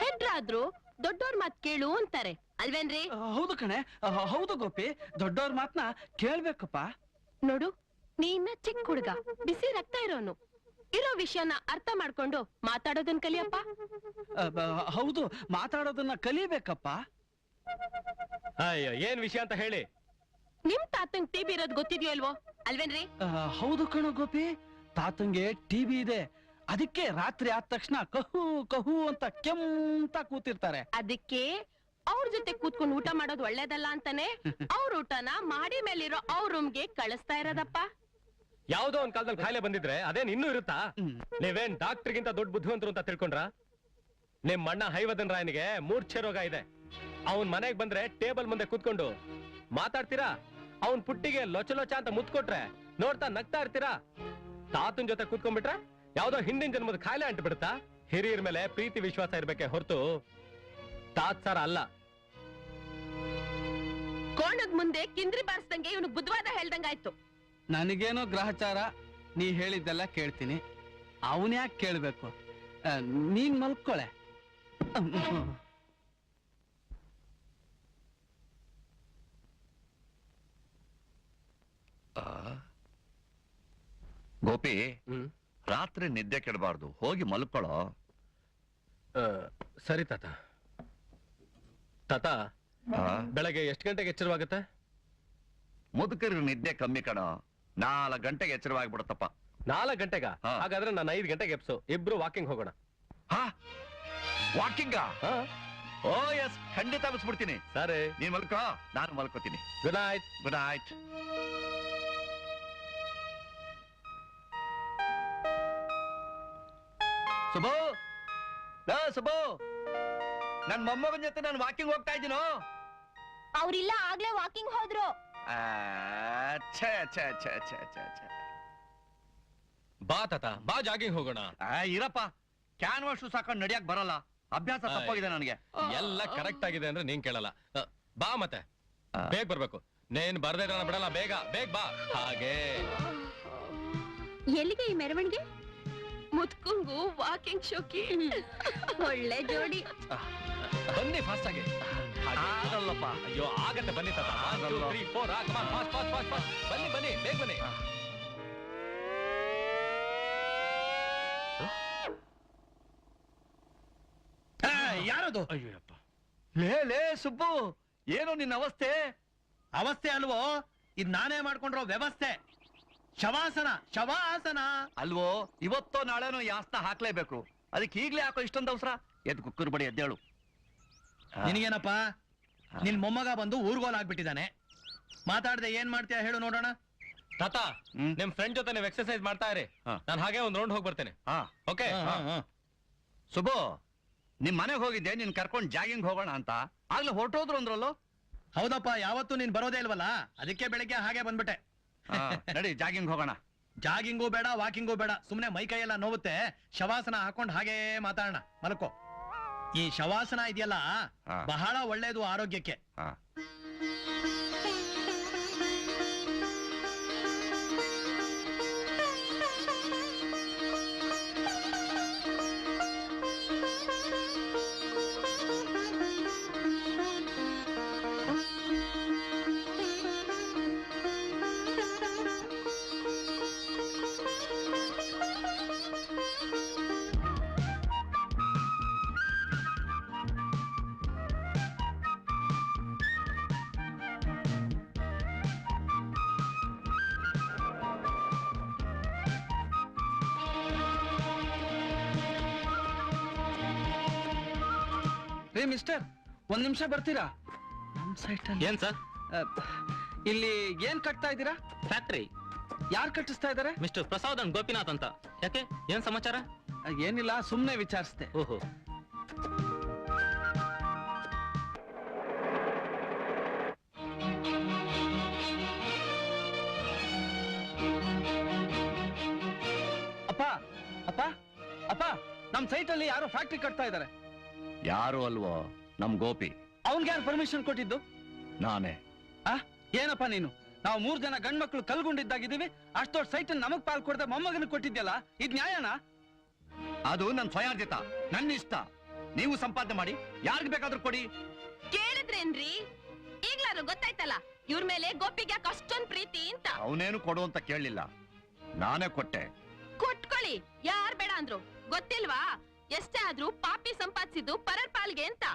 ಹೆಡ್ರಾದ್ರು ದೊಡ್ಡೋರ್ ಮಾತ್ ಕೇಳು ಅಂತಾರೆ ಅಲ್ವೇನ್ರಿ? ಹೌದು ಕಣೆ, ಹೌದು ಗೋಪಿ, ದೊಡ್ಡವ್ರ ಮಾತ್ನ ಕೇಳ್ಬೇಕಪ್ಪ. ನೋಡು, ನೀನ ಚಿಕ್ಕ ಹುಡುಗ, ಬಿಸಿ ರಕ್ತ ಇರೋನು, ಇರೋ ವಿಷಯನ ಅರ್ಥ ಮಾಡ್ಕೊಂಡು ಮಾತಾಡೋದನ್ ಕಲಿಯಪ್ಪ. ಹೌದು, ಮಾತಾಡೋದನ್ನ ಕಲಿಬೇಕಪ್ಪ. ಅಯ್ಯೋ, ಏನ್ ವಿಷಯ ಅಂತ ಹೇಳಿ. ನಿಮ್ ತಾತಂಗ್ ಟಿಬಿ ಇರೋದ್ ಗೊತ್ತಿದ್ಯೋ ಇಲ್ವೋ? ಅಲ್ವೇನ್ರಿ? ಹೌದು ಕಣೋ ಗೋಪಿ, ತಾತಂಗೆ ಟಿವಿ ಇದೆ. ಅದಕ್ಕೆ ರಾತ್ರಿ ಆದ ತಕ್ಷಣ ಕಹು ಕಹು ಅಂತ ಕೆಂತ ಕೂತಿರ್ತಾರೆ. ಅದಕ್ಕೆ ಅವ್ರ ಜೊತೆ ಕೂತ್ಕೊಂಡು ಊಟ ಮಾಡೋದು ಒಳ್ಳೇದಲ್ಲ ಅಂತಾನೆ ಅವ್ರ ಊಟನ ಮಾಡಿ ಮೇಲಿರೋ ಅವ್ರ ರೂಮ್ಗೆ ಕಳಿಸ್ತಾ ಇರೋದಪ್ಪ. ಯಾವ್ದೋ ಒಂದ್ ಕಾಲದಲ್ಲಿ ಕಾಯಿಲೆ ಬಂದಿದ್ರೆ ಅದೇನ್ ಇನ್ನೂ ಇರುತ್ತಾ? ನೀವೇನ್ ಡಾಕ್ಟರ್ಗಿಂತ ದೊಡ್ಡ ಬುದ್ಧಿವಂತರು ಅಂತ ತಿಳ್ಕೊಂಡ್ರ? ನಿಮ್ ಅಣ್ಣ ಹೈವದನ್ ರಾಯನಿಗೆ ಮೂರ್ಛೆ ರೋಗ ಇದೆ. ಅವನ್ ಮನೆಗ್ ಬಂದ್ರೆ ಟೇಬಲ್ ಮುಂದೆ ಕೂತ್ಕೊಂಡು ಮಾತಾಡ್ತೀರಾ? ಅವನ್ ಪುಟ್ಟಿಗೆ ಲೊಚ ಲೊಚ ಅಂತ ಮುತ್ಕೊಟ್ರೆ ನೋಡ್ತಾ ನಗ್ತಾ ಇರ್ತೀರಾ? ತಾತನ್ ಜೊತೆ ಕೂತ್ಕೊಂಡ್ಬಿಟ್ರೆ ಯಾವ್ದೋ ಹಿಂದಿನ ಜನ್ಮದ ಕಾಯಿಲೆ ಅಂಟು ಬಿಡುತ್ತಾ? ಹಿರಿಯರ ಮೇಲೆ ಪ್ರೀತಿ ವಿಶ್ವಾಸ ಇರ್ಬೇಕೆ ಹೊರತು ತಾತ್ ಸರ ಅಲ್ಲ. ಕೋಣದ್ ಮುಂದೆ ಕಿಂದ್ರಿ ಬಾರಿಸ್ದಂಗೆ ಇವನು ಬುದ್ಧವಾದ ಹೇಳ್ದಂಗಾಯ್ತು. ನನಗೇನೋ ಗ್ರಹಚಾರ, ನೀ ಹೇಳಿದ್ದೆಲ್ಲ ಕೇಳ್ತೀನಿ. ಅವನ್ ಯಾಕೆ ಕೇಳ್ಬೇಕು? ನೀನ್ ಮಲ್ಕೊಳೆ. ಗೋಪಿ, ರಾತ್ರಿ ನಿದ್ದೆ ಕೆಡಬಾರ್ದು, ಹೋಗಿ ಮಲ್ಕೊಳ್ಳೋ. ಸರಿ ತಾತ. ತಾತ, ಬೆಳಗ್ಗೆ ಎಷ್ಟು ಗಂಟೆಗೆ ಎಚ್ಚರವಾಗುತ್ತೆ? ಮುದುಕರಿಗೆ ನಿದ್ದೆ ಕಮ್ಮಿ ಕಣ, 4 ಗಂಟೆಗೆ ಎಚ್ಚರವಾಗ್ಬಿಡುತ್ತಪ್ಪ. 4 ಗಂಟೆಗ? ಹಾಗಾದ್ರೆ ನಾನು 5 ಗಂಟೆಗೆ ಎಪ್ಸು, ಇಬ್ರು ವಾಕಿಂಗ್ ಹೋಗೋಣ. ವಾಕಿಂಗ? ಓ ಎಸ್, ಖಂಡಿತ ಬಿಸ್ಬಿಡ್ತೀನಿ. ಸರಿ, ನೀನ್ ಮಲ್ಕೋ, ನಾನು ಮಲ್ಕೋತೀನಿ. Good night. Good night. ಸುಬೋ, ಸುಬೋ, ನನ್ ಮೊಮ್ಮಗನ ಜೊತೆ ನಾನು ವಾಕಿಂಗ್ ಹೋಗ್ತಾ ಇದ್ದೀನೋ. ಅವ್ರಿಲ್ಲ, ಆಗ್ಲೇ ವಾಕಿಂಗ್ ಹೋದ್ರು. ಬಾ ತಾತ, ಬಾ ಜಾಗಿಂಗ್ ಹೋಗೋಣ. ಇರಪ್ಪ, ಕ್ಯಾನ್ವಾಸ್ ಸಾಕೊಂಡು ನಡಿಯಕ್ ಬರಲ್ಲ, ಅಭ್ಯಾಸ ತಪ್ಪೋಗಿದೆ ನನಗೆ. ಎಲ್ಲ ಕರೆಕ್ಟ್ ಆಗಿದೆ ಅಂದ್ರೆ ನೀನ್ ಕೇಳಲ್ಲ. ಬಾ ಮತ್ತೆ, ಬೇಗ ಬರ್ಬೇಕು. ನೇನ್ ಬರ್ದೇ ಇರೋಣ ಬಿಡಲ್ಲ, ಬೇಗ ಬೇಗ ಬಾ. ಹಾಗೆ ಎಲ್ಲಿಗೆ ಈ ಮೆರವಣಿಗೆ? ಮುತ್ಕುಂಗು ವಾಕಿಂಗ್ ಶೋಕಿ. ಒಳ್ಳೆ ಜೋಡಿ. ಬನ್ನಿ ಫಾಸ್ಟ್ ಆಗಿ. ಆಗಲ್ಲಪ್ಪ. ಅಯ್ಯೋ, ಆಗತ್ತೆ, ಬನ್ನಿ ತಾತ. 1 2 3 4 ಬನ್ನಿ ಬನ್ನಿ, ಬೇಗ ಬನ್ನಿ. ಯಾರದು? ಅಯ್ಯಪ್ಪ. ಲೇ ಸುಬ್ಬು, ಏನು ನಿನ್ನ ಅವಸ್ಥೆ? ಅವಸ್ಥೆ ಅಲ್ವೋ, ಇದ್ ನಾನೇ ಮಾಡ್ಕೊಂಡ್ರೋ ವ್ಯವಸ್ಥೆ. ಶವಾಸನ, ಶವಾಸನ ಅಲ್ವೋ, ಇವತ್ತೋ ನಾಳೆನೋ ಯಾಸ್ತ ಹಾಕ್ಲೇಬೇಕು. ಅದಕ್ಕೆ ಈಗ್ಲೇ ಯಾಕೋ ಇಷ್ಟೊಂದು ಅವಸರ? ಎದ್ ಕುಕ್ಕರ್ ಬಡಿ ಎದ್ದೇಳು. ನಿನಗೇನಪ್ಪ, ನಿನ್ ಮೊಮ್ಮಗ ಬಂದು ಊರ್ಗೋಲ್ ಆಗ್ಬಿಟ್ಟಿದ್ದಾನೆ. ಮಾತಾಡ್ದೆ ಏನ್ ಮಾಡ್ತೀಯ ಹೇಳು ನೋಡೋಣ. ತಾತ, ನಿಮ್ ಫ್ರೆಂಡ್ ಜೊತೆ ನೀವು ಎಕ್ಸರ್ಸೈಸ್ ಮಾಡ್ತಾ ಇರಿ, ನಾನು ಹಾಗೆ ಒಂದ್ ರೌಂಡ್ ಹೋಗಿ ಬರ್ತೇನೆ. ಓಕೆ? ಸುಬ್ಬು, ನಿಮ್ ಮನೆಗೆ ಹೋಗಿದ್ದೆ, ನೀನ್ ಕರ್ಕೊಂಡ್ ಜಾಗಿಂಗ್ ಹೋಗೋಣ ಅಂತ. ಆಗ್ಲೇ ಹೊರಟೋದ್ರು ಅಂದ್ರಲ್ಲೋ? ಹೌದಪ್ಪ, ಯಾವತ್ತೂ ನೀನ್ ಬರೋದೇ ಇಲ್ವಲ್ಲ, ಅದಕ್ಕೆ ಬೆಳಿಗ್ಗೆ ಹಾಗೆ ಬಂದ್ಬಿಟ್ಟೆ. ನಡಿ ಜಾಗಿಂಗ್ ಹೋಗೋಣ. ಜಾಗಿಂಗು ಬೇಡ, ವಾಕಿಂಗು ಬೇಡ, ಸುಮ್ನೆ ಮೈ ಕೈ ಎಲ್ಲ ನೋವುತ್ತೆ. ಶವಾಸನ ಹಾಕೊಂಡ್ ಹಾಗೇ ಮಾತಾಡೋಣ, ಮಲ್ಕೋ. ಈ ಶವಾಸನ ಇದೆಯಲ್ಲ, ಬಹಳ ಒಳ್ಳೇದು ಆರೋಗ್ಯಕ್ಕೆ. ರೇ ಮಿಸ್ಟರ್, 1 ನಿಮಿಷ ಬರ್ತೀರಾ? ನಮ್ ಸೈಟ್ ಅಲ್ಲಿ ಏನ್ ಸರ್? ಇಲ್ಲಿ ಏನ್ ಕಟ್ತಾ ಇದ್ದೀರಾ? ಫ್ಯಾಕ್ಟ್ರಿ. ಯಾರು ಕಟ್ಟಿಸ್ತಾ ಇದಾರೆ? ಮಿಸ್ಟರ್ ಪ್ರಸಾದ್ ಅಂಡ್ ಗೋಪಿನಾಥ್ ಅಂತ. ಯಾಕೆ, ಏನ್ ಸಮಾಚಾರ? ಏನಿಲ್ಲ, ಸುಮ್ನೆ ವಿಚಾರಿಸ್ದೆ. ಓಹೋ. ಅಪ್ಪ ಅಪ್ಪ ಅಪ್ಪ, ನಮ್ ಸೈಟ್ ಅಲ್ಲಿ ಯಾರೋ ಫ್ಯಾಕ್ಟ್ರಿ ಕಟ್ತಾ ಇದಾರೆ. ಯಾರು ಅಲ್ವೋ, ನಮ್ ಗೋಪಿ. ಅವನ್ಗೆ ಯಾರು ಪರ್ಮಿಷನ್ ಕೊಟ್ಟಿದ್ದು? ನಾನೇ. ಏನಪ್ಪ ನೀನು? ನಾವು 3 ಜನ ಗಂಡ್ ಮಕ್ಳು ಕಲ್ಗೊಂಡಿದ್ದಾಗಿದ್ದೀವಿ, ಅಷ್ಟೊಡ್ ಸೈಟ್ ನಮಗ್ ಪಾಲ್ ಕೊಡದೆ ಮೊಮ್ಮಗನ ಕೊಟ್ಟಿದ್ಯಲ್ಲ, ಇದ್ ನ್ಯಾಯನಾ? ಅದು ನನ್ ಸ್ವಯಾರ್ಜಿತ, ನನ್ನ ಇಷ್ಟ. ನೀವು ಸಂಪಾದನೆ ಮಾಡಿ, ಯಾರಿಗ್ ಬೇಕಾದ್ರೂ ಕೊಡಿ. ಕೇಳಿದ್ರೇನ್ರಿ? ಈಗ್ಲಾರು ಗೊತ್ತಾಯ್ತಲ್ಲ, ಇವ್ರ ಮೇಲೆ ಗೋಪಿಗೆ ಯಾಕೆ ಅಷ್ಟೊಂದ್ ಪ್ರೀತಿ ಅಂತ. ಅವನೇನು ಕೊಡು ಅಂತ ಕೇಳಲಿಲ್ಲ, ನಾನೇ ಕೊಟ್ಟೆ. ಕೊಟ್ಕೊಳ್ಳಿ, ಯಾರ್ ಬೇಡ ಅಂದ್ರು. ಗೊತ್ತಿಲ್ವಾ ಎಷ್ಟೇ ಆದ್ರೂ ಪಾಪಿ ಸಂಪಾದಿಸಿದ್ದು ಪರರ್ ಪಾಲ್ಗೆ ಅಂತ.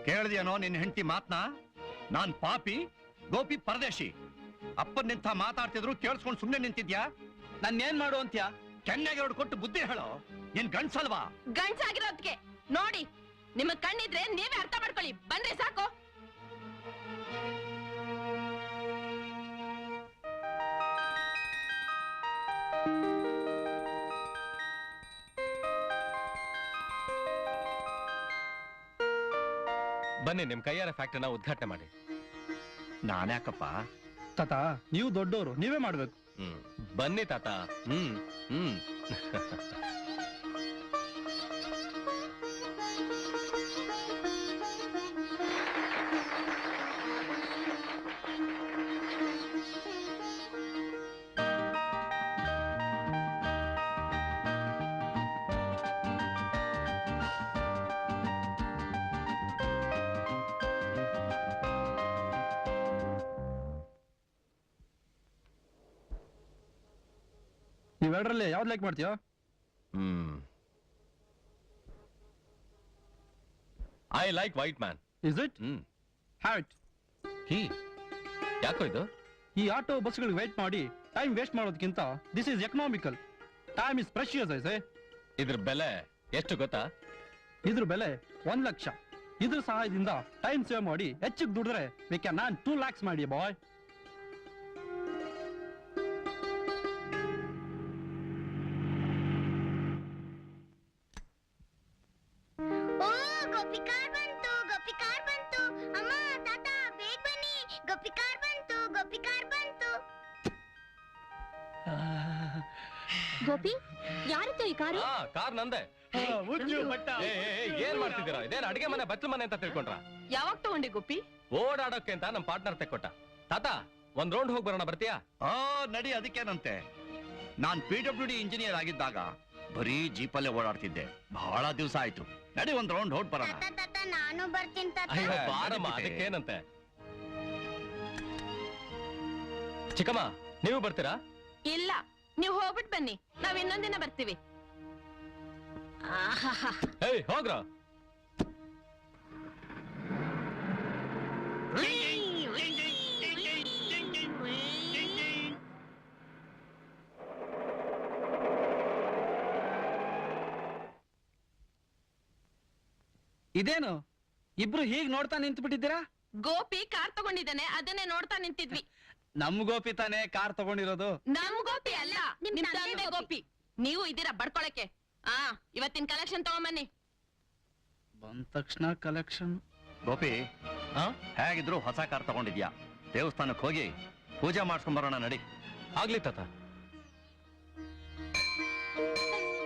ಕೇಳ್ದೇನೋ ನಿನ್ನ ಹೆಂಡತಿ ಮಾತ್ನಾ? ನಾನ್ ಪಾಪಿ, ಗೋಪಿ ಪರದೇಶಿ. ಅಪ್ಪನ್ ನಿಂತ ಮಾತಾಡ್ತಿದ್ರು ಕೇಳಿಸ್ಕೊಂಡು ಸುಮ್ನೆ ನಿಂತಿದ್ಯಾ? ನನ್ನೇನ್ ಮಾಡು ಅಂತ್ಯಾ? ಕೆನ್ನೆಗೆ ಹೊಡ್ ಕೊಟ್ಟು ಬುದ್ಧಿ ಹೇಳೋ. ನೀನ್ ಗಂಡ್ಸಲ್ವಾ? ಗಂಡ್ಸಾಗಿರೋದ್ಕೆ ನೋಡಿ, ನಿಮಗ್ ಕಣ್ಣಿದ್ರೆ ನೀವೇ ಅರ್ಥ ಮಾಡ್ಕೊಳ್ಳಿ. ಬನ್ರಿ ಸಾಕು. ಬನ್ನಿ ನಿಮ್ ಕೈಯಾರ ಫ್ಯಾಕ್ಟರಿನ ಉದ್ಘಾಟನೆ ಮಾಡಿ. ನಾನ್ಯಾಕಪ್ಪ? ತಾತ ನೀವು ದೊಡ್ಡವರು, ನೀವೇ ಮಾಡ್ಬೇಕು. ಬನ್ನಿ ತಾತ. ನೀವೆರಡರಲ್ಲಿ ಯಾವ್ದು ಲೈಕ್ ಮಾಡ್ತೀಯೋ? I like white man. Is it? Have it. ಯಾಕೋ ಇದು? ಈ ಆಟೋ ಬಸ್ಗಳಿಗೆ ವೇಟ್ ಮಾಡಿ ಟೈಮ್ ವೇಸ್ಟ್ ಮಾಡೋದಕ್ಕಿಂತ this is economical. Time is precious I say. ಇದ್ರ ಬೆಲೆ ಎಷ್ಟು ಗೊತ್ತಾ? ಇದ್ರ ಬೆಲೆ 1 ಲಕ್ಷ. ಇದ್ರ ಸಹಾಯದಿಂದ ಟೈಮ್ ಸೇವ್ ಮಾಡಿ ಹೆಚ್ಚಿಗೆ ದುಡಿದ್ರೆ ವಿ ಕ್ಯಾನ್ earn 2 lakhs ಮಾಡಿ ಬಾಯ್. ಗೋಪಿ, ಯಾರಿತ್ತು ಈ ಕಾರು? ಕಾರ್ ನಂದೆ. ಏನ್ ಮಾಡ್ತಿದ್ದೀರಾ? ಇದೇನ್ ಅಡಿಗೆ ಮನೆ ಬಚ್ಚಲ ಮನೆ ಅಂತ ತಿಳ್ಕೊಂಡ್ರ? ಯಾವಾಗ ತಗೊಂಡೆ ಗೋಪಿ? ಓಡಾಡೋಕೆ ಅಂತ ನಮ್ ಪಾರ್ಟ್ನರ್ ತೆಕ್ಕೊಟ್ಟ. ತಾತ ಒಂದ್ ರೌಂಡ್ ಹೋಗಿ ಬರೋಣ, ಬರ್ತೀಯಾ? ನಡಿ, ಅದಕ್ಕೇನಂತೆ. ನಾನ್ PWD ಇಂಜಿನಿಯರ್ ಆಗಿದ್ದಾಗ ಬರೀ ಜೀಪಲ್ಲೇ ಓಡಾಡ್ತಿದ್ದೆ. ಬಹಳ ದಿವಸ ಆಯ್ತು. ನಡಿ ಒಂದ್ ರೌಂಡ್ ಹೊಡ್ ಬರೋಣ. ನಾನು ಬರ್ತೀನಿ ತಾತ. ಅಯ್ಯೋ ಬಾರಮ್ಮ, ಅದಕ್ಕೇನಂತೆ. ಚಿಕ್ಕಮ್ಮ ನೀವು ಬರ್ತೀರಾ? ಇಲ್ಲ, ನೀವು ಹೋಗ್ಬಿಟ್ ಬನ್ನಿ, ನಾವ್ ಇನ್ನೊಂದಿನ ಬರ್ತೀವಿ. ಏಯ್ ಹೋಗ್ರ. ಇದೇನು ಇಬ್ರು ಹೀಗ್ ನೋಡ್ತಾ ನಿಂತು ಬಿಟ್ಟಿದ್ದೀರಾ? ಗೋಪಿ ಕಾರ್ ತಗೊಂಡಿದ್ದಾನೆ, ಅದನ್ನೇ ನೋಡ್ತಾ ನಿಂತಿದ್ವಿ. ನಮ್ ಗೋಪಿ ತಾನೇ ಕಾರ್ ತಗೊಂಡಿರೋದು. ನಮ್ ಗೋಪಿ ಅಲ್ಲ, ನಿಮ್ ತಂದೆ ಗೋಪಿ. ನೀವು ಇದೀರಾ ಬಡ್ಕೊಳಕ್ಕೆ. ಇವತ್ತಿನ ಕಲೆಕ್ಷನ್ ತಗೊಂಬನ್ನಿ. ಬಂದ ತಕ್ಷಣ ಕಲೆಕ್ಷನ್. ಗೋಪಿ, ಹೇಗಿದ್ರು ಹೊಸ ಕಾರ್ ತಗೊಂಡಿದ್ಯಾ? ದೇವಸ್ಥಾನಕ್ಕೆ ಹೋಗಿ ಪೂಜೆ ಮಾಡ್ಸ್ಕೊಂಡ್ ಬರೋಣ, ನಡಿ. ಆಗ್ಲಿ ತಾತ.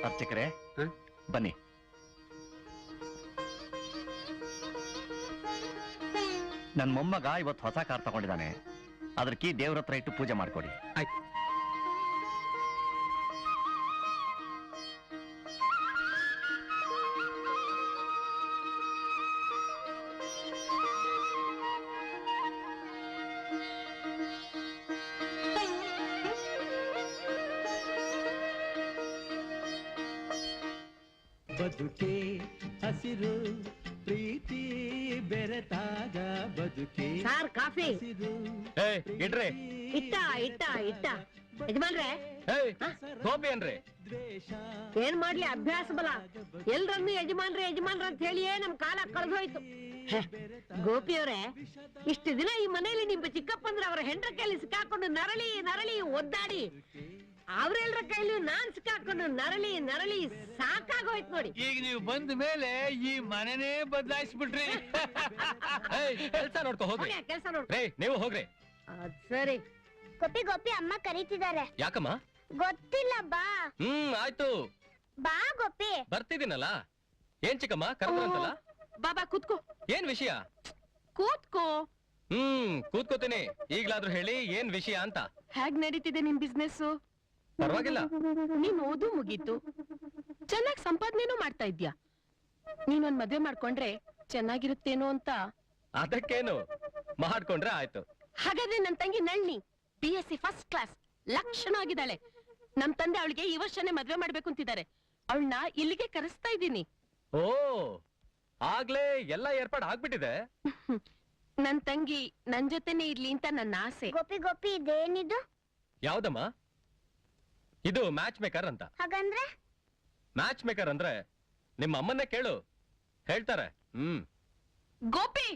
ಅರ್ಚಕರೇ ಬನ್ನಿ. ನನ್ ಮೊಮ್ಮಗ ಇವತ್ತು ಹೊಸ ಕಾರ್ ತಗೊಂಡಿದ್ದಾನೆ. ಅದ್ರ ಕೀ ದೇವ್ರ ಹತ್ರ ಇಟ್ಟು ಪೂಜೆ ಮಾಡ್ಕೊಡಿ. ಆಯ್ತು. ಬದುಕೆ ಹಸಿರು, ಪ್ರೀತಿ ಬೆರೆತಾಗ ಬದುಕೆ. ಸಾರ್ ಕಾಫಿ ಇಡ್ರಿ. ಇಟ್ಟ ಯಜಮಾನ್ರೆ. ಗೋಪಿ ಏನ್ರಿ? ಏನ್ ಮಾಡ್ಲಿ, ಅಭ್ಯಾಸ ಬಲ. ಎಲ್ರನ್ನು ಯಜಮಾನ್ರೆ ಅಂತ ಹೇಳಿಯೇ ನಮ್ ಕಾಲ ಕಳೆದೋಯ್ತು. ಗೋಪಿಯವರೇ, ಇಷ್ಟು ದಿನ ಈ ಮನೆಯಲ್ಲಿ ನಿಮ್ಮ ಚಿಕ್ಕಪ್ಪಂದ್ರೆ ಅವರ ಹೆಂಡ್ರ ಕೈಲಿ ಸಿಕ್ಕಾಕೊಂಡು ನರಳಿ ಒದ್ದಾಡಿ, ಅವ್ರೆಲ್ರ ಕೈಲಿ ನಾನ್ ಸಿಕ್ಕಾಕೊಂಡು ನರಳಿ ಸಾಕಾಗೋಯ್ತು ನೋಡಿ. ಈಗ ನೀವು ಬಂದ ಮೇಲೆ ಈ ಮನೆನೇ ಬದಲಾಯಿಸ್ಬಿಟ್ರಿ. ಕೆಲ್ಸ ನೋಡ್ಕೊ ಹೋಗ್ರಿ. ಕೆಲಸ ನೋಡ್ರಿ. ನೀವು ಹೋಗ್ರಿ. ಸರಿ. ಗೋಪಿ ಅಮ್ಮ ಕರೀತಿದ್ದಾರೆ. ಯಾಕಮ್ಮ? ಗೊತ್ತಿಲ್ಲ, ಬಾ. ಆಯ್ತು ಬಾ ಗೋಪಿ. ಬರ್ತಿದ್ದೀನಲ್ಲ. ಏನ್ ಚಿಕ್ಕಮ್ಮ ಕರೆದ್ರಂತಲ್ಲ? ಬಾಬಾ ಕೂತ್ಕೋ. ಏನ್ ವಿಷಯ? ಕೂತ್ಕೋ. ಕೂತ್ಕೋತೀನಿ. ಈಗ್ಲಾದ್ರೂ ಹೇಳಿ ಏನ್ ವಿಷಯ ಅಂತ. ಹೇಗ್ ನಡೀತಿದೆ ನಿಮ್ ಬಿಸ್ನೆಸ್? ಪರವಾಗಿಲ್ಲ. ನೀನ್ ಓದು ಮುಗೀತು, ಚೆನ್ನಾಗ್ ಸಂಪಾದನೆನೂ ಮಾಡ್ತಾ ಇದ್ಯಾ. ನೀನೊಂದ್ ಮದ್ವೆ ಮಾಡ್ಕೊಂಡ್ರೆ ಚೆನ್ನಾಗಿರುತ್ತೇನೋ ಅಂತ. ಅದಕ್ಕೇನು, ಮಾಡ್ಕೊಂಡ್ರೆ ಆಯ್ತು. ಹಾಗಾದ್ರೆ ನನ್ ತಂಗಿ ನಳ್ನಿ BSc ಫಸ್ಟ್ ಕ್ಲಾಸ್ ಲಕ್ಷಣ ಆಗಿದ್ದಾಳೆ. ನಮ್ ತಂದೆ ಅವಳಿಗೆ ಈ ವರ್ಷನೇ ಮದ್ವೆ ಮಾಡ್ಬೇಕು ಅಂತಿದ್ದಾರೆ. ಅವಳನ್ನ ಇಲ್ಲಿಗೆ ಕರೆಸ್ತಾ ಇದ್ದೀನಿ. ಓ, ಆಗ್ಲೇ ಎಲ್ಲ ಏರ್ಪಾಡು ಆಗ್ಬಿಟ್ಟಿದೆ. ನನ್ ತಂಗಿ ನನ್ ಜೊತೆನೆ ಇರ್ಲಿ ಅಂತ ನನ್ನ ಆಸೆ. ಗೋಪಿ ಗೋಪಿ ಇದೇನಿದು? ಯಾವ್ದಮ್ಮ? ಇದು ಮ್ಯಾಚ್ ಮೇಕರ್ ಅಂತ. ಹಾಗಂದ್ರೆ ಮ್ಯಾಚ್ ಮೇಕರ್ ಅಂದ್ರೆ ನಿಮ್ಮ ಅಮ್ಮನ್ನೇ ಕೇಳು, ಹೇಳ್ತಾರೆ. ಗೋಪಿ,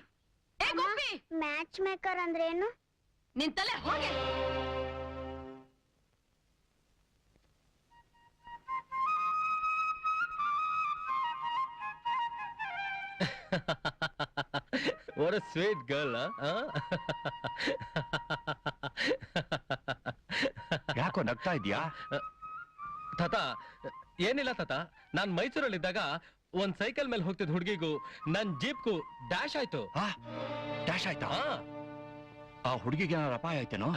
ಏ ಗೋಪಿ, ಮ್ಯಾಚ್ ಮೇಕರ್ ಅಂದ್ರೆ ಏನು? ನಿನ್ ತಲೆ ಹೋಗೆ. What a sweet girl, huh? ಯಾಕೋ ನಗ್ತಾ ಇದ್ಯಾ? ತಾತ, ಏನಿಲ್ಲ ತಾತ. ನಾನ್ ಮೈಸೂರಲ್ಲಿದ್ದಾಗ ಒಂದ್ ಸೈಕಲ್ ಮೇಲೆ ಹೋಗ್ತಿದ್ ಹುಡ್ಗಿಗೂ ನನ್ ಜೀಪ್ಗೂ ಡ್ಯಾಶ್ ಆಯ್ತು. ಡ್ಯಾಶ್ ಆಯ್ತಾ? ಆ ಹುಡುಗಿಗೆ ಏನಾರ ಅಪಾಯ ಆಯ್ತೇನೋ?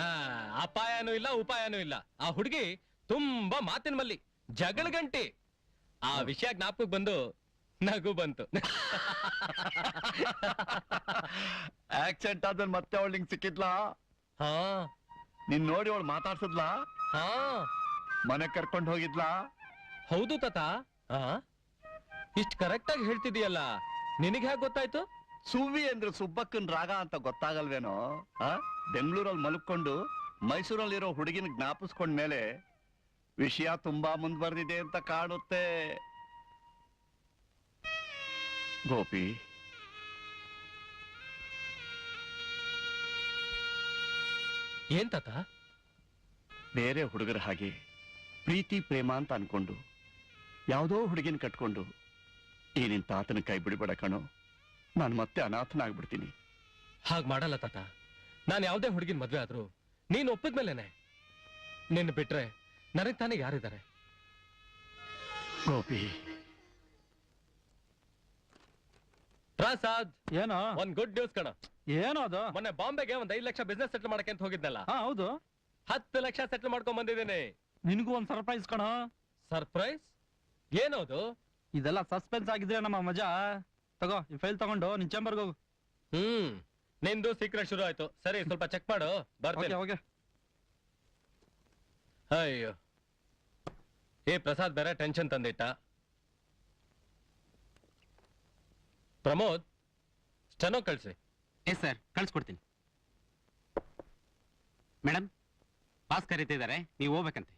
ಅಪಾಯನೂ ಇಲ್ಲ, ಉಪಾಯನೂ ಇಲ್ಲ. ಆ ಹುಡುಗಿ ತುಂಬಾ ಮಾತಿನ ಮಲ್ಲಿ, ಜಗಳ ಗಂಟಿ. ಆ ವಿಷಯ ಜ್ಞಾಪಕಕ್ಕೆ ಬಂದು ನಗು ಬಂತು. ಆಕ್ಸಿಡೆಂಟ್ ಆದ್ಮೇಲೆ ಮತ್ತೆ ಅವಳು ನಿಂಗೆ ಸಿಕ್ಕಿದ್ಲಾ? ಹಾ. ನಿನ್ ನೋಡಿ ಅವಳು ಮಾತಾಡ್ಸದ್ಲಾ? ಹಾ. ಮನೆ ಕರ್ಕೊಂಡು ಹೋಗಿದ್ಲಾ? ಹೌದು ತಾತ. ಇಷ್ಟು ಕರೆಕ್ಟ್ ಆಗಿ ಹೇಳ್ತಿದೀಯಲ್ಲ, ನಿನಗೆ ಹೇಗೆ ಗೊತ್ತಾಯ್ತು? ಸುವ್ವಿ ಅಂದ್ರೆ ಸುಬ್ಬಕ್ಕನ್ ರಾಗ ಅಂತ ಗೊತ್ತಾಗಲ್ವೇನೋ? ಬೆಂಗಳೂರಲ್ಲಿ ಮಲ್ಕೊಂಡು ಮೈಸೂರಲ್ಲಿರೋ ಹುಡುಗಿನ ಜ್ಞಾಪಿಸ್ಕೊಂಡ್ಮೇಲೆ ವಿಷಯ ತುಂಬಾ ಮುಂದ್ವರೆದಿದೆ ಅಂತ ಕಾಣುತ್ತೆ. ಗೋಪಿ, ಏನ್ ತಾತ? ಬೇರೆ ಹುಡುಗರ ಹಾಗೆ ಪ್ರೀತಿ ಪ್ರೇಮ ಅಂತ ಅನ್ಕೊಂಡು ಯಾವುದೋ ಹುಡುಗಿನ ಕಟ್ಕೊಂಡು ಈ ನಿನ್ ತಾತನ ಕೈ ಬಿಡಬೇಡ ಕಣೋ. ನಾನು ಮತ್ತೆ ಅನಾಥನಾಗ್ಬಿಡ್ತೀನಿ. ಹಾಗ್ ಮಾಡಲ್ಲ ತಾತ. ನಾನು ಯಾವ್ದೇ ಹುಡುಗಿನ ಮದ್ವೆ ಆದ್ರೂ ನೀನ್ ಒಪ್ಪಿದ್ಮೇಲೆನೆ. ನಿನ್ನ ಬಿಟ್ರೆ ನನಗ್ ತಾನೇ ಯಾರಿದ್ದಾರೆ? ಗೋಪಿ. ಪ್ರಸಾದ್, ಏನೋ ಒಂದ್ ಗುಡ್ ನ್ಯೂಸ್ ಕಣ. ಏನೋ ಅದು? ಮೊನ್ನೆ ಬಾಂಬೆಗೆ ಒಂದ್ 5 ಲಕ್ಷ ಬಿಸ್ನೆಸ್ ಸೆಟ್ಲ್ ಮಾಡಕ್ಕೆ ಅಂತ ಹೋಗಿದ್ನಲ್ಲ, ಹೌದು. 10 ಲಕ್ಷ ಸೆಟ್ಲ್ ಮಾಡ್ಕೊಂಡ್ ಬಂದಿದ್ದೀನಿ. ನಿನಗೂ ಒಂದ್ ಸರ್ಪ್ರೈಸ್ ಕಣೋ. ಸರ್ಪ್ರೈಸ್? ಏನದು? ಇದೆಲ್ಲ ಸಸ್ಪೆನ್ಸ್ ಆಗಿದ್ರೆ ನಮ್ಮ ಮಜಾ. ತಗೋ ಈ ಫೈಲ್ ತಗೊಂಡು ನಿನ್ ಚೇಂಬರ್ಗೆ ಹೋಗು. ನಿಂದು ಸೀಕ್ರೆಟ್ ಶುರು ಆಯ್ತು. ಸರಿ, ಸ್ವಲ್ಪ ಚೆಕ್ ಮಾಡು, ಬರ್ತೀನಿ. ಓಕೆ. ಅಯ್ಯೋ, ಏ ಪ್ರಸಾದ್ ಬೇರೆ ಟೆನ್ಷನ್ ತಂದಿಟ್ಟ. ಪ್ರಮೋದ್, ಸ್ಟೆನೋ ಕಳ್ಸಿ. ಎಸ್ ಸರ್, ಕಳ್ಸ್ಕೊಡ್ತೀನಿ. ಮೇಡಮ್, ಪಾಸ್ ಕರೀತಿದ್ದಾರೆ, ನೀವು ಹೋಗ್ಬೇಕಂತೆ.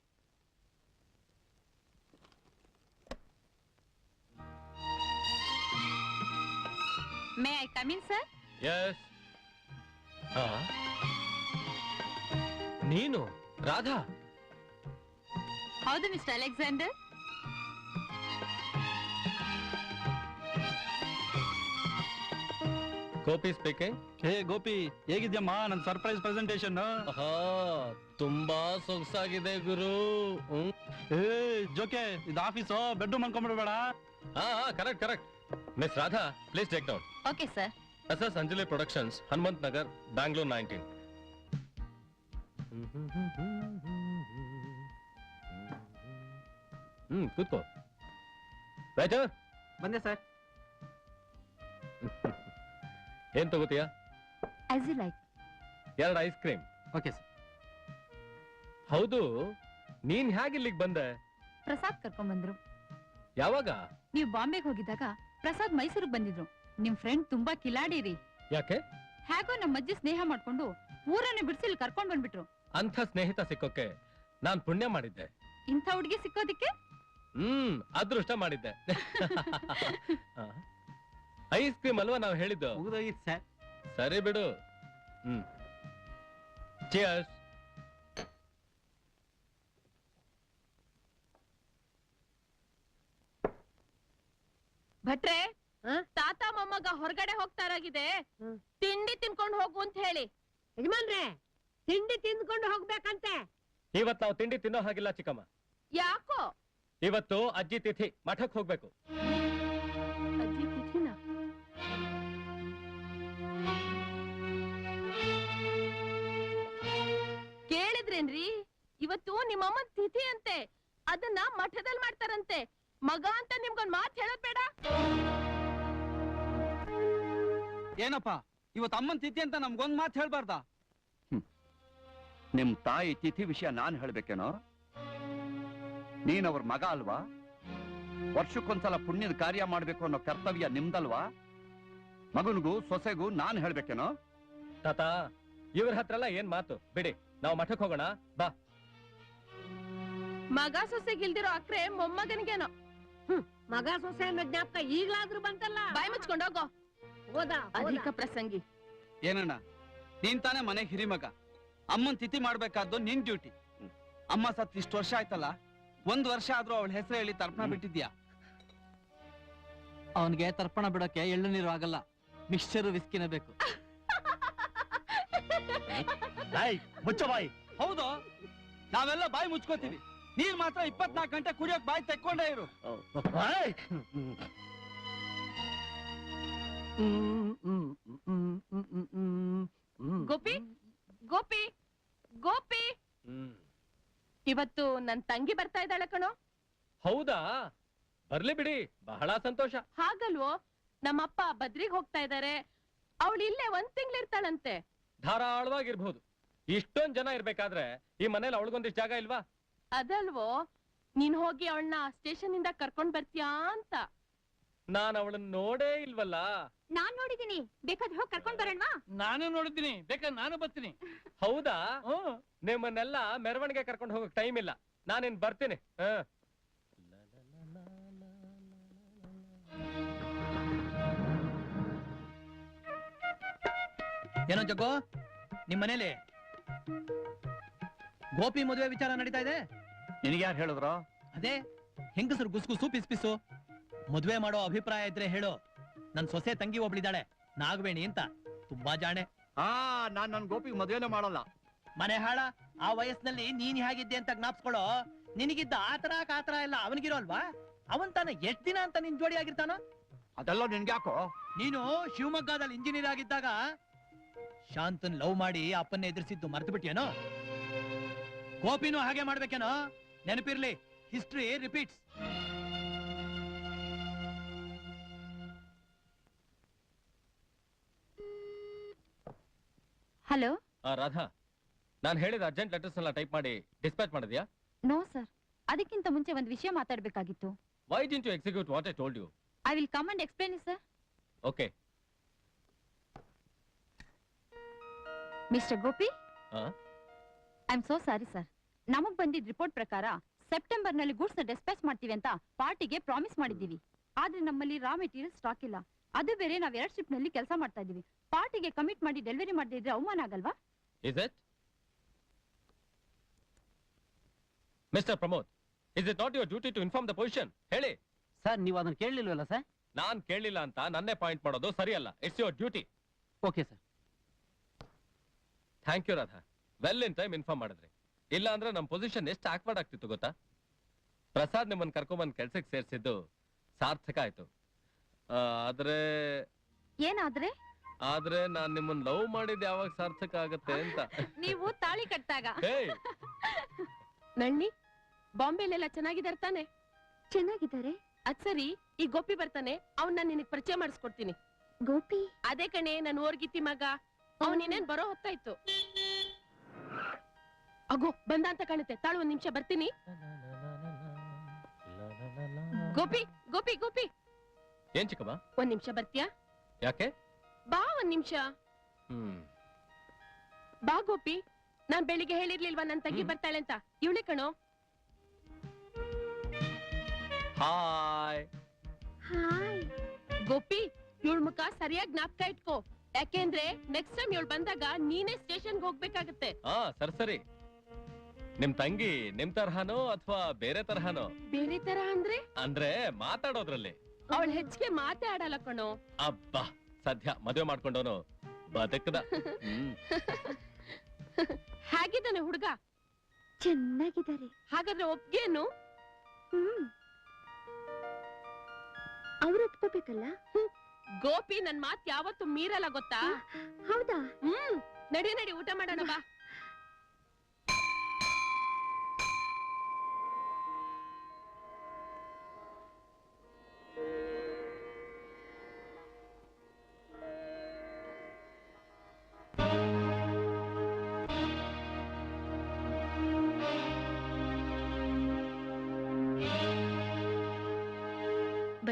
May I come in sir? Yes. ನೀನು ರಾಧಾ? ಹೌದು mister Alexander. Gopi speaking. Hey Gopi, ಹೇಗಿದ್ಯಮ್ಮ? ನನ್ ಸರ್ಪ್ರೈಸ್ ಪ್ರೆಸೆಂಟೇಶನ್ ತುಂಬಾ ಸೊಗಸಾಗಿದೆ ಗುರು. ಏ ಜೋಕೆ, ಇದು ಆಫೀಸು, ಬೆಡ್ರೂಮ್ ಅನ್ಕೊಂಡ್ಬಿಡ್ಬೇಡ. Correct correct. Miss Radha, please take down. Okay sir. SS Anjali productions, Hanumanth Nagar, Bangalore 19. ಕೂತ್ಕೋ. ರೈಟರ್ ಬಂದೆ ಸರ್. ಏನ್ ತಗೋತೀಯ? As you like. 2 ice cream. Okay sir. ಹೌದು, ನೀನ್ ಹೇಗೆ ಇಲ್ಲಿಗೆ ಬಂದೆ? ಪ್ರಸಾದ್ ಕರ್ಕೊಂಡ್ ಬಂದ್ರು. ಯಾವಾಗ? ನೀವು ಬಾಂಬೆಗೆ ಹೋಗಿದ್ದಾಗ ಪ್ರಸಾದ್ ಮೈಸೂರಿಗೆ ಬಂದಿದ್ರು. ನಿಮ್ ಫ್ರೆಂಡ್ ತುಂಬಾ ಕಿಲಾಡಿರಿ. ಯಾಕೆ? ಹೇಗೋ ನಮ್ಮ ಅಜ್ಜಿ ಸ್ನೇಹ ಮಾಡ್ಕೊಂಡು ಊರನ್ನೇ ಬಿಡಿಸಿ ಇಲ್ಲಿ ಕರ್ಕೊಂಡ್ ಬಂದ್ಬಿಟ್ರು. ಅಂಥ ಸ್ನೇಹಿತ ಸಿಕ್ಕೋಕೆ ನಾನ್ ಪುಣ್ಯ ಮಾಡಿದ್ದೆ. ಇಂಥ ಹುಡುಗಿ ಸಿಕ್ಕೋದಿಕ್ಕೆ ಅದೃಷ್ಟ ಮಾಡಿದ್ದೆ. ಐಸ್ ಕ್ರೀಮ್ ಅಲ್ವಾ ನಾವು ಹೇಳಿದ್ದು? ಮುಗಿದೋಗಿತ್ತು ಸರ್. ಸರಿ ಬಿಡು. ಚಿಯರ್ಸ್. ಭಟ್ರೆ, ತಾತ ಮೊಮ್ಮಗ ಹೊರಗಡೆ ಹೋಗ್ತಾರಾಗಿದೆ, ತಿಂಡಿ ತಿನ್ಕೊಂಡು ಹೋಗು ಅಂತ ಹೇಳಿ. ಯಜಮಾನ್ರೆ, ತಿಂಡಿ ತಿಂದ್ಕೊಂಡು ಹೋಗ್ಬೇಕಂತೆ. ಇವತ್ತು ನಾವು ತಿಂಡಿ ತಿನ್ನೋ ಹಾಗಿಲ್ಲ ಚಿಕ್ಕಮ್ಮ. ಯಾಕೋ? ಇವತ್ತು ಅಜ್ಜಿ ತಿಥಿ, ಮಠಕ್ಕೆ ಹೋಗ್ಬೇಕು. ಅಜ್ಜಿ ತಿಥಿನ? ಕೇಳಿದ್ರೇನ್ರಿ? ಇವತ್ತು ನಿಮ್ಮಮ್ಮನ್ ತಿಥಿ ಅಂತೆ, ಅದನ್ನ ಮಠದಲ್ಲಿ ಮಾಡ್ತಾರಂತೆ. ಮಗ ಅಂತ ನಿಮ್ಗೊಂದ್ ಮಾತು ಹೇಳೋದ್ ಬೇಡ? ಏನಪ್ಪ ಇವತ್ತು ಅಮ್ಮನ್ ತಿಥಿ ಅಂತ ನಮ್ಗೊಂದ್ ಮಾತು ಹೇಳ್ಬಾರ್ದಾ? ನಿಮ್ ತಾಯಿ ತಿಥಿ ವಿಷಯ ನಾನ್ ಹೇಳ್ಬೇಕೇನೋ? ನೀನ್ ಅವ್ರ ಮಗ ಅಲ್ವಾ? ವರ್ಷಕ್ಕೊಂದ್ಸಲ ಪುಣ್ಯದ ಕಾರ್ಯ ಮಾಡ್ಬೇಕು ಅನ್ನೋ ಕರ್ತವ್ಯ ನಿಮ್ದಲ್ವಾ? ಮಗನಿಗೂ ಸೊಸೆಗೂ ನಾನ್ ಹೇಳ್ಬೇಕೇನೋ? ತಾತ ಇವ್ರ ಹತ್ರ ಎಲ್ಲ ಏನ್ ಮಾತು ಬಿಡಿ, ನಾವು ಮಠಕ್ ಹೋಗೋಣ ಬಾ. ಮಗ ಸೊಸೆಗಿಲ್ದಿರೋ ಅಕ್ರೆ ಮೊಮ್ಮಗನಿಗೇನೋ. ಮಗ ಸೊಸೆ ಅನ್ನೋ ಜ್ಞಾಪಕ ಈಗ್ಲಾದ್ರೂ ಬಂತಲ್ಲ. ಬಾಯ್ ಮುಚ್ಕೊಂಡೋಗೋ. ಹೋದಾ ಅಧಿಕ ಪ್ರಸಂಗಿ. ಏನಣ್ಣ, ನೀನ್ ತಾನೇ ಮನೆ ಹಿರಿಮಗ. ಅಮ್ಮನ್ ತಿಥಿ ಮಾಡ್ಬೇಕಾದ್ದು ನಿನ್ ಡ್ಯೂಟಿ. ಅಮ್ಮ ಸತ್ ಇಷ್ಟು ವರ್ಷ ಆಯ್ತಲ್ಲ, 1 ವರ್ಷ ಆದ್ರೂ ಅವಳ ಹೆಸರು ಹೇಳಿ ತರ್ಪಣ ಬಿಟ್ಟಿದ್ಯಾ? ಅವನ್ಗೆ ತರ್ಪಣ ಬಿಡೋಕೆ ಎಳ್ಳು ನೀರು ಆಗಲ್ಲ, ಮಿಕ್ಸ್ಚರ್ ವಿಸ್ಕಿನೇ ಬೇಕು. ಮುಚ್ಚಬಾಯಿ. ಹೌದು, ನಾವೆಲ್ಲ ಬಾಯಿ ಮುಚ್ಕೋತೀವಿ. ನೀರ್ ಮಾತ್ರ 24 ಗಂಟೆ ಕುಡಿಯೋಕ್ ಬಾಯಿ ತೆಕ್ಕೊಂಡೇ ಇರು. ಗೋಪಿ ಗೋಪಿ ಗೋಪಿ, ಇವತ್ತು ನನ್ ತಂಗಿ ಬರ್ತಾ ಇದ್ದಾಳೆ ಕಣೋ. ಹೌದಾ? ಬರ್ಲಿ ಬಿಡಿ, ಬಹಳ ಸಂತೋಷ. ಹಾಗಲ್ವೋ, ನಮ್ಮಪ್ಪ ಬದ್ರಿಗ್ ಹೋಗ್ತಾ ಇದಾರೆ. ಅವಳು ಇಲ್ಲೇ 1 ತಿಂಗಳಿರ್ತಾಳಂತೆ. ಧಾರಾಳವಾಗಿರ್ಬಹುದು. ಇಷ್ಟೊಂದ್ ಜನ ಇರ್ಬೇಕಾದ್ರೆ ಈ ಮನೇಲಿ ಅವಳಿಗೊಂದಿಷ್ಟು ಜಾಗ ಇಲ್ವಾ? ಅದಲ್ವೋ, ನೀನ್ ಹೋಗಿ ಅವಳನ್ನ ಸ್ಟೇಷನ್ ಇಂದ ಕರ್ಕೊಂಡ್ ಬರ್ತೀಯಾ ಅಂತ. ನಾನ್ ಅವಳನ್ನ ನೋಡೇ ಇಲ್ವಲ್ಲ. ನಾನ್ ನೋಡಿದೀನಿ, ಬೇಕಾದ್ರೆ ಹೋಗಿ ಕರ್ಕೊಂಡ್ ಬರೋಣವಾ? ನಾನು ನೋಡಿದ್ದೀನಿ, ಬೇಕಾದ್ರೆ ನಾನು ಬರ್ತೀನಿ. ಹೌದಾ? ನಿಮ್ಮನ್ನೆಲ್ಲ ಮೆರವಣಿಗೆ ಕರ್ಕೊಂಡು ಹೋಗಕ್ ಟೈಮ್ ಇಲ್ಲ, ನಾನಿನ್ ಬರ್ತೀನಿ. ಏನೋ ಜಗ್ಗೋ, ನಿಮ್ ಮನೇಲಿ ಗೋಪಿ ಮದುವೆ ವಿಚಾರ ನಡೀತಾ ಇದೆ. ನಿನಗ್ಯಾರು ಹೇಳಿದ್ರು? ಅದೇ ಹೆಂಗಸರು ಗುಸ್ಗುಸು ಪಿಸ್ಪಿಸು. ಮದುವೆ ಮಾಡೋ ಅಭಿಪ್ರಾಯ ಇದ್ರೆ ಹೇಳು. ನನ್ ಸೊಸೆ ತಂಗಿ ಒಬ್ಳಿದಾಳೆ, ನಾಗವೇಣಿ ಅಂತ, ತುಂಬಾ ಜಾಣೆ. ನಾನ್ ನನ್ ಗೋಪಿಗೆ ಮದುವೆನೇ ಮಾಡಲ್ಲ. ಮನೆ ಹಾಳ, ಆ ವಯಸ್ಸಿನಲ್ಲಿ ನೀನ್ ಹೇಗಿದ್ದೆ ಅಂತ ಜ್ಞಾಪಿಸ್ಕೊಳ್ಳೋ. ನಿನಗಿದ್ದ ಆತರ ಕಾತರ ಎಲ್ಲ ಅವನಿಗಿರೋ ಅಲ್ವಾ? ಅವನ್ ತಾನ ಎಷ್ಟ್ ದಿನ ಅಂತ ನಿನ್ ಜೋಡಿ ಆಗಿರ್ತಾನೋ? ಅದೆಲ್ಲ ನಿನ್ಗ್ಯಾಕೋ? ನೀನು ಶಿವಮೊಗ್ಗದಲ್ಲಿ ಇಂಜಿನಿಯರ್ ಆಗಿದ್ದಾಗ ಶಾಂತನ್ ಲವ್ ಮಾಡಿ ಅಪ್ಪನ್ನ ಎದುರಿಸಿದ್ದು ಮರ್ತು ಬಿಟ್ಟಿಯೇನೋ? ಗೋಪಿನೂ ಹಾಗೆ ಮಾಡ್ಬೇಕೇನೋ? ನೆನಪಿರ್ಲಿ, ಹಿಸ್ಟ್ರಿ ರಿಪೀಟ್ಸ್. ಹಲೋ. ರಾಧಾ, ನಾನ್ ಹೇಳಿದ ಅರ್ಜೆಂಟ್ ಲೆಟರ್ಸ್ ಎಲ್ಲ ಟೈಪ್ ಮಾಡಿ ಡಿಸ್ಪ್ಯಾಚ್ ಮಾಡಿದ್ಯಾ? ನೋ ಸರ್, ಅದಕ್ಕಿಂತ ಮುಂಚೆ ಒಂದು ವಿಷಯ ಮಾತಾಡ್ಬೇಕಾಗಿತ್ತು. Why didn't you execute what I told you? I will come and explain sir. Okay. Mister Gopi, I am so sorry sir. ನಮಗ್ ಬಂದಿದ್ದ ರಿಪೋರ್ಟ್ ಪ್ರಕಾರ ಸೆಪ್ಟೆಂಬರ್ ನಲ್ಲಿ ಗೂಡ್ಸ್ ನ ಡಿಸ್ಪ್ಯಾಚ್ ಮಾಡ್ತೀವಿ ಅಂತ ಪಾರ್ಟಿಗೆ ಪ್ರಾಮಿಸ್ ಮಾಡಿದ್ದೀವಿ. ಆದ್ರೆ ನಮ್ಮಲ್ಲಿ ರಾ ಮೆಟೀರಿಯಲ್ ಸ್ಟಾಕ್ ಇಲ್ಲ. ಅದು ಬೇರೆ ನಾವ್ 2 ಶಿಫ್ಟ್ ನಲ್ಲಿ ಕೆಲಸ ಮಾಡ್ತಾ ಇದೀವಿ. ಪಾರ್ಟಿಗೆ ಕಮಿಟ್ ಮಾಡಿ ಡೆಲಿವರಿ ಮಾಡದೇ ಇದ್ರೆ ಅವಮಾನ ಆಗಲ್ವಾ? Is it? Mr. Pramod, is it not your duty to inform the position? ಹೇಳಿ. ಸರ್, ನೀವು ಅದನ್ನ ಕೇಳಲಿಲ್ವಲ್ಲ ಸರ್? ನಾನ್ ಕೇಳಲಿಲ್ಲ ಅಂತ ನನ್ನೇ ಪಾಯಿಂಟ್ ಮಾಡೋದು ಸರಿಯಲ್ಲ. It's your duty. Okay sir. Thank you Radha, well in time inform ಮಾಡಿದ್ರಿ. ಇಲ್ಲ ಅಂದ್ರೆ ನಮ್ ಪೊಸಿಷನ್ ಎಷ್ಟು ಆಕ್ವರ್ಡ್ ಆಗ್ತಿತ್ತು ಗೊತ್ತಾ? ಪ್ರಸಾದ್ ನಿಮ್ಮನ್ನ ಕರ್ಕೊಂಡ್ಬಂದ್ ಕೆಲ್ಸಕ್ಕೆ ಸೇರ್ಸಿದ್ದು ಸಾರ್ಥಕ ಆಯ್ತು. ಆದ್ರೆ ಆದ್ರೆ ನಾನ್ ನಿಮ್ಮನ್ನ ಲವ್ ಮಾಡಿದ್ ಯಾವಾಗ ಸಾರ್ಥಕ ಆಗತ್ತೆ ಅಂತ. ನೀವು ತಾಳಿ ಕಟ್ಟಾಗ. ಹೇಯ್, ನಳ್ಳಿ, ಬಾಂಬೆಲೆಲ್ಲ ಚೆನ್ನಾಗಿದಾರೆ ತಾನೆ? ಚೆನ್ನಾಗಿದ್ದಾರೆ. ಅದ್ ಸರಿ, ಈ ಗೋಪಿ ಬರ್ತಾನೆ, ಅವ್ನ ನಿನಗ್ ಪರಿಚಯ ಮಾಡಿಸ್ಕೊಡ್ತೀನಿ. ಗೋಪಿ? ಅದೇ ಕಣೆ, ನನ್ ಓರ್ಗಿತ್ತಿ ಮಗ. ಅವನಿನೇನ್ ಬರೋ ಹೊತ್ತಾಯ್ತು. ಅಗೋ ಬಂದ ಅಂತ ಕಾಣುತ್ತೆ, ತಾಳು 1 ನಿಮಿಷ ಬರ್ತೀನಿ. ಗೋಪಿ ಗೋಪಿ ಗೋಪಿ, ಏನ್ ಚಿಕ್ಕಮ್ಮ? 1 ನಿಮಿಷ ಬರ್ತೀಯಾ? ಯಾಕೆ? ಬಾ 1 ನಿಮಿಷ. ಬಾ ಗೋಪಿ. ನಾನ್ ಬೆಳಿಗ್ಗೆ ಹೇಳಿರ್ಲಿಲ್ವಾ ನನ್ ತಂಗಿ ಬರ್ತಾಳೆ ಅಂತ? ಇವಳೆ ಕಣೋ. ಹಾಯ್. ಹಾಯ್. ಗೋಪಿ, ಇವಳ ಮುಖ ಸರಿಯಾಗಿ ಜ್ಞಾಪಕ ಇಟ್ಕೋ. ಯಾಕೆಂದ್ರೆ ನೆಕ್ಸ್ಟ್ ಟೈಮ್ ಇವಳು ಬಂದಾಗ ನೀನೇ ಸ್ಟೇಷನ್ಗೆ ಹೋಗ್ಬೇಕಾಗತ್ತೆ. ಸರಿ. ನಿಮ್ ತಂಗಿ ನಿಮ್ ತರಹನೋ ಅಥವಾ ಬೇರೆ ತರಹನೋ? ಬೇರೆ ತರ ಅಂದ್ರೆ ಮಾತಾಡೋದ್ರಲ್ಲಿ ಅವಳು ಹೆಚ್ಚಿಗೆ ಮಾತೇ ಆಡಲ್ಲ ಕಣೋ. ಅಬ್ಬಾ, ಸದ್ಯ ಮದುವೆ ಮಾಡ್ಕೊಂಡವನು ಬದುಕದ. ಹೇಗಿದ್ದಾನೆ ಹುಡುಗ? ಚೆನ್ನಾಗಿದ್ದಾರೆ. ಹಾಗಾದ್ರೆ ಒಪ್ಗೇನು? ಅವ್ರು ಒಪ್ಕೋಬೇಕಲ್ಲ. ಗೋಪಿ ನನ್ ಮಾತ್ ಯಾವತ್ತು ಮೀರಲ್ಲ ಗೊತ್ತಾ? ಹೌದಾ? ನಡಿ ನಡಿ, ಊಟ ಮಾಡೋಣ ಬಾ.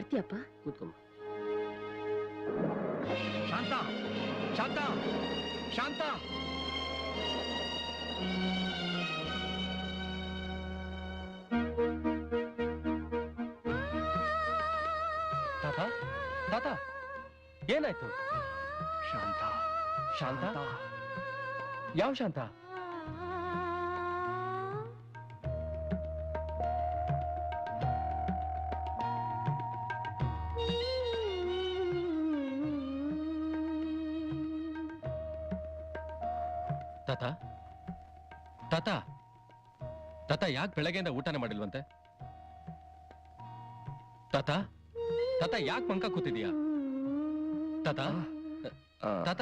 ಬರ್ತೀಯಪ್ಪ? ಕೂತ್ಕೊಂಬ. ಶಾಂತ ಶಾಂತ ಶಾಂತ ತಾತ ತಾತ ಏನಾಯ್ತು? ಶಾಂತ ಶಾಂತ? ಯಾವ ಶಾಂತ? ತಾತ ತಾತ ತಾತ ಯಾಕೆ ಬೆಳಗ್ಗೆಯಿಂದ ಊಟನೇ ಮಾಡಿಲ್ವಂತೆ? ತಾತ ತಾತ ಯಾಕೆ ಮಂಕ ಕೂತಿದೀಯಾ? ತಾತ ತಾತ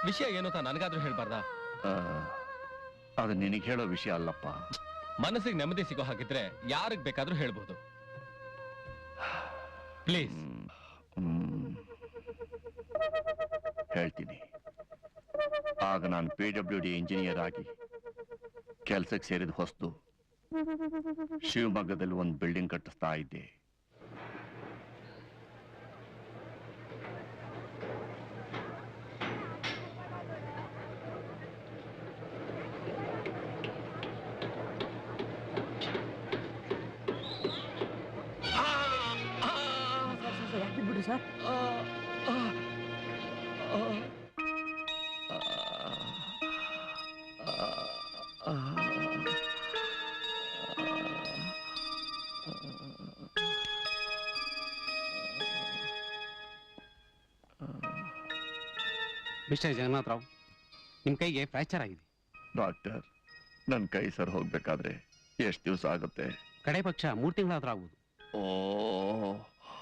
ವಿಷಯ ಏನು ತಾ ನನಗಾದ್ರೂ ಹೇಳ್ಬಾರ್ದಾ? ಅದು ನಿನಗೆ ಹೇಳೋ ವಿಷಯ ಅಲ್ಲಪ್ಪ. ಮನಸ್ಸಿಗೆ ನೆಮ್ಮದಿ ಸಿಗೋ ಹಾಗಿದ್ರೆ ಯಾರಿಗ್ ಬೇಕಾದ್ರೂ ಹೇಳ್ಬೋದು. ಪ್ಲೀಸ್. ಹೇಳ್ತೀನಿ. ಆಗ ನಾನು PWD ಇಂಜಿನಿಯರ್ ಆಗಿ ಕೆಲ್ಸಕ್ಕೆ ಸೇರಿದ ಹೊಸ್ತು ಶಿವಮೊಗ್ಗದಲ್ಲಿ ಒಂದು ಬಿಲ್ಡಿಂಗ್ ಕಟ್ಟಿಸ್ತಾ ಇದ್ದೆ. ಬಿಡು ಸರ್. ಮಿಸ್ಟರ್ ಜಗನ್ನಾಥರಾವ್, ನಿಮ್ ಕೈಗೆ ಫ್ರ್ಯಾಕ್ಚರ್ ಆಗಿದೆ. ಡಾಕ್ಟರ್, ನನ್ನ ಕೈ ಸರ್ ಹೋಗ್ಬೇಕಾದ್ರೆ ಎಷ್ಟು ದಿವಸ ಆಗುತ್ತೆ? ಕಡೆ ಪಕ್ಷ 3 ತಿಂಗಳಾದ್ರೂ ಆಗ್ಬೋದು. ಓ,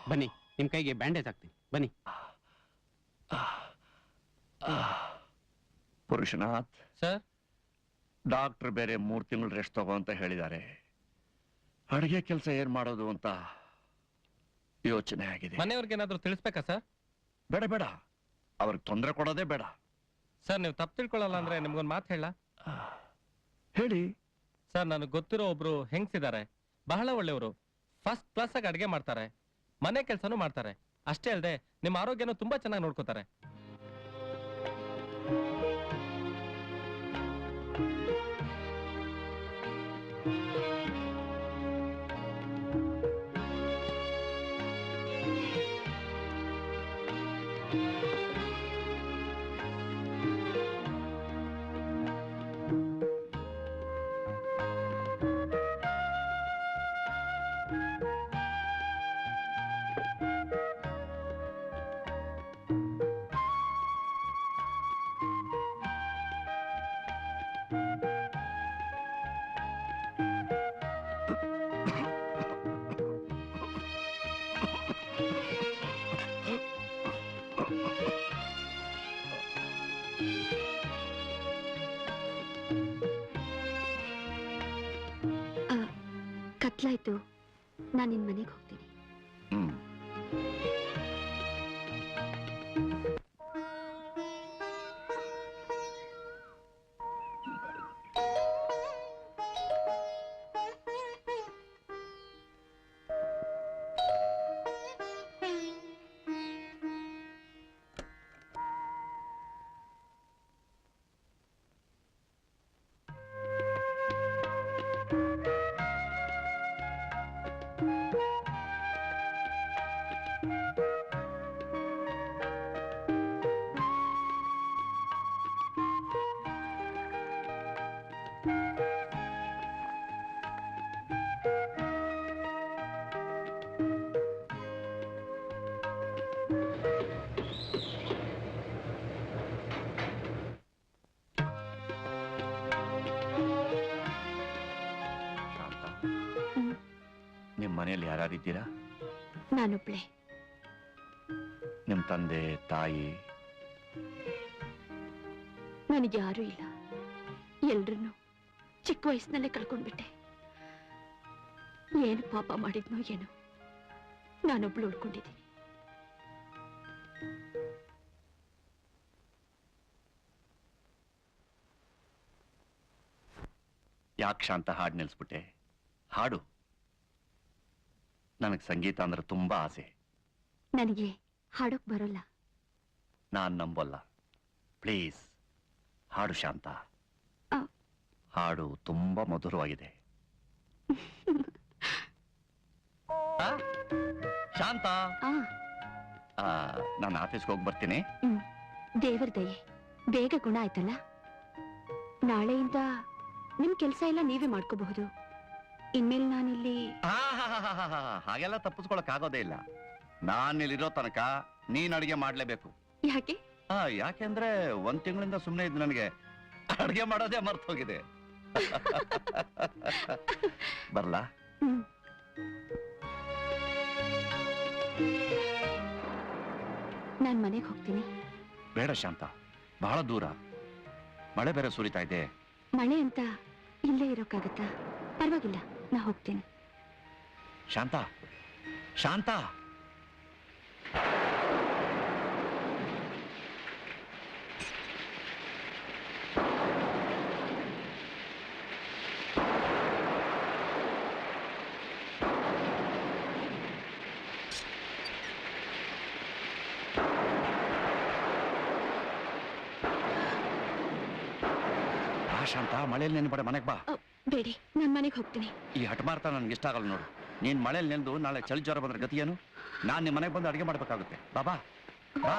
ಬನ್ನಿ, ನಿಮ್ ಕೈಗೆ ಬ್ಯಾಂಡೇಜ್ ಹಾಕ್ತೀನಿ, ಬನ್ನಿ. ಪುರುಷನಾಥ್ ಸರ್, ಡಾಕ್ಟರ್ ಬೇರೆ 3 ತಿಂಗಳು ರೆಸ್ಟ್ ತಗೋ ಅಂತ ಹೇಳಿದ್ದಾರೆ. ಅಡುಗೆ ಕೆಲಸ ಏನ್ ಮಾಡೋದು ಅಂತ ಯೋಚನೆ ಆಗಿದೆ. ಮನೆಯವ್ರಿಗೆ ಏನಾದ್ರೂ ತಿಳಿಸ್ಬೇಕಾ ಸರ್? ಬೇಡ ಬೇಡ, ಅವ್ರಿಗೆ ತೊಂದರೆ ಕೊಡೋದೇ ಬೇಡ. ಸರ್, ನೀವು ತಪ್ಪು ತಿಳ್ಕೊಳ್ಳಲ್ಲ ಅಂದ್ರೆ ನಿಮ್ಗೊಂದು ಮಾತು ಹೇಳ. ಹೇಳಿ ಸರ್, ನನಗೆ ಗೊತ್ತಿರೋ ಒಬ್ರು ಹೆಂಗ್ಸಿದ್ದಾರೆ, ಬಹಳ ಒಳ್ಳೆಯವರು. ಫಸ್ಟ್ ಕ್ಲಾಸ್ ಆಗಿ ಅಡುಗೆ ಮಾಡ್ತಾರೆ, ಮನೆ ಕೆಲಸನೂ ಮಾಡ್ತಾರೆ. ಅಷ್ಟೇ ಅಲ್ಲದೆ ನಿಮ್ಮ ಆರೋಗ್ಯನೂ ತುಂಬಾ ಚೆನ್ನಾಗಿ ನೋಡ್ಕೋತಾರೆ. ಕತ್ಲಾಯ್ತು, ನಾನು ನಿನ್ ಮನೆಗೆ ಹೋಗ್ತೀನಿ. ನಿಮ್ಮ ಮನೆಯಲ್ಲಿ ಯಾರಿದ್ದೀರಾ? ನಾನೊಬ್ಳೆ. ನಿಮ್ಮ ತಂದೆ ತಾಯಿ? ನನಗೆ ಯಾರೂ ಇಲ್ಲ. ಎಲ್ರನ್ನೂ ಚಿಕ್ಕ ವಯಸ್ಸಿನಲ್ಲೇ ಕಳ್ಕೊಂಡ್ಬಿಟ್ಟೆ. ಏನು ಪಾಪ ಮಾಡಿದ್ನೋ ಏನೋ, ನಾನೊಬ್ಳು ಉಳ್ಕೊಂಡಿದ್ದೀನಿ. ಯಾಕೆ ಶಾಂತ ಹಾಡು ನಿಲ್ಸ್ಬಿಟ್ಟೆ? ಹಾಡು. ನನಗೆ ಸಂಗೀತ ಅಂದ್ರೆ ತುಂಬಾ ಆಸೆ. ನನಗೆ ಹಾಡೋಕ್ ಬರೋಲ್ಲ. ನಾನ್ ನಂಬಲ್ಲ. ಪ್ಲೀಸ್ ಹಾಡು ಶಾಂತ. ಹಾಡು ತುಂಬಾ ಮಧುರವಾಗಿದೆ. ಆ? ಶಾಂತ, ನಾನು ಆಫೀಸ್ಗೆ ಹೋಗಿ ಬರ್ತೀನಿ. ದೇವರ ದಯೆ, ಬೇಗ ಗುಣ ಆಯ್ತಲ್ಲ. ನಾಳೆಯಿಂದ ನಿಮ್ ಕೆಲ್ಸ ಎಲ್ಲ ನೀವೇ ಮಾಡ್ಕೋಬಹುದು. ಇನ್ಮೇಲೆ ನಾನಿಲ್ಲಿ ಹಾಗೆಲ್ಲ ತಪ್ಪಿಸ್ಕೊಳಕ್ ಆಗೋದೇ ಇಲ್ಲ. ನಾನಿಲ್ಲಿರೋ ತನಕ ನೀನ್ ಅಡಿಗೆ ಮಾಡ್ಲೇಬೇಕು. ಯಾಕೆ? ಯಾಕೆಂದ್ರೆ 1 ತಿಂಗಳಿಂದ ಸುಮ್ಮನೆ ಇದ್ದು ನನಗೆ ಅಡಿಗೆ ಮಾಡೋದೇ ಮರ್ತು ಹೋಗಿದೆ. ಬರ್ಲಾ? ನಾನ್ ಮನೆಗೆ ಹೋಗ್ತೀನಿ. ಬೇಡ ಶಾಂತ, ಬಹಳ ದೂರ, ಮಳೆ ಬೇರೆ ಸುರಿತಾ ಇದೆ. ಮಳೆ ಅಂತ ಇಲ್ಲೇ ಇರೋಕ್ಕಾಗತ್ತಾ? ಪರವಾಗಿಲ್ಲ, ನಾ ಹೋಗ್ತೀನಿ. ಶಾಂತ, ಶಾಂತ. ಶಾಂತ, ಮಳೆಯಲ್ಲಿ ನೆನ್ಬೇಡ, ಮನೆಗೆ ಬಾ. ಬೇಡಿ, ನಾನ್ ಮನೆಗೆ ಹೋಗ್ತೀನಿ. ಈ ಹಠಮಾರ್ತ ನನ್ಗೆ ಇಷ್ಟ ಆಗಲ್ಲ ನೋಡು. ನೀನ್ ಮಳೆಯಲ್ಲಿ ನೆಂದು ನಾಳೆ ಚಳಿ ಜ್ವರ ಬಂದ್ರೆ ಗತಿ ಏನು? ನಾನ್ ನಿಮ್ ಮನೆಗೆ ಬಂದು ಅಡಿಗೆ ಮಾಡ್ಬೇಕಾಗುತ್ತೆ. ಬಾಬಾ ಬಾ.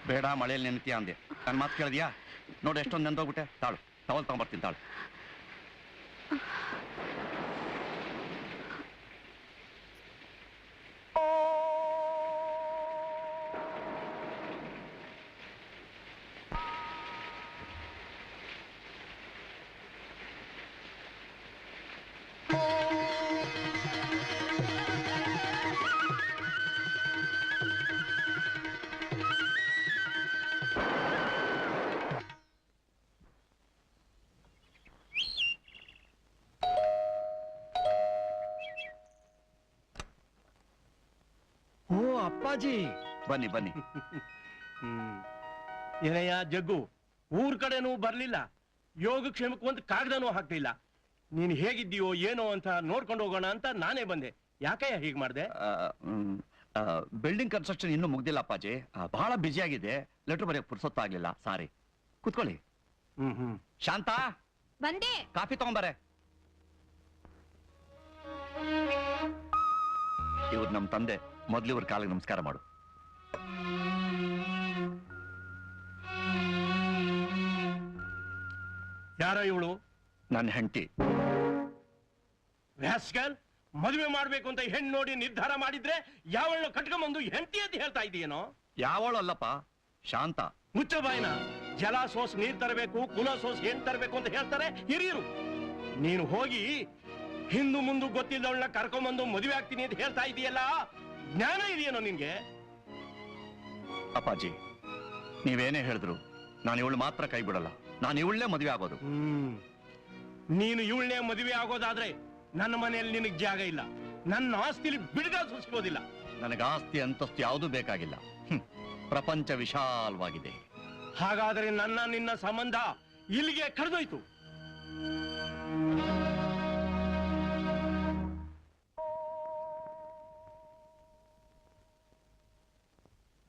ಬೇಡ, ಮಳೆಯಲ್ಲಿ ನೆನ್ತೀಯ ಅಂದೆ. ನನ್ನ ಮಾತು ಕೇಳಿದ್ಯಾ? ನೋಡಿ ಎಷ್ಟೊಂದು ನೆಂದೋಗ್ಬಿಟ್ಟೆ. ತಾಳು, ಟವಲ್ ತಗೊಂಬರ್ತೀನಿ, ತಾಳು. ಓ ಅಪ್ಪಾಜಿ, ಬನ್ನಿ ಬನ್ನಿ. ಏನಯ್ಯ ಜಗ್ಗು, ಊರ್ ಕಡೆನೂ ಬರ್ಲಿಲ್ಲ, ಯೋಗಕ್ಷೇಮಕ್ಕೆ ಒಂದು ಕಾಗದನೂ ಹಾಕ್ಲಿಲ್ಲ. ನೀನ್ ಹೇಗಿದ್ದೀಯೋ ಏನೋ ಅಂತ ನೋಡ್ಕೊಂಡು ಹೋಗೋಣ ಅಂತ ನಾನೇ ಬಂದೆ. ಯಾಕಯ್ಯ ಹೀಗ್ ಮಾಡ್ದೆ? ಬಿಲ್ಡಿಂಗ್ ಕನ್ಸ್ಟ್ರಕ್ಷನ್ ಇನ್ನೂ ಮುಗ್ದಿಲ್ಲ ಅಪ್ಪಾಜಿ. ಬಹಳ ಬ್ಯುಸಿ ಆಗಿದೆ, ಲೆಟರ್ ಬರೆಯಕ್ ಪುರ್ಸೊತ್ತಾಗ್ಲಿಲ್ಲ. ಸಾರಿ. ಕುತ್ಕೊಳ್ಳಿ. ಶಾಂತ, ಬಂದೆ. ಕಾಫಿ ತಗೊಂಬಾರೆ. ಇವ್ರು ನಮ್ ತಂದೆ. ಮೊದ್ಲು ಇವ್ರ ಕಾಲಿಗೆ ನಮಸ್ಕಾರ ಮಾಡು. ಯಾರ ಇವಳು? ನನ್ನ ಹೆಂಡತಿ. ವ್ಯಾಸ್ಕಲ್, ಮದುವೆ ಮಾಡ್ಬೇಕು ಅಂತ ಹೆಣ್ಣು ನೋಡಿ ನಿರ್ಧಾರ ಮಾಡಿದ್ರೆ ಯಾವಳನ್ನ ಕಟ್ಕೊಂಬಂದು ಹೆಂಡತಿ ಅಂತ ಹೇಳ್ತಾ ಇದೀಯೇನೋ? ಯಾವಳು ಅಲ್ಲಪ್ಪ, ಶಾಂತ. ಮುಚ್ಚ ಬಾಯಿನ. ಜಲ ಸೋಸ್ ನೀರ್ ತರಬೇಕು, ಕುಲ ಸೋಸ್ ಹೆಣ್ ತರಬೇಕು ಅಂತ ಹೇಳ್ತಾರೆ ಹಿರಿಯರು. ನೀನು ಹೋಗಿ ಹಿಂದು ಮುಂದು ಗೊತ್ತಿಲ್ಲವಳನ್ನ ಕರ್ಕೊಂಬಂದು ಮದುವೆ ಆಗ್ತೀನಿ ಅಂತ ಹೇಳ್ತಾ ಇದೀಯಲ್ಲ, ಜ್ಞಾನ ಇದೆಯೇನೋ ನಿನ್ಗೆ? ಅಪ್ಪಾಜಿ, ನೀವೇನೇ ಹೇಳಿದ್ರು ನಾನು ಇವಳು ಮಾತ್ರ ಕೈ ಬಿಡಲ್ಲ. ನಾನು ಇವಳನ್ನೇ ಮದುವೆ ಆಗೋದು. ನೀನು ಇವಳನ್ನೇ ಮದುವೆ ಆಗೋದಾದ್ರೆ ನನ್ನ ಮನೆಯಲ್ಲಿ ನಿನಗೆ ಜಾಗ ಇಲ್ಲ. ನನ್ನ ಆಸ್ತಿಲಿ ಬಿಡುಗ ಸೂಚಿಸೋದಿಲ್ಲ. ನನಗೆ ಆಸ್ತಿ ಅಂತಸ್ತು ಯಾವುದೂ ಬೇಕಾಗಿಲ್ಲ. ಪ್ರಪಂಚ ವಿಶಾಲವಾಗಿದೆ. ಹಾಗಾದ್ರೆ ನನ್ನ ನಿನ್ನ ಸಂಬಂಧ ಇಲ್ಲಿಗೆ ಕಳೆದೋಯ್ತು.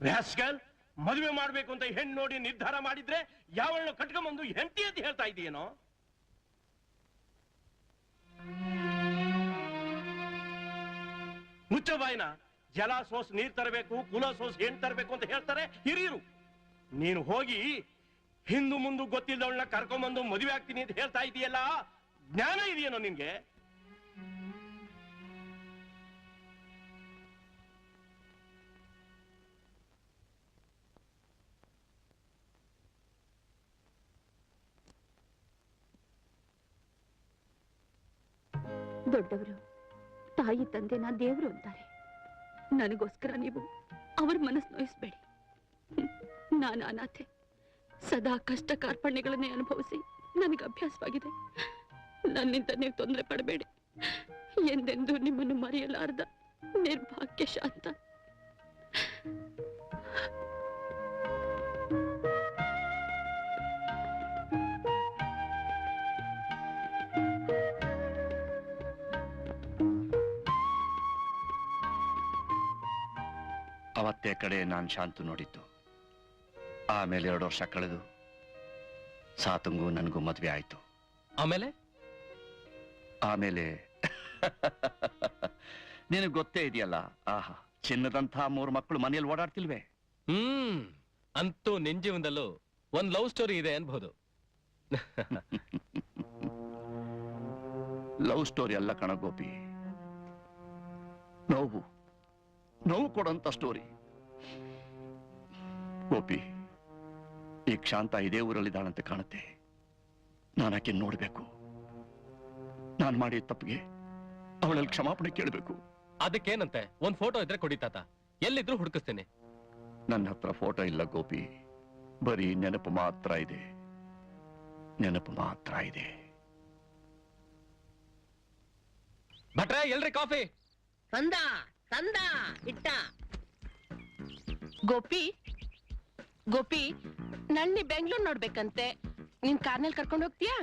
ವ್ಯಾಸ್ಕಲ್, ಮದುವೆ ಮಾಡ್ಬೇಕು ಅಂತ ಹೆಣ್ಣು ನೋಡಿ ನಿರ್ಧಾರ ಮಾಡಿದ್ರೆ ಯಾವಳನ್ನ ಕಟ್ಕೊಂಬಂದು ಹೆಂಡತಿ ಅಂತ ಹೇಳ್ತಾ ಇದೀಯೇನೋ? ಮುಚ್ಚ ಬಾಯಿನ. ಜಲ ಸೋಸ್ ನೀರ್ ತರಬೇಕು, ಕುಲ ಸೋಸ್ ಹೆಣ್ ತರಬೇಕು ಅಂತ ಹೇಳ್ತಾರೆ ಹಿರಿಯರು. ನೀನು ಹೋಗಿ ಹಿಂದು ಮುಂದು ಗೊತ್ತಿಲ್ಲವಳನ್ನ ಕರ್ಕೊಂಬಂದು ಮದುವೆ ಆಗ್ತೀನಿ ಅಂತ ಹೇಳ್ತಾ ಇದೀಯಲ್ಲ, ಜ್ಞಾನ ಇದೆಯೇನೋ ನಿನ್ಗೆ? ದೊಡ್ಡವರು ತಾಯಿ ತಂದೆನ ದೇವರು ಅಂತಾರೆ. ನನಗೋಸ್ಕರ ನೀವು ಅವ್ರ ಮನಸ್ಸು ನೋಯಿಸ್ಬೇಡಿ. ನಾನು ಅನಾಥೆ. ಸದಾ ಕಷ್ಟ ಕಾರ್ಪಣ್ಯಗಳನ್ನೇ ಅನುಭವಿಸಿ ನನಗೆ ಅಭ್ಯಾಸವಾಗಿದೆ. ನನ್ನಿಂದ ನೀವು ತೊಂದರೆ ಪಡಬೇಡಿ. ಎಂದೆಂದೂ ನಿಮ್ಮನ್ನು ಮರೆಯಲಾರ್ದ ನಿರ್ಭಾಗ್ಯ ಶಾಂತ. ಅವತ್ತೇ ಕಡೆ ನಾನು ಶಾಂತು ನೋಡಿದ್ದು. ಆಮೇಲೆ 2 ವರ್ಷ ಕಳೆದು ಸಾತಂಗೂ ನನಗೂ ಮದ್ವೆ ಆಯ್ತು. ಆಮೇಲೆ ನಿನಗೆ ಗೊತ್ತೇ ಇದೆಯಲ್ಲ, ಆಹಾ, ಚಿನ್ನದಂಥ 3 ಮಕ್ಕಳು ಮನೆಯಲ್ಲಿ ಓಡಾಡ್ತಿಲ್ವೇ? ಅಂತೂ ನಿನ್ ಜೀವನದಲ್ಲೂ ಒಂದ್ ಲವ್ ಸ್ಟೋರಿ ಇದೆ ಅನ್ಬಹುದು. ಲವ್ ಸ್ಟೋರಿ ಅಲ್ಲ ಕಣ ಗೋಪಿ, ನೋವು ಕೊಡಂತ ಸ್ಟೋರಿ. ಗೋಪಿ, ಈಗ ಶಾಂತ ಇದೇ ಊರಲ್ಲಿದ್ದಾಳಂತ ಕಾಣುತ್ತೆ. ನಾನು ಆಕೆ ನೋಡ್ಬೇಕು. ನಾನು ಮಾಡಿದ ತಪ್ಪಿಗೆ ಅವಳಲ್ಲಿ ಕ್ಷಮಾಪಣೆ ಕೇಳಬೇಕು. ಅದಕ್ಕೇನಂತೆ, ಒಂದ್ ಫೋಟೋ ಇದ್ರೆ ಕೊಡಿ ತಾತ, ಎಲ್ಲಿದ್ರು ಹುಡುಕಿಸ್ತೇನೆ. ನನ್ನ ಹತ್ರ ಫೋಟೋ ಇಲ್ಲ ಗೋಪಿ, ಬರೀ ನೆನಪು ಮಾತ್ರ ಇದೆ. ಭಟ್ರೆ, ಎಲ್ರಿ ಕಾಫಿ? ತಂದ ಇಟ್ಟ. ಗೋಪಿ ನನ್ನಿ ಬೆಂಗಳೂರು ನೋಡ್ಬೇಕಂತೆ, ನೀನ್ ಕಾರ್ನಲ್ಲಿ ಕರ್ಕೊಂಡು ಹೋಗ್ತೀಯಾ?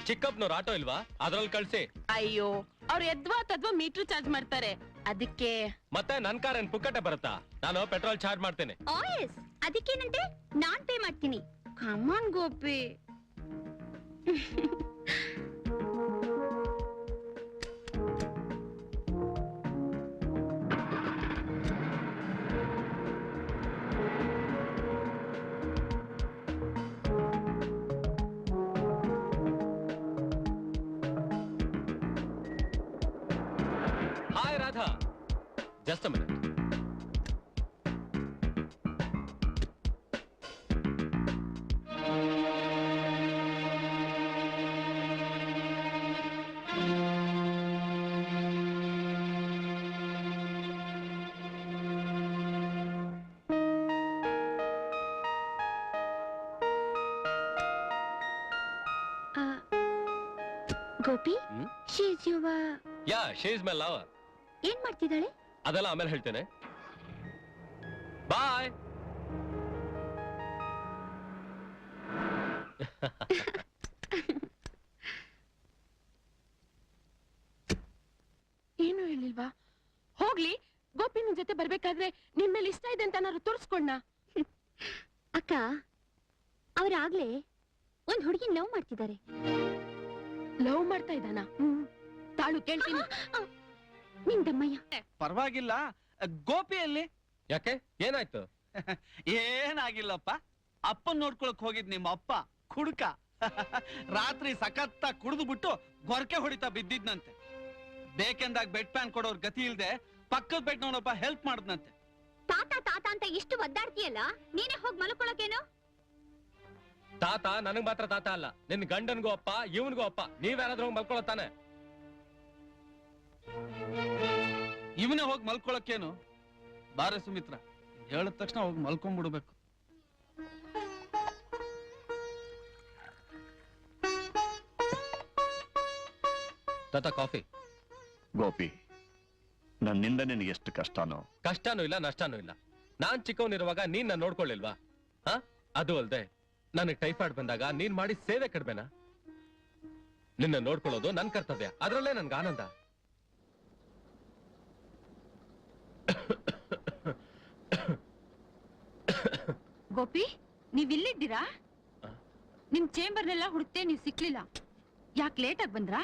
ಚಿಕ್ಕಪ್ಪನವ್ರ ಆಟೋ ಇಲ್ವಾ? ಅದ್ರಲ್ಲಿ ಕಳ್ಸಿ. ಅಯ್ಯೋ, ಅವ್ರು ಎದ್ವಾ ತದ್ವಾ ಮೀಟರ್ ಚಾರ್ಜ್ ಮಾಡ್ತಾರೆ, ಅದಕ್ಕೆ. ಮತ್ತೆ ನನ್ ಕಾರ್ ಏನ್ ಪುಕ್ಕಟೆ ಬರುತ್ತಾ? ನಾನು ಪೆಟ್ರೋಲ್ ಚಾರ್ಜ್ ಮಾಡ್ತೇನೆ. ಅದಕ್ಕೇನಂತೆ, ನಾನ್ ಪೇ ಮಾಡ್ತೀನಿ. Come on Gopi. Hi Radha, just a minute. Gopi, yeah, she is my lover. ಏನ್ ಮಾಡ್ತಿದ್ದಾಳೆ? ಅದೆಲ್ಲ ಆಮೇಲೆ ಹೇಳ್ತೇನೆ. ಬಾಯ್. ಏನು ಹೇಳಿಲ್ವಾ? ಹೋಗ್ಲಿ, ಗೋಪಿ ನಿನ್ ಜೊತೆ ಬರ್ಬೇಕಾದ್ರೆ ನಿನ್ ಮೇಲೆ ಇಷ್ಟ ಇದೆ ಅಂತ ನಾನು ತೋರಿಸ್ಕೊಂಡ. ಅಕ್ಕ, ಅವ್ರಾಗ್ಲೇ ಒಂದ್ ಹುಡುಗಿ ಲವ್ ಮಾಡ್ತಿದ್ದಾರೆ. ಲವ್ ಮಾಡ್ತಾ ಇದ್ದಾನ? ತಾಳು ಕೇಳ್ತೀನಿ. ನಿಂದಮ್ಮಯ್ಯ. ಪರವಾಗಿಲ್ಲ. ಗೋಪಿಯಲ್ಲಿ ಯಾಕೆ, ಏನಾಯ್ತು? ಏನಾಗಿಲ್ಲಪ್ಪ. ಅಪ್ಪನ್ ನೋಡ್ಕೊಳಕ್ ಹೋಗಿದ್ ನಿಮ್ಮ ಅಪ್ಪ ಕುಡುಕ ರಾತ್ರಿ ಸಖತ್ತ ಕುಡಿದು ಬಿಟ್ಟು ಗೊರಕೆ ಹೊಡಿತಾ ಬಿದ್ದಿದ್ನಂತೆ. ಬೇಕೆಂದಾಗ ಬೆಡ್ ಪ್ಯಾನ್ ಕೊಡೋರ್ ಗತಿ ಇಲ್ದೆ ಪಕ್ಕದ ಬೆಡ್ ನೋಡಪ್ಪ ಹೆಲ್ಪ್ ಮಾಡಿದ್ನಂತೆ. ತಾತ ತಾತ ಅಂತ ಇಷ್ಟು ಒದ್ದಾಡ್ತೀಯಲ್ಲ, ನೀನೇ ಹೋಗಿ ಮಲ್ಕೊಳಕೇನು? ತಾತ ನನಗ್ ಮಾತ್ರ ತಾತ ಅಲ್ಲ, ನಿನ್ ಗಂಡನ್ಗೂ ಅಪ್ಪ, ಇವನ್ಗೂ ಅಪ್ಪ. ನೀವ್ಯಾರಾದ್ರೂ ಹೋಗಿ ಮಲ್ಕೊಳತ್ತಾನೆ? ಇವನೇ ಹೋಗಿ ಮಲ್ಕೊಳಕ್ಕೇನು? ಬಾರೆ ಸುಮಿತ್ರ, ಹೇಳಿದ ತಕ್ಷಣ ಹೋಗಿ ಮಲ್ಕೊಂಡ್ಬಿಡ್ಬೇಕು. ತಾತ ಕಾಫಿ. ಗೋಪಿ, ನನ್ನಿಂದ ನಿನಗೆ ಎಷ್ಟು ಕಷ್ಟನೋ? ಕಷ್ಟನೂ ಇಲ್ಲ, ನಷ್ಟನೂ ಇಲ್ಲ. ನಾನ್ ಚಿಕ್ಕವನಿರುವಾಗ ನೀನ್ ನನ್ನ ನೋಡ್ಕೊಳ್ಳಿಲ್ವಾ? ಅದು ಅಲ್ದೆ ನನಗ್ ಟೈಫಾಯ್ಡ್ ಬಂದಾಗ ನೀನ್ ಮಾಡಿ ಸೇವೆ ಕಡ್ಬೇನಾ? ನಿನ್ನ ನೋಡ್ಕೊಳ್ಳೋದು ನನ್ ಕರ್ತವ್ಯ, ಅದ್ರಲ್ಲೇ ನನ್ಗೆ ಆನಂದ. ಗೋಪಿ, ನೀವ್ ಇಲ್ಲಿದ್ದೀರಾ? ನಿಮ್ ಚೇಂಬರ್ನೆಲ್ಲ ಹುಡುಕ್ತೆ, ನೀವ್ ಸಿಕ್ಲಿಲ್ಲ. ಯಾಕೆ ಲೇಟ್ ಆಗಿ ಬಂದ್ರಾ?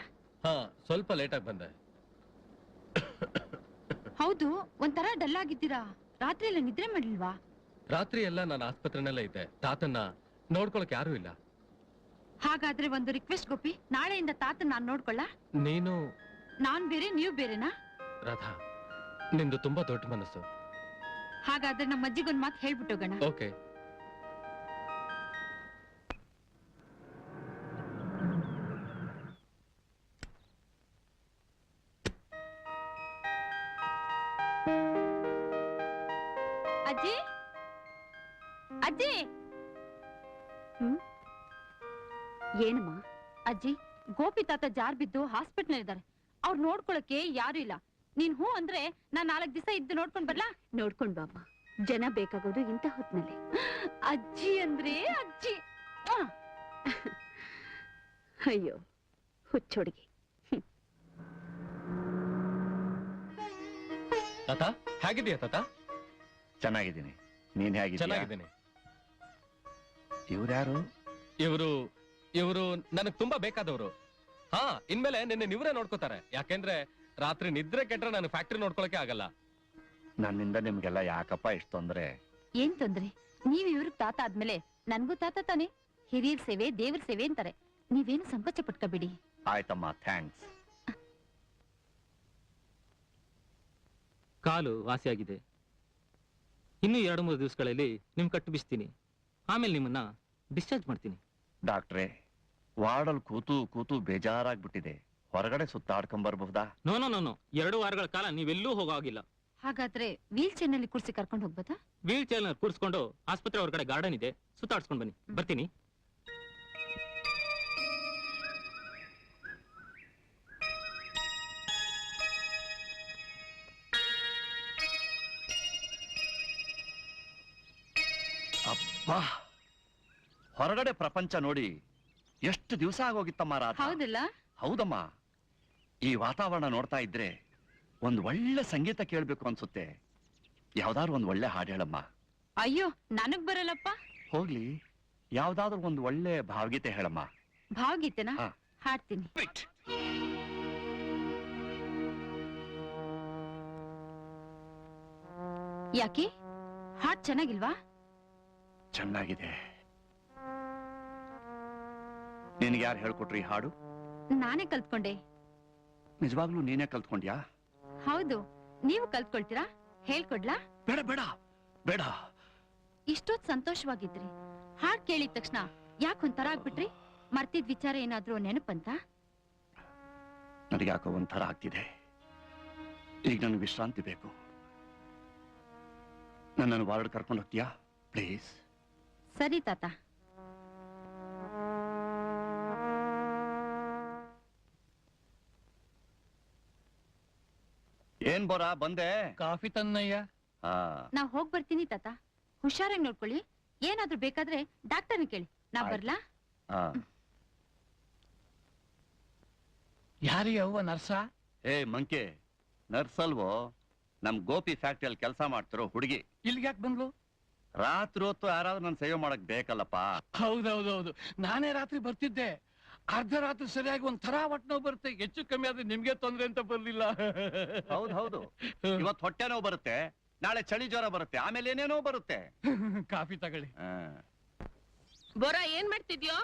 ಸ್ವಲ್ಪ ಲೇಟ್ ಆಗಿ ಬಂದೆ. ಹೌದು, ಒಂಥರ ಡಲ್ ಆಗಿದ್ದೀರಾ. ರಾತ್ರಿ ಎಲ್ಲ ನಿದ್ರೆ ಮಾಡ್ಲಿಲ್ವಾ? ರಾತ್ರಿ ಎಲ್ಲ ನಾನು ಆಸ್ಪತ್ರೆನಲ್ಲೇ ಇದ್ದೆ. ತಾತನ್ನ ನೋಡ್ಕೊಳಕ್ ಯಾರು ಇಲ್ಲ. ಹಾಗಾದ್ರೆ ಒಂದು ರಿಕ್ವೆಸ್ಟ್ ಗೋಪಿ, ನಾಳೆಯಿಂದ ತಾತನ್ ನಾನ್ ನೋಡ್ಕೊಳ್ಳ? ನೀನು? ನಾನ್ ಬೇರೆ, ನೀವ್ ಬೇರೆನಾ? ರಾಧಾ, ನಿಂದು ತುಂಬಾ ದೊಡ್ಡ ಮನಸ್ಸು. ಹಾಗಾದ್ರೆ ನಮ್ಮ ಅಜ್ಜಿಗೊಂದ್ ಮಾತು ಹೇಳ್ಬಿಟ್ಟೋಗೋಣ. ಓಕೆ. ಅಜ್ಜಿ, ಅಜ್ಜಿ. ಏನಮ್ಮ? ಅಜ್ಜಿ, ಗೋಪಿ ತಾತ ಜಾರ್ ಬಿದ್ದು ಹಾಸ್ಪಿಟಲ್ ಇದ್ದಾರೆ. ಅವ್ರು ನೋಡ್ಕೊಳಕ್ಕೆ ಯಾರು ಇಲ್ಲ. ನೀನ್ ಹೂ ಅಂದ್ರೆ ನಾನ್ 4 ದಿವಸ ಇದ್ದು ನೋಡ್ಕೊಂಡ್ ಬರ್ಲಾ? ನೋಡ್ಕೊಂಡ್ ಬಾಮ್ಮ, ಜನ ಬೇಕಾಗೋದು ಇಂಥ ಹೊತ್ನಲ್ಲಿ. ಅಜ್ಜಿ ಅಂದ್ರೆ ಅಜ್ಜಿ. ಅಯ್ಯೋ ಹುಚ್ಚೊಡ್ಗಿ. ತಾತ ಹೇಗಿದೆಯಾ ತಾತ? ಚೆನ್ನಾಗಿದ್ದೀನಿ. ನೀನ್ ಹೇಗಿದ್ದೀಯ? ಚೆನ್ನಾಗಿದ್ದೀನಿ. ಇವ್ರ್ಯಾರು? ಇವರು ನನಗ್ ತುಂಬಾ ಬೇಕಾದವರು. ಹಾ, ಇನ್ಮೇಲೆ ನಿನ್ನೆ ನೀವ್ರೇ ನೋಡ್ಕೋತಾರೆ. ಯಾಕೆಂದ್ರೆ ರಾತ್ರಿ ನಿದ್ರೆ ಕೆಟ್ರೆ ನಾನು ಫ್ಯಾಕ್ಟ್ರಿ ನೋಡ್ಕೊಳಕ್ಕೆ ಆಗಲ್ಲ. ನನ್ನಿಂದ ನಿಮ್ಗೆಲ್ಲ ಯಾಕಪ್ಪ ಇಷ್ಟು ತೊಂದ್ರೆ? ಏನ್ ತೊಂದ್ರೆ? ನೀವ್ ಇವ್ರಿಗೆ ತಾತ ಆದ್ಮೇಲೆ ನನ್ಗೂ ತಾತ ತಾನೆ. ಹಿರಿಯರ್ ಸೇವೆ ದೇವ್ರ ಸೇವೆ ಅಂತಾರೆ. ನೀವೇನು ಸಂಕೋಚ ಪಟ್ಕೋಬೇಡಿ. ಆಯ್ತಮ್ಮ, ಥ್ಯಾಂಕ್ಸ್. ಕಾಲು ವಾಸಿಯಾಗಿದೆ. ಇನ್ನು 2-3 ದಿವಸಗಳಲ್ಲಿ ನಿಮ್ ಕಟ್ಟು ಬಿಸ್ತೀನಿ. ಆಮೇಲೆ ನಿಮ್ಮನ್ನ ಡಿಸ್ಚಾರ್ಜ್ ಮಾಡ್ತೀನಿ. ಡಾಕ್ಟ್ರೇ, ವಾರ್ಡಲ್ ಕೂತು ಬೇಜಾರಾಗ್ಬಿಟ್ಟಿದೆ. ಹೊರಗಡೆ ಸುತ್ತಾಡ್ಕೊಂಬರ್ಬಹುದಾ? ನೋ 2 ವಾರಗಳ ಕಾಲ ನೀವೆಲ್ಲೂ ಹೋಗೋಗಿಲ್ಲ. ಹಾಗಾದ್ರೆ ವೀಲ್ ಚೇರ್ ನಲ್ಲಿ ಕೂರ್ಸಿ ಕರ್ಕೊಂಡು ಹೋಗ್ಬೋದಾ? ವೀಲ್ ಚೇರ್ ಕೂರಿಸ್ಕೊಂಡು ಆಸ್ಪತ್ರೆ ಹೊರಗಡೆ ಗಾರ್ಡನ್ ಇದೆ, ಸುತ್ತಾಡ್ಸ್ಕೊಂಡ್ ಬನ್ನಿ. ಬರ್ತೀನಿ. ಅಬ್ಬಾ, ಹೊರಗಡೆ ಪ್ರಪಂಚ ನೋಡಿ ಎಷ್ಟು ದಿವಸ ಆಗೋಗಿತ್ತಮ್ಮ ರಾಧಾ. ಹೌದಲ್ಲ? ಹೌದಮ್ಮ. ಈ ವಾತಾವರಣ ನೋಡ್ತಾ ಇದ್ರೆ ಒಂದ್ ಒಳ್ಳೆ ಸಂಗೀತ ಕೇಳ್ಬೇಕು ಅನ್ಸುತ್ತೆ. ಯಾವ್ದಾದ್ರು ಒಂದ್ ಒಳ್ಳೆ ಹಾಡು ಹೇಳಮ್ಮ. ಅಯ್ಯೋ, ನನಗ್ ಬರಲ್ಲಪ್ಪ. ಹೋಗ್ಲಿ, ಯಾವ್ದಾದ್ರು ಒಂದ್ ಒಳ್ಳೆ ಭಾವಗೀತೆ ಹೇಳಮ್ಮ. ಭಾವಗೀತೆನಾ? ಹಾ. ಹಾಡ್ತೀನಿ. ಯಾಕೆ? ಹಾಡ್ ಚೆನ್ನಾಗಿಲ್ವಾ? ಚೆನ್ನಾಗಿದೆ. ನಿನ್ಗೆ ಯಾರು ಹೇಳ್ಕೊಟ್ರಿ ಈ ಹಾಡು? ನಾನೇ ಕಲ್ತ್ಕೊಂಡೆ. ನಿಜವಾಗ್ಲೂ ನೀನೇ ಕಲ್ತ್ಕೊಂಡ್ಯಾ? ಹೌದು. ನೀವು ಕಲ್ತ್ಕೊಳ್ತೀರಾ? ಹೇಳ್ಕೊಡ್ಲಾ? ಬೇಡ ಬೇಡ ಬೇಡ. ಇಷ್ಟೊತ್ ಸಂತೋಷವಾಗಿದ್ರಿ. ಹಾಡ್ ಕೇಳಿದ ತಕ್ಷಣ ಯಾಕೊಂಥರ ಆಗ್ಬಿಟ್ರಿ? ಮರ್ತಿದ್ ವಿಚಾರ ಏನಾದ್ರೂ ನೆನಪಂತ? ನನಗೆ ಯಾಕೋ ಒಂಥರ ಆಗ್ತಿದೆ. ಈಗ ನನಗೆ ವಿಶ್ರಾಂತಿ ಬೇಕು. ನನ್ನನ್ನು ವಾರ್ಡ್ ಕರ್ಕೊಂಡು ಹೋಗ್ತೀಯಾ ಪ್ಲೀಸ್? ಸರಿ ತಾತ. ಏನ್ ಬೋರ, ಬಂದೆ? ಕಾಫಿ ತನ್ನಯ್ಯ. ನಾ ಹೋಗ್ ಬರ್ತೀನಿ ತಾತ. ಹುಷಾರಾಗಿ ನೋಡ್ಕೊಳ್ಳಿ. ಏನಾದ್ರೂ ಬೇಕಾದ್ರೆ ಡಾಕ್ಟರ್ನ ಕೇಳಿ. ನಾ ಆಯ್ತು. ಬರ್ಲಾ? ಯಾರಿಗೆ ಅವ್ವ ನರ್ಸ? ಏ ಮಂಕೆ, ನರ್ಸ್ ಅಲ್ವೋ? ನಮ್ ಗೋಪಿ ಫ್ಯಾಕ್ಟ್ರಿಯಲ್ಲಿ ಕೆಲಸ ಮಾಡ್ತಿರೋ ಹುಡುಗಿ. ಇಲ್ಲಿಗೆ ಯಾಕೆ ಬಂದ್ಲು? ರಾತ್ರಿ ಹೊತ್ತು ಯಾರಾದ್ರೂ ನನ್ ಸೇವೆ ಮಾಡಕ್ ಬೇಕಲ್ಲಪ್ಪ. ಹೌದೌದೌದು, ನಾನೇ ರಾತ್ರಿ ಬರ್ತಿದ್ದೆ. ಅರ್ಧ ರಾತ್ರಿ ಸರಿಯಾಗಿ ಒಂಥರ ಹೊಟ್ಟೆ ನೋವು ಬರುತ್ತೆ. ಹೆಚ್ಚು ಕಮ್ಮಿ ಆದ್ರೆ ನಿಮ್ಗೆ ತೊಂದ್ರೆ ಅಂತ ಬರ್ಲಿಲ್ಲ. ಹೌದು, ಇವತ್ತು ಹೊಟ್ಟೆ ನೋವು ಬರುತ್ತೆ, ನಾಳೆ ಚಳಿ ಜ್ವರ ಬರುತ್ತೆ, ಆಮೇಲೆ ಏನೇನೋ ಬರುತ್ತೆ. ಕಾಫಿ ತಗೊಳ್ಳಿ. ಬೋರಾ, ಏನ್ ಮಾಡ್ತಿದ್ಯೋ?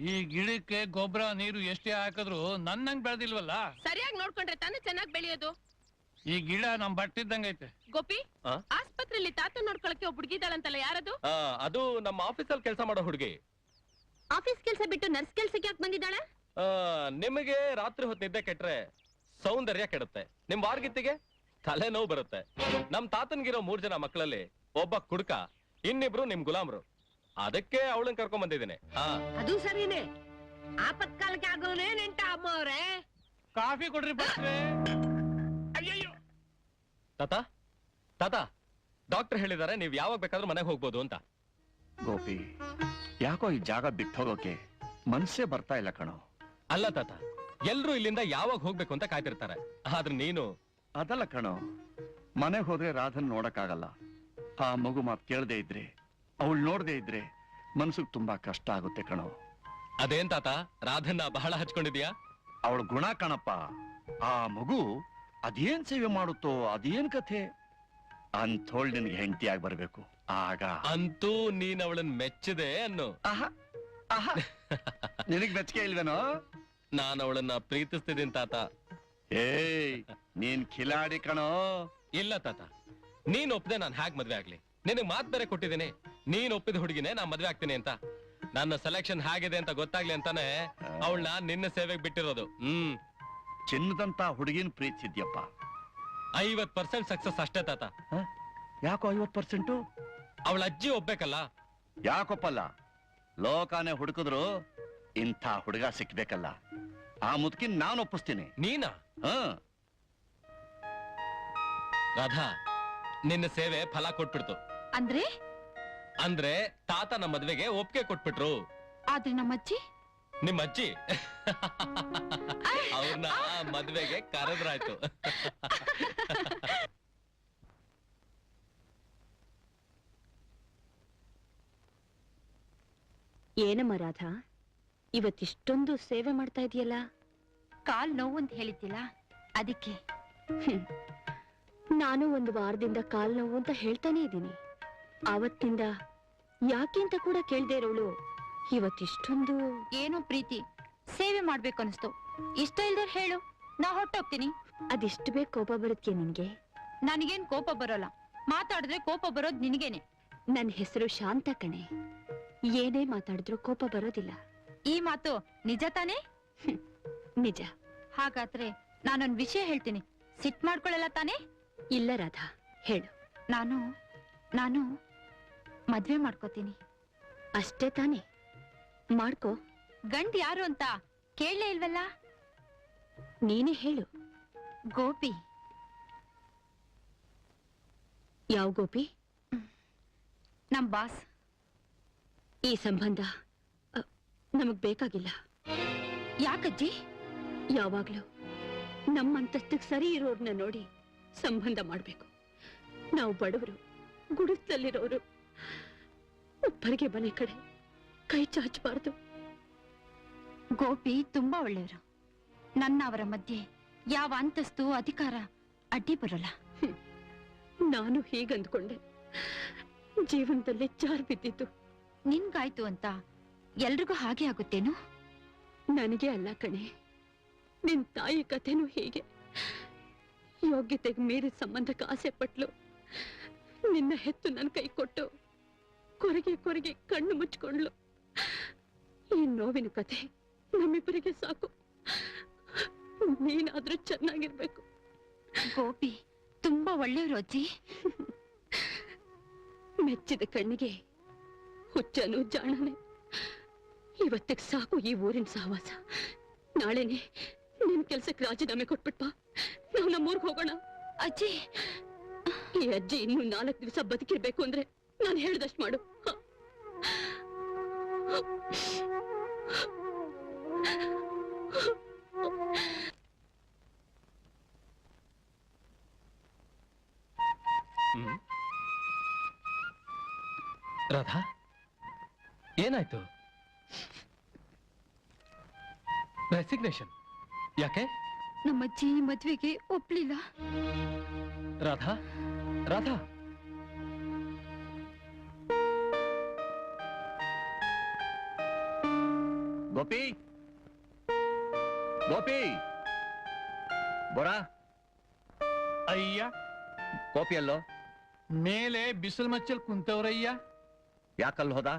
ಈ ಗಿಡಕ್ಕೆ ಗೊಬ್ಬರ ನೀರು ಎಷ್ಟೇ ಹಾಕಿದ್ರು ನನ್ನಂಗ್ ಬೆಳೆದಿಲ್ವಲ್ಲ. ಸರಿಯಾಗಿ ನೋಡ್ಕೊಂಡ್ರೆ ತಾನೇ ಚೆನ್ನಾಗಿ ಬೆಳೆಯೋದು. ಈ ಗಿಡ ನಮ್ ಬಟ್ಟಿದ್ದಂಗೈತೆ. ಗೋಪಿ, ಆಸ್ಪತ್ರೆಯಲ್ಲಿ ತಾತ ನೋಡ್ಕೊಳಕ್ಕೆ ಒಬ್ಬ ಹುಡುಗಿದಾಳಂತಲ್ಲ, ಯಾರದು? ಅದು ನಮ್ಮ ಆಫೀಸಲ್ಲಿ ಕೆಲಸ ಮಾಡೋ ಹುಡುಗಿ. ಆಫೀಸ್ ಕೆಲ್ಸ ಬಿಟ್ಟು ನರ್ಸ್ ಕೆಲ್ಸಕ್ಕೆ ಯಾಕೆ ಬಂದಿದ್ದಾಳೆ? ನಿಮಗೆ ರಾತ್ರಿ ಹೊತ್ತು ನಿದ್ದೆ ಕೆಟ್ರೆ ಸೌಂದರ್ಯ ಕೆಡುತ್ತೆ. ನಿಮ್ ವಾರ್ಗಿತ್ತಿಗೆ ತಲೆನೋವು ಬರುತ್ತೆ. ನಮ್ ತಾತನ್ಗಿರೋ 3 ಜನ ಮಕ್ಕಳಲ್ಲಿ ಒಬ್ಬ ಕುಡ್ಕ, ಇನ್ನಿಬ್ರು ನಿಮ್ ಗುಲಾಮ್ರು. ಅದಕ್ಕೆ ಅವಳನ್ನ ಕರ್ಕೊಂಡ್ ಬಂದಿದ್ದೇನೆ. ಅದು ಸರಿನೇ. ಆಪತ್ಕಾಲಕ್ಕೆ ಆಗೋನೇ ನೆಂಟ ಅಮ್ಮ ಅವ್ರೆ. ಕಾಫಿ ಕೊಡ್ರಿ ಬರ್ತೀವಿ. ಅಯ್ಯಯ್ಯೋ ತಾತ, ಡಾಕ್ಟರ್ ಹೇಳಿದಾರೆ ನೀವ್ ಯಾವಾಗ ಬೇಕಾದ್ರೂ ಮನೆಗೆ ಹೋಗ್ಬೋದು ಅಂತ. ಗೋಪಿ, ಯಾಕೋ ಈ ಜಾಗ ಬಿಟ್ಟು ಹೋಗೋಕೆ ಮನಸ್ಸೇ ಬರ್ತಾ ಇಲ್ಲ ಕಣೋ. ಅಲ್ಲ ತಾತ, ಎಲ್ರು ಇಲ್ಲಿಂದ ಯಾವಾಗ ಹೋಗ್ಬೇಕು ಅಂತ ಕಾಯ್ತಿರ್ತಾರೆ. ಆದ್ರೆ ನೀನು ಅದಲ್ಲ ಕಣೋ, ಮನೆಗೆ ಹೋದ್ರೆ ರಾಧನ್ ನೋಡಕ್ಕಾಗಲ್ಲ. ಆ ಮಗು ಮಾತು ಕೇಳದೆ ಇದ್ರೆ, ಅವಳು ನೋಡದೆ ಇದ್ರೆ ಮನ್ಸಿಗೆ ತುಂಬಾ ಕಷ್ಟ ಆಗುತ್ತೆ ಕಣೋ. ಅದೇನ್ ತಾತ, ರಾಧನ್ನ ಬಹಳ ಹಚ್ಕೊಂಡಿದ್ಯಾ? ಅವಳ ಗುಣ ಕಣಪ್ಪ. ಆ ಮಗು ಅದೇನ್ ಸೇವೆ ಮಾಡುತ್ತೋ, ಅದೇನ್ ಕಥೆ ಅಂಥೋಳ್ ನಿನ್ಗೆ ಹೆಂಡತಿಯಾಗಿ ಬರ್ಬೇಕು. ಆಗ ಅಂತೂ ನೀನ್ ಅವಳನ್ನ ಮೆಚ್ಚದೆ ಅನ್ನು. ನಿನಗ್ ಮೆಚ್ಚಗೆ ಇಲ್ವೇನೋ? ನಾನು ಅವಳನ್ನ ಪ್ರೀತಿಸ್ತಿದ್ದೀನಿ ತಾತ. ಏಯ್, ನೀನ್ ಖಿಲಾಡಿ ಕಣೋ. ಇಲ್ಲ ತಾತ, ನೀನ್ ಒಪ್ಪದೆ ನಾನ್ ಹ್ಯಾಕ್ ಮದ್ವೆ ಆಗ್ಲಿ? ನಿನಗ್ ಮಾತ್ ಬೇರೆ ಕೊಟ್ಟಿದ್ದೀನಿ, ನೀನ್ ಒಪ್ಪಿದ ಹುಡುಗಿನೇ ನಾ ಮದ್ವೆ ಆಗ್ತೀನಿ ಅಂತ. ನನ್ನ ಸೆಲೆಕ್ಷನ್ ಹೇಗಿದೆ ಅಂತ ಗೊತ್ತಾಗ್ಲಿ ಅಂತಾನೆ ಅವಳನ್ನ ನಿನ್ನ ಸೇವೆಗೆ ಬಿಟ್ಟಿರೋದು. ಚಿನ್ನದಂತ ಹುಡುಗಿನ ಪ್ರೀತಿಸಿದ್ಯಪ್ಪ. 50% ಸಕ್ಸಸ್ ಅಷ್ಟೇ ತಾತ. ಯಾಕೋ 50%? ಅವಳ ಅಜ್ಜಿ ಒಪ್ಬೇಕಲ್ಲ. ಯಾಕೊಪ್ಪಲ್ಲ? ಲೋಕಾನೆ ಹುಡುಕಿದ್ರು ಇಂಥ ಹುಡುಗ ಸಿಕ್ಬೇಕಲ್ಲ. ಆ ಮುದುಕಿನ ನಾನು ಒಪ್ಪಿಸ್ತೀನಿ. ನೀನಾ? ರಾಧಾ, ನಿನ್ನ ಸೇವೆ ಫಲ ಕೊಟ್ಬಿಡ್ತು. ಅಂದ್ರೆ ಅಂದ್ರೆ ತಾತ ನಮ್ಮ ಮದ್ವೆಗೆ ಒಪ್ಪಿಗೆ ಕೊಟ್ಬಿಟ್ರು. ಆದ್ರೆ ನಮ್ಮಜ್ಜಿ ನಿಮ್ಮ ಅಜ್ಜಿ ಅವ್ರನ್ನ ಮದ್ವೆಗೆ ಕರೆದ್ರಾಯ್ತು. ಏನಮ್ಮ ರಾಧಾ, ಇವತ್ತಿಷ್ಟೊಂದು ಸೇವೆ ಮಾಡ್ತಾ ಇದೆಯಲ್ಲ? ಕಾಲ್ ನೋವು ಅಂತ ಹೇಳಿದ್ದಿಲ್ಲ, ಅದಕ್ಕೆ. ನಾನು ಒಂದು ವಾರದಿಂದ ಕಾಲ್ ನೋವು ಅಂತ ಹೇಳ್ತಾನೆ ಇದ್ದೀನಿ. ಆವತ್ತಿಂದ ಯಾಕೆ ಅಂತ ಕೂಡ ಕೇಳ್ದೆ ಇರೋಳು ಇವತ್ತಿಷ್ಟೊಂದು. ಏನೋ ಪ್ರೀತಿ, ಸೇವೆ ಮಾಡ್ಬೇಕು ಅನಿಸ್ತು. ಇಷ್ಟ ಇಲ್ದವ್ರು ಹೇಳು, ನಾ ಹೊಟ್ಟೋಗ್ತೀನಿ. ಅದಿಷ್ಟು ಬೇಗ ಕೋಪ ಬರುತ್ತೆ ನಿನ್ಗೆ? ನನಗೇನ್ ಕೋಪ ಬರೋಲ್ಲ, ಮಾತಾಡಿದ್ರೆ ಕೋಪ ಬರೋದ್ ನಿನಗೇನೆ. ನನ್ನ ಹೆಸರು ಶಾಂತ ಕಣೆ. ಏನೇ ಮಾತಾಡಿದ್ರು ಕೋಪ ಬರೋದಿಲ್ಲ. ಈ ಮಾತು ನಿಜ ತಾನೇ? ನಿಜ. ಹಾಗಾದ್ರೆ ನಾನೊಂದ್ ವಿಷಯ ಹೇಳ್ತೀನಿ, ಸಿಟ್ ಮಾಡ್ಕೊಳ್ಳಲ್ಲ ತಾನೇ? ಇಲ್ಲ ರಾಧಾ, ಹೇಳು. ನಾನು ಮದ್ವೆ ಮಾಡ್ಕೋತೀನಿ. ಅಷ್ಟೇ ತಾನೇ? ಮಾಡ್ಕೋ. ಗಂಡ್ ಯಾರು ಅಂತ ಕೇಳಲೇ ಇಲ್ವಲ್ಲ? ನೀನೇ ಹೇಳು. ಗೋಪಿ. ಯಾವ ಗೋಪಿ? ನಮ್ ಬಾಸ್. ಈ ಸಂಬಂಧ ನಮಗ್ ಬೇಕಾಗಿಲ್ಲ. ಯಾಕಜ್ಜಿ? ಯಾವಾಗ್ಲೂ ನಮ್ಮಂತಸ್ತಿಗೆ ಸರಿ ಇರೋರ್ನ ನೋಡಿ ಸಂಬಂಧ ಮಾಡ್ಬೇಕು. ನಾವು ಬಡವರು, ಗುಡಿಸಲಿರೋರು, ಒಬ್ಬರಿಗೆ ಮನೆ ಕಡೆ ಕೈ ಚಾಚಬಾರ್ದು. ಗೋಪಿ ತುಂಬಾ ಒಳ್ಳೆಯವರು. ನನ್ನ ಅವರ ಮಧ್ಯೆ ಯಾವ ಅಂತಸ್ತು ಅಧಿಕಾರ ಅಡ್ಡಿ ಬರಲ್ಲ. ನಾನು ಹೀಗಂದ್ಕೊಂಡೆ. ಜೀವನದಲ್ಲಿ ಜಾರ್ ಬಿದ್ದಿತ್ತು. ನಿನ್ಗಾಯ್ತು ಅಂತ ಎಲ್ರಿಗೂ ಹಾಗೆ ಆಗುತ್ತೇನು? ನನಗೆ ಅಲ್ಲ ಕಣೆ, ನಿನ್ ತಾಯಿ ಕಥೆನೂ ಹೀಗೆ. ಯೋಗ್ಯತೆಗೆ ಮೀರಿದ ಸಂಬಂಧಕ್ಕೆ ಆಸೆ ಪಟ್ಲು. ನಿನ್ನ ಹೆತ್ತು ನನ್ನ ಕೈ ಕೊಟ್ಟು ಕೊರಗೆ ಕೊರಗೆ ಕಣ್ಣು ಮುಚ್ಕೊಂಡ್ಲು. ಈ ನೋವಿನ ಕಥೆ ನಮ್ಮಿಬ್ಬರಿಗೆ ಸಾಕು. ನೀನಾದ್ರೂ ಚೆನ್ನಾಗಿರ್ಬೇಕು. ಗೋಪಿ ತುಂಬಾ ಒಳ್ಳೆಯವರು ಅಜ್ಜಿ. ಮೆಚ್ಚಿದ ಕಣ್ಣಿಗೆ ಹುಚ್ಚನು ಜಾಣನೆ. ಇವತ್ತಿಗೆ ಸಾಕು ಈ ಊರಿನ ಸಹವಾಸ. ನಾಳೆನೆ ನಿನ್ ಕೆಲ್ಸಕ್ಕೆ ರಾಜೀನಾಮೆ ಕೊಟ್ಬಿಟ್ಪಾ, ನಾವು ನಮ್ಮೂರ್ಗೆ ಹೋಗೋಣ. ಅಜ್ಜಿ, ಈ ಅಜ್ಜಿ ಇನ್ನು 4 ದಿವಸ ಬದುಕಿರ್ಬೇಕು ಅಂದ್ರೆ ನಾನು ಹೇಳ್ದಷ್ಟು ಮಾಡು. ರಾಧಾ, ಏನಾಯ್ತು? ರೆಸಿಗ್ನೇಷನ್ ಯಾಕೆ? ನಮ್ಮಜ್ಜಿ ಮದ್ವೆಗೆ ಒಪ್ಲಿಲ್ಲ. ರಾಧಾ, ರಾಧಾ, ಗೋಪಿ, ಗೋಪಿ, ಬೋರಾ. ಅಯ್ಯ, ಗೋಪಿಯಲ್ಲೋ? ಮೇಲೆ ಬಿಸಿಲು ಮಚ್ಚಲ್ ಕುಂತವ್ರಯ್ಯ. ಯಾಕಲ್ಲಿ ಹೋದ?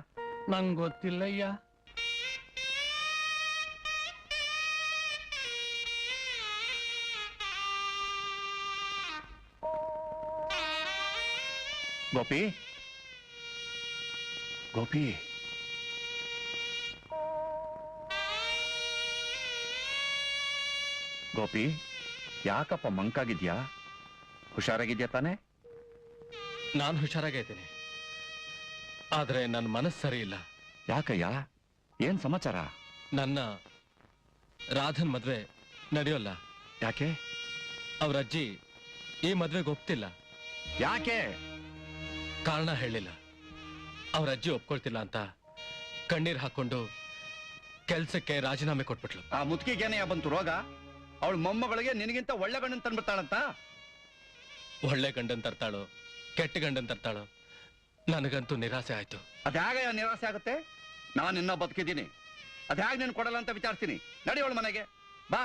ನಂಗ್ ಗೊತ್ತಿಲ್ಲಯ್ಯ. ಗೋಪಿ, ಗೋಪಿ, ಗೋಪಿ, ಯಾಕಪ್ಪ ಮಂಕಾಗಿದ್ಯಾ? ಹುಷಾರಾಗಿದ್ಯಾ ತಾನೆ? ನಾನು ಹುಷಾರಾಗೈತೀನಿ, ಆದ್ರೆ ನನ್ನ ಮನಸ್ಸು ಸರಿ ಇಲ್ಲ. ಯಾಕಯ್ಯ, ಏನ್ ಸಮಾಚಾರ? ನನ್ನ ರಾಧನ್ ಮದ್ವೆ ನಡೆಯೋಲ್ಲ. ಯಾಕೆ? ಅವ್ರ ಅಜ್ಜಿ ಈ ಮದ್ವೆಗೆ ಒಪ್ತಿಲ್ಲ. ಯಾಕೆ? ಕಾರಣ ಹೇಳಿಲ್ಲ. ಅವ್ರ ಅಜ್ಜಿ ಒಪ್ಕೊಳ್ತಿಲ್ಲ ಅಂತ ಕಣ್ಣೀರ್ ಹಾಕೊಂಡು ಕೆಲ್ಸಕ್ಕೆ ರಾಜೀನಾಮೆ ಕೊಟ್ಬಿಟ್ಲು. ಆ ಮುದುಕಿಗೇನೆಯ ಬಂತು ರೋಗ? ಅವಳ ಮೊಮ್ಮಗಳಿಗೆ ನಿನಗಿಂತ ಒಳ್ಳೆ ಗಂಡನ್ ತಂದ್ಬಿಡ್ತಾಳಂತ. ಒಳ್ಳೆ ಗಂಡನ್ ತರ್ತಾಳೋ ಕೆಟ್ಟ ಗಂಡನ್ ತರ್ತಾಳೋ, ನನಗಂತೂ ನಿರಾಸೆ ಆಯ್ತು. ಅದ್ಯಾಗ ನಿರಾಸೆ ಆಗುತ್ತೆ? ನಾನು ಇನ್ನ ಬದುಕಿದ್ದೀನಿ. ಅದ್ಯಾಗ ನೀನು ಕೊಡಲ್ಲ ಅಂತ ವಿಚಾರಿಸ್ತೀನಿ. ನಡಿ ಅವಳ ಮನೆಗೆ ಬಾ.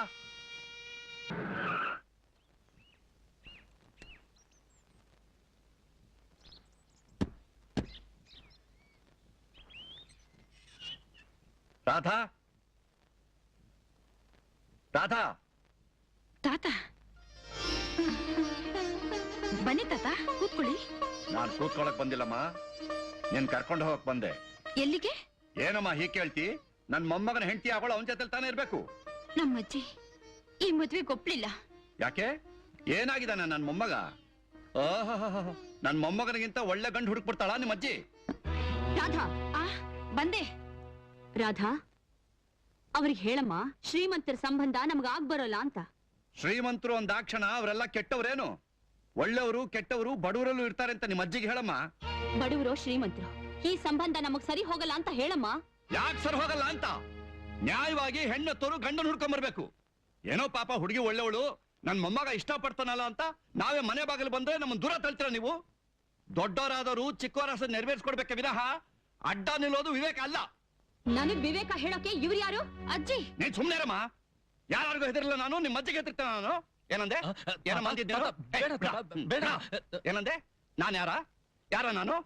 ರಾಧಾ, ರಾಧಾ. ತಾತ ಬನ್ನಿ ತಾತ, ಕೂತ್ಕೊಳ್ಳಿ. ನಾನು ಕೂತ್ಕೊಳಕ್ ಬಂದಿಲ್ಲಮ್ಮ, ನೀನ್ ಕರ್ಕೊಂಡು ಹೋಗಕ್ ಬಂದೆ. ಎಲ್ಲಿಗೆ? ಏನಮ್ಮ ಹೀಗೆ ಕೇಳ್ತಿ? ನನ್ ಮೊಮ್ಮಗನ ಹೆಂಡತಿ ಆಗೋಳು ಅವನ ಜೊತೆ ತಾನೇ ಇರ್ಬೇಕು. ನಮ್ಮಜ್ಜಿ ಈ ಮದ್ವೆಗೆ ಒಪ್ಲಿಲ್ಲ. ಯಾಕೆ? ಏನಾಗಿದ್ದಾನೆ ನನ್ ಮೊಮ್ಮಗ? ನನ್ ಮೊಮ್ಮಗನಿಗಿಂತ ಒಳ್ಳೆ ಗಂಡು ಹುಡುಕ್ಬಿಡ್ತಾಳ ನಿಮ್ಮ ಅಜ್ಜಿ? ರಾಧಾ ಬಂದೆ. ರಾಧಾ ಅವ್ರಿಗೆ ಹೇಳಮ್ಮ, ಶ್ರೀಮಂತರ ಸಂಬಂಧ ನಮ್ಗ ಆಗ್ಬರೋಲ್ಲ ಅಂತ. ಶ್ರೀಮಂತರು ಒಂದಾಕ್ಷಣ ಅವರೆಲ್ಲ ಕೆಟ್ಟವ್ರೇನು? ಒಳ್ಳೆಯವರು ಕೆಟ್ಟವರು ಬಡವರಲ್ಲೂ ಇರ್ತಾರೆ ಅಂತ ನಿಮ್ಮ ಅಜ್ಜಿಗೆ ಹೇಳಮ್ಮ. ಬಡವರು ಶ್ರೀಮಂತರು ಈ ಸಂಬಂಧ ನಮಗ್ ಸರಿ ಹೋಗಲ್ಲ ಅಂತ ಹೇಳಮ್ಮ. ಯಾಕೆ ಸರಿ ಹೋಗಲ್ಲ ಅಂತ? ನ್ಯಾಯವಾಗಿ ಹೆಣ್ಣತ್ತೋರು ಗಂಡನ ಹುಡ್ಕೊಂಬರ್ಬೇಕು. ಏನೋ ಪಾಪ ಹುಡುಗಿ ಒಳ್ಳೆವಳು, ನನ್ ಮೊಮ್ಮಗ ಇಷ್ಟಪಡ್ತಾನಲ್ಲ ಅಂತ ನಾವೇ ಮನೆ ಬಾಗಿಲು ಬಂದ್ರೆ ನಮ್ಮನ್ನ ದೂರ ತಳ್ತೀರ ನೀವು? ದೊಡ್ಡವರಾದವರು ಚಿಕ್ಕವರಾಸ ನೆರವೇರಿಸ್ಕೊಡ್ಬೇಕೆ ವಿನಃ ಅಡ್ಡ ನಿಲ್ಲೋದು ವಿವೇಕ ಅಲ್ಲ. ನನಗ್ ವಿವೇಕ ಹೇಳೋಕೆ ಇವ್ರು ಯಾರು? ಅಜ್ಜಿ ನೀನ್ ಸುಮ್ನೆ ಇರಮ್ಮ. ಯಾರಿಗೂ ಹೆದರಿಲ್ಲ ನಾನು, ನಿಮ್ಮ ಅಜ್ಜಿಗೆ ಹೆದರ್ತಾನ ನಾನು. ಏನಂದೆ? ಏನಮ್ಮ ಅಂದಿದ್ದೆ? ಏನಂದೆ? ನಾನು ಯಾರ ನಾನು?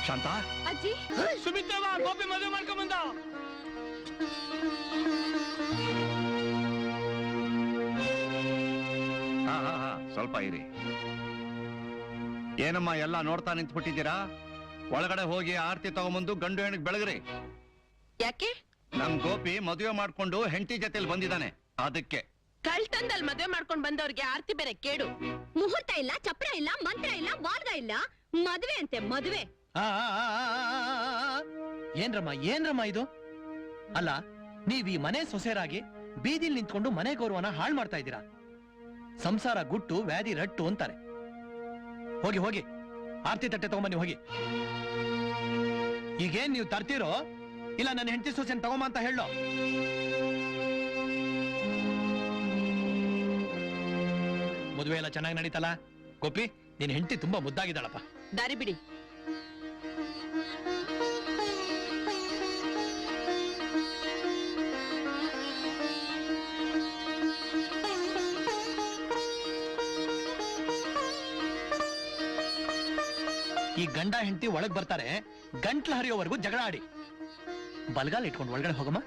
ಶಾಂತ, ಅಜ್ಜಿ ಸುಮಿತ್ರವ ಗೋಪಿ ಮದುವೆ ಮಾಡ್ಕೊಂಡ್ ಬಂದ. ಸ್ವಲ್ಪ ಇರಿ. ಏನಮ್ಮ ಎಲ್ಲ ನೋಡ್ತಾ ನಿಂತ್ಬಿಟ್ಟಿದ್ದೀರಾ? ಒಳಗಡೆ ಹೋಗಿ ಆರತಿ ತಗೊಂಬಂದು ಗಂಡು ಹೆಣ್ಣಿಗೆ ಬೆಳಗ್ರಿ. ಯಾಕೆ? ನಮ್ ಗೋಪಿ ಮದುವೆ ಮಾಡ್ಕೊಂಡು ಹೆಂಡತಿ ಜೊತೆಲಿ ಬಂದಿದ್ದಾನೆ, ಅದಕ್ಕೆ. ಕಳ್ತಂದಲ್ಲಿ ಮದುವೆ ಮಾಡ್ಕೊಂಡ್ ಬಂದವ್ರಿಗೆ ಆರ್ತಿ ಬೇರೆ ಕೇಡು. ಮುಹೂರ್ತ ಇಲ್ಲ, ಚಪ್ರ ಇಲ್ಲ, ಮಂತ್ರ ಇಲ್ಲ, ವಾರ್ಗ ಇಲ್ಲ, ಮದುವೆ ಅಂತೆ ಮದುವೆ. ಏನ್ರಮ್ಮ ಇದು? ಅಲ್ಲ, ನೀವ್ ಈ ಮನೆ ಸೊಸೆರಾಗಿ ಬೀದಿಲ್ ನಿಂತ್ಕೊಂಡು ಮನೆ ಗೌರವನ ಹಾಳು ಮಾಡ್ತಾ ಇದ್ದೀರಾ. ಸಂಸಾರ ಗುಟ್ಟು ವ್ಯಾಧಿ ರಟ್ಟು ಅಂತಾರೆ. ಹೋಗಿ ಹೋಗಿ ಆರ್ತಿ ತಟ್ಟೆ ತಗೊಂಬನ್ನಿ ಹೋಗಿ. ಈಗೇನ್ ನೀವು ತರ್ತೀರೋ ಇಲ್ಲ ನನ್ನ ಹೆಂಡತಿ ಸೊಸೆನ್ ತಗೊಂಬ ಅಂತ ಹೇಳೋ? ಮದುವೆ ಎಲ್ಲ ಚೆನ್ನಾಗಿ ನಡೀತಲ್ಲ ಗೋಪಿ? ನಿನ್ ಹೆಂಡತಿ ತುಂಬಾ ಮುದ್ದಾಗಿದ್ದಾಳಪ್ಪ. ದಾರಿ ಬಿಡಿ. ಈ ಗಂಡ ಹೆಂಡತಿ ಒಳಗ್ ಬರ್ತಾರೆ, ಗಂಟ್ಲು ಹರಿಯೋವರೆಗೂ ಜಗಳ ಆಡಿ. ಬಲ್ಗಾಲ್ ಇಟ್ಕೊಂಡು ಒಳಗಡೆ ಹೋಗಮ್ಮ.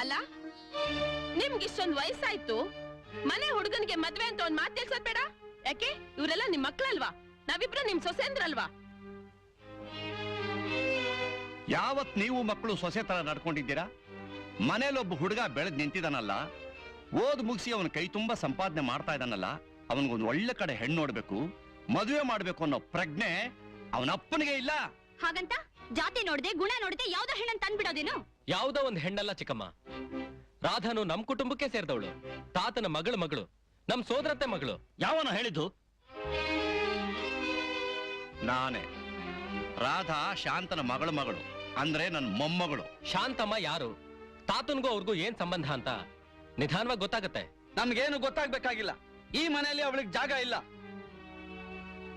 ಅಲ್ಲ, ನಿಮ್ಗೆ ಇಷ್ಟೊಂದು ವಯಸ್ಸಾಯ್ತು, ಮನೆ ಹುಡುಗನಿಗೆ ಮದ್ವೆ ಅಂತ ಒಂದ್ ಮಾತು ತಿಳ್ಸೋದ್ ಬೇಡ? ಯಾಕೆ? ಇವರೆಲ್ಲ ನಿಮ್ ಮಕ್ಳಲ್ವಾ? ನಾವಿಬ್ರು ನಿಮ್ ಸೊಸೆಂದ್ರಲ್ವಾ? ಯಾವತ್ ನೀವು ಮಕ್ಕಳು ಸೊಸೆ ತರ ನಡ್ಕೊಂಡಿದ್ದೀರಾ? ಮನೇಲೊಬ್ಬ ಹುಡುಗ ಬೆಳೆದ್ ನಿಂತಿದಾನಲ್ಲ, ಓದ್ ಮುಗಿಸಿ ಅವನ ಕೈ ತುಂಬಾ ಸಂಪಾದನೆ ಮಾಡ್ತಾ ಇದ್ದಾನಲ್ಲ, ಅವನಿಗೊಂದು ಒಳ್ಳೆ ಕಡೆ ಹೆಣ್ಣು ನೋಡ್ಬೇಕು, ಮದುವೆ ಮಾಡ್ಬೇಕು ಅನ್ನೋ ಪ್ರಜ್ಞೆ ಅವನ ಅಪ್ಪನಿಗೆ ಇಲ್ಲ. ಹಾಗಂತ ಜಾತಿ ನೋಡದೆ ಗುಣ ನೋಡದೆ ಯಾವ್ದೋ ಹೆಣ್ಣನ್ ತಂದ್ಬಿಡೋದೇನು? ಯಾವ್ದೋ ಒಂದ್ ಹೆಣ್ಣಲ್ಲ ಚಿಕ್ಕಮ್ಮ. ರಾಧಾನು ನಮ್ ಕುಟುಂಬಕ್ಕೆ ಸೇರಿದವಳು, ತಾತನ ಮಗಳು, ನಮ್ ಸೋದರತ್ತೆ ಮಗಳು. ಯಾವನ ಹೇಳಿದ್ದು? ನಾನೇ. ರಾಧಾ ಶಾಂತನ ಮಗಳು, ಅಂದ್ರೆ ನನ್ ಮೊಮ್ಮಗಳು. ಶಾಂತಮ್ಮ ಯಾರು? ತಾತನ್ಗೂ ಅವ್ರಿಗೂ ಏನ್ ಸಂಬಂಧ ಅಂತ ನಿಧಾನವಾಗಿ ಗೊತ್ತಾಗತ್ತೆ. ನಮ್ಗೇನು ಗೊತ್ತಾಗ್ಬೇಕಾಗಿಲ್ಲ. ಈ ಮನೆಯಲ್ಲಿ ಅವಳಿಗೆ ಜಾಗ ಇಲ್ಲ.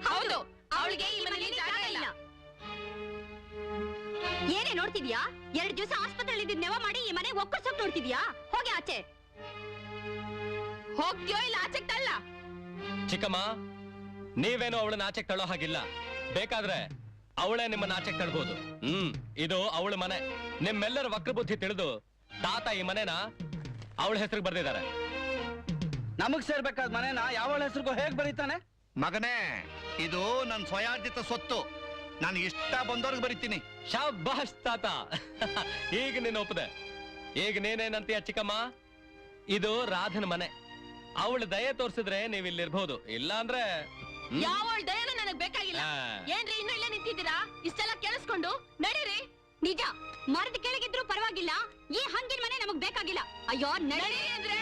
ಹೌದು, ಅವಳಿಗೆ ಈ ಮನೆಯಲ್ಲಿ ಜಾಗ ಇಲ್ಲ. ಏನೇ ನೋಡ್ತಿದ್ಯಾ? 2 ದಿವಸ ಆಸ್ಪತ್ರೆಯಲ್ಲಿ ಇದ್ದಿದ್ ನೆವ ಮಾಡಿ ಈ ಮನೆ ಒಕ್ಕರ್ಸೋಕ್ ನೋಡ್ತಿದ್ಯಾ? ಹೋಗಿ ಆಚೆ. ಹೋಗ್ತೀಯೋ ಇಲ್ಲ ಆಚೆಗ್ ತಳ್ಳ? ಚಿಕ್ಕಮ್ಮ, ನೀವೇನೋ ಅವಳನ್ನ ಆಚೆಗೆ ತಳ್ಳೋ ಹಾಗಿಲ್ಲ. ಬೇಕಾದ್ರೆ ಅವಳೇ ನಿಮ್ಮನ್ನ ಆಚೆಗೆ ತಳ್ಬೋದು. ಇದು ಅವಳ ಮನೆ. ನಿಮ್ಮೆಲ್ಲರ ವಕ್ರ ಬುದ್ಧಿ ತಿಳಿದು ತಾತ ಈ ಮನೆನ ಅವಳ ಹೆಸರಿಗೆ ಬರ್ದಿದ್ದಾರೆ. ನಮಗ್ ಸೇರ್ಬೇಕಾದ ಮನೆನ ಯಾವಳ ಹೆಸರಿಗೂ ಹೇಗ್ ಬರೀತಾನೆ? ಮಗನೇ, ಇದು ನನ್ ಸ್ವಯಾರ್ಜಿತ ಸೊತ್ತು. ನಾನು ಇಷ್ಟ ಬಂದವ್ರಿಗೆ ಬರೀತೀನಿ. ಶಾಬಾಷ್ ತಾತ. ಈಗ ನೀನು ಒಪ್ಪದೆ. ಈಗ ನೀನೇನಂತೀಯ ಚಿಕ್ಕಮ್ಮ? ಇದು ರಾಧನ ಮನೆ. ಅವಳು ದಯೆ ತೋರಿಸಿದ್ರೆ ನೀವ್ ಇಲ್ಲಿರ್ಬಹುದು, ಇಲ್ಲ ಅಂದ್ರೆ ಯಾವಳ ದಯನೂ ನನಗ್ ಬೇಕಾಗಿಲ್ಲ. ಏನ್ರಿ ಇನ್ನು ಇಲ್ಲೇ ನಿಂತಿದ್ದೀರಾ? ಇಷ್ಟೆಲ್ಲ ಕೇಳಿಸ್ಕೊಂಡು ನಡೀರಿ. ನಿಜ, ಮರದ ಕೆಳಗಿದ್ರು ಪರವಾಗಿಲ್ಲ, ಈ ಹಂಗಿನ ಮನೆ ನಮಗ್ ಬೇಕಾಗಿಲ್ಲ. ಅಯ್ಯೋ ನಡಿ ಅಂದ್ರೆ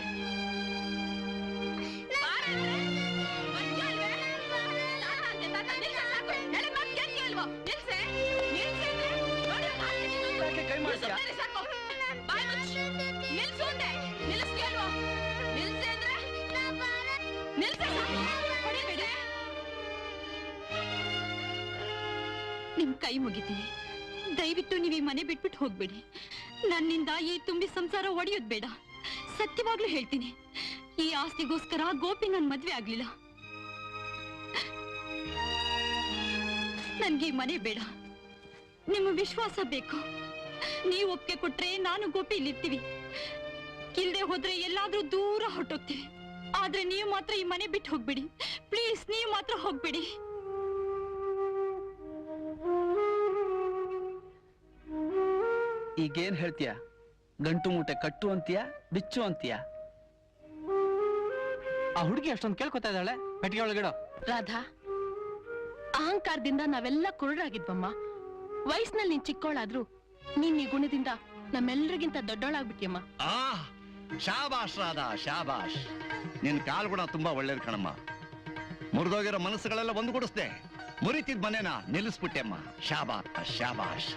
ನಿಮ್ ಕೈ ಮುಗಿತೀನಿ, ದಯವಿಟ್ಟು ನೀವ್ ಈ ಮನೆ ಬಿಟ್ಬಿಟ್ಟು ಹೋಗ್ಬೇಡಿ. ನನ್ನಿಂದ ಈ ತುಂಬಿ ಸಂಸಾರ ಒಡೆಯೋದ್ ಬೇಡ. ಸತ್ಯವಾಗ್ಲೂ ಹೇಳ್ತೀನಿ, ಈ ಆಸ್ತಿಗೋಸ್ಕರ ಗೋಪಿ ನನ್ ಮದ್ವೆ ಆಗ್ಲಿಲ್ಲ. ನನ್ಗೆ ಈ ಮನೆ ಬೇಡ, ನಿಮ್ಮ ವಿಶ್ವಾಸ ಬೇಕು. ನೀವು ಒಪ್ಪಿಗೆ ಕೊಟ್ರೆ ನಾನು ಗೋಪಿ ಇಲ್ಲಿರ್ತೀವಿ. ಇಲ್ದೆ ಹೋದ್ರೆ ಎಲ್ಲಾದ್ರೂ ದೂರ ಹೊರಟೋಗ್ತೀವಿ. ಆದ್ರೆ ನೀವು ಮಾತ್ರ ಈ ಮನೆ ಬಿಟ್ಟು ಹೋಗ್ಬಿಡಿ ಪ್ಲೀಸ್, ನೀವು ಮಾತ್ರ ಹೋಗ್ಬಿಡಿ. ಈಗೇನ್ ಹೇಳ್ತೀಯ? ಗಂಟು ಮೂಟೆ ಕಟ್ಟು ಅಂತೀಯ, ಬಿಚ್ಚು ಅಂತೀಯ? ಆ ಹುಡುಗಿ ಅಷ್ಟೊಂದು ಕೇಳ್ಕೊತಾ ಇದ್ದಾಳೆ. ಪೆಟ್ಟಿಗೆ ಒಳಗಿಡೋ. ರಾಧಾ, ಅಹಂಕಾರದಿಂದ ನಾವೆಲ್ಲ ಕುರುಡಾಗಿದ್ವಮ್ಮ. ವಯಸ್ಸಿನಲ್ಲಿ ನೀನ್ ಚಿಕ್ಕೋಳಾದ್ರು ನೀನ್ ಈ ಗುಣದಿಂದ ನಮ್ಮೆಲ್ಲರಿಗಿಂತ ದೊಡ್ಡೋಳಾಗ್ಬಿಟ್ಟಿಯಮ್ಮ. ಶಾಬಾಷ್ ರಾಧಾ, ಶಾಬಾಷ್. ನಿನ್ ಕಾಲ್ಗುಣ ತುಂಬಾ ಒಳ್ಳೇದು ಕಣಮ್ಮ. ಮುರಿದೋಗಿರೋ ಮನಸ್ಸುಗಳೆಲ್ಲ ಒಂದುಗೂಡಿಸ್ದೆ, ಮುರಿತಿದ್ ಮನೇನ ನಿಲ್ಲಿಸ್ಬಿಟ್ಟೆಮ್ಮ. ಶಾಬಾಷ್, ಶಾಬಾಷ್.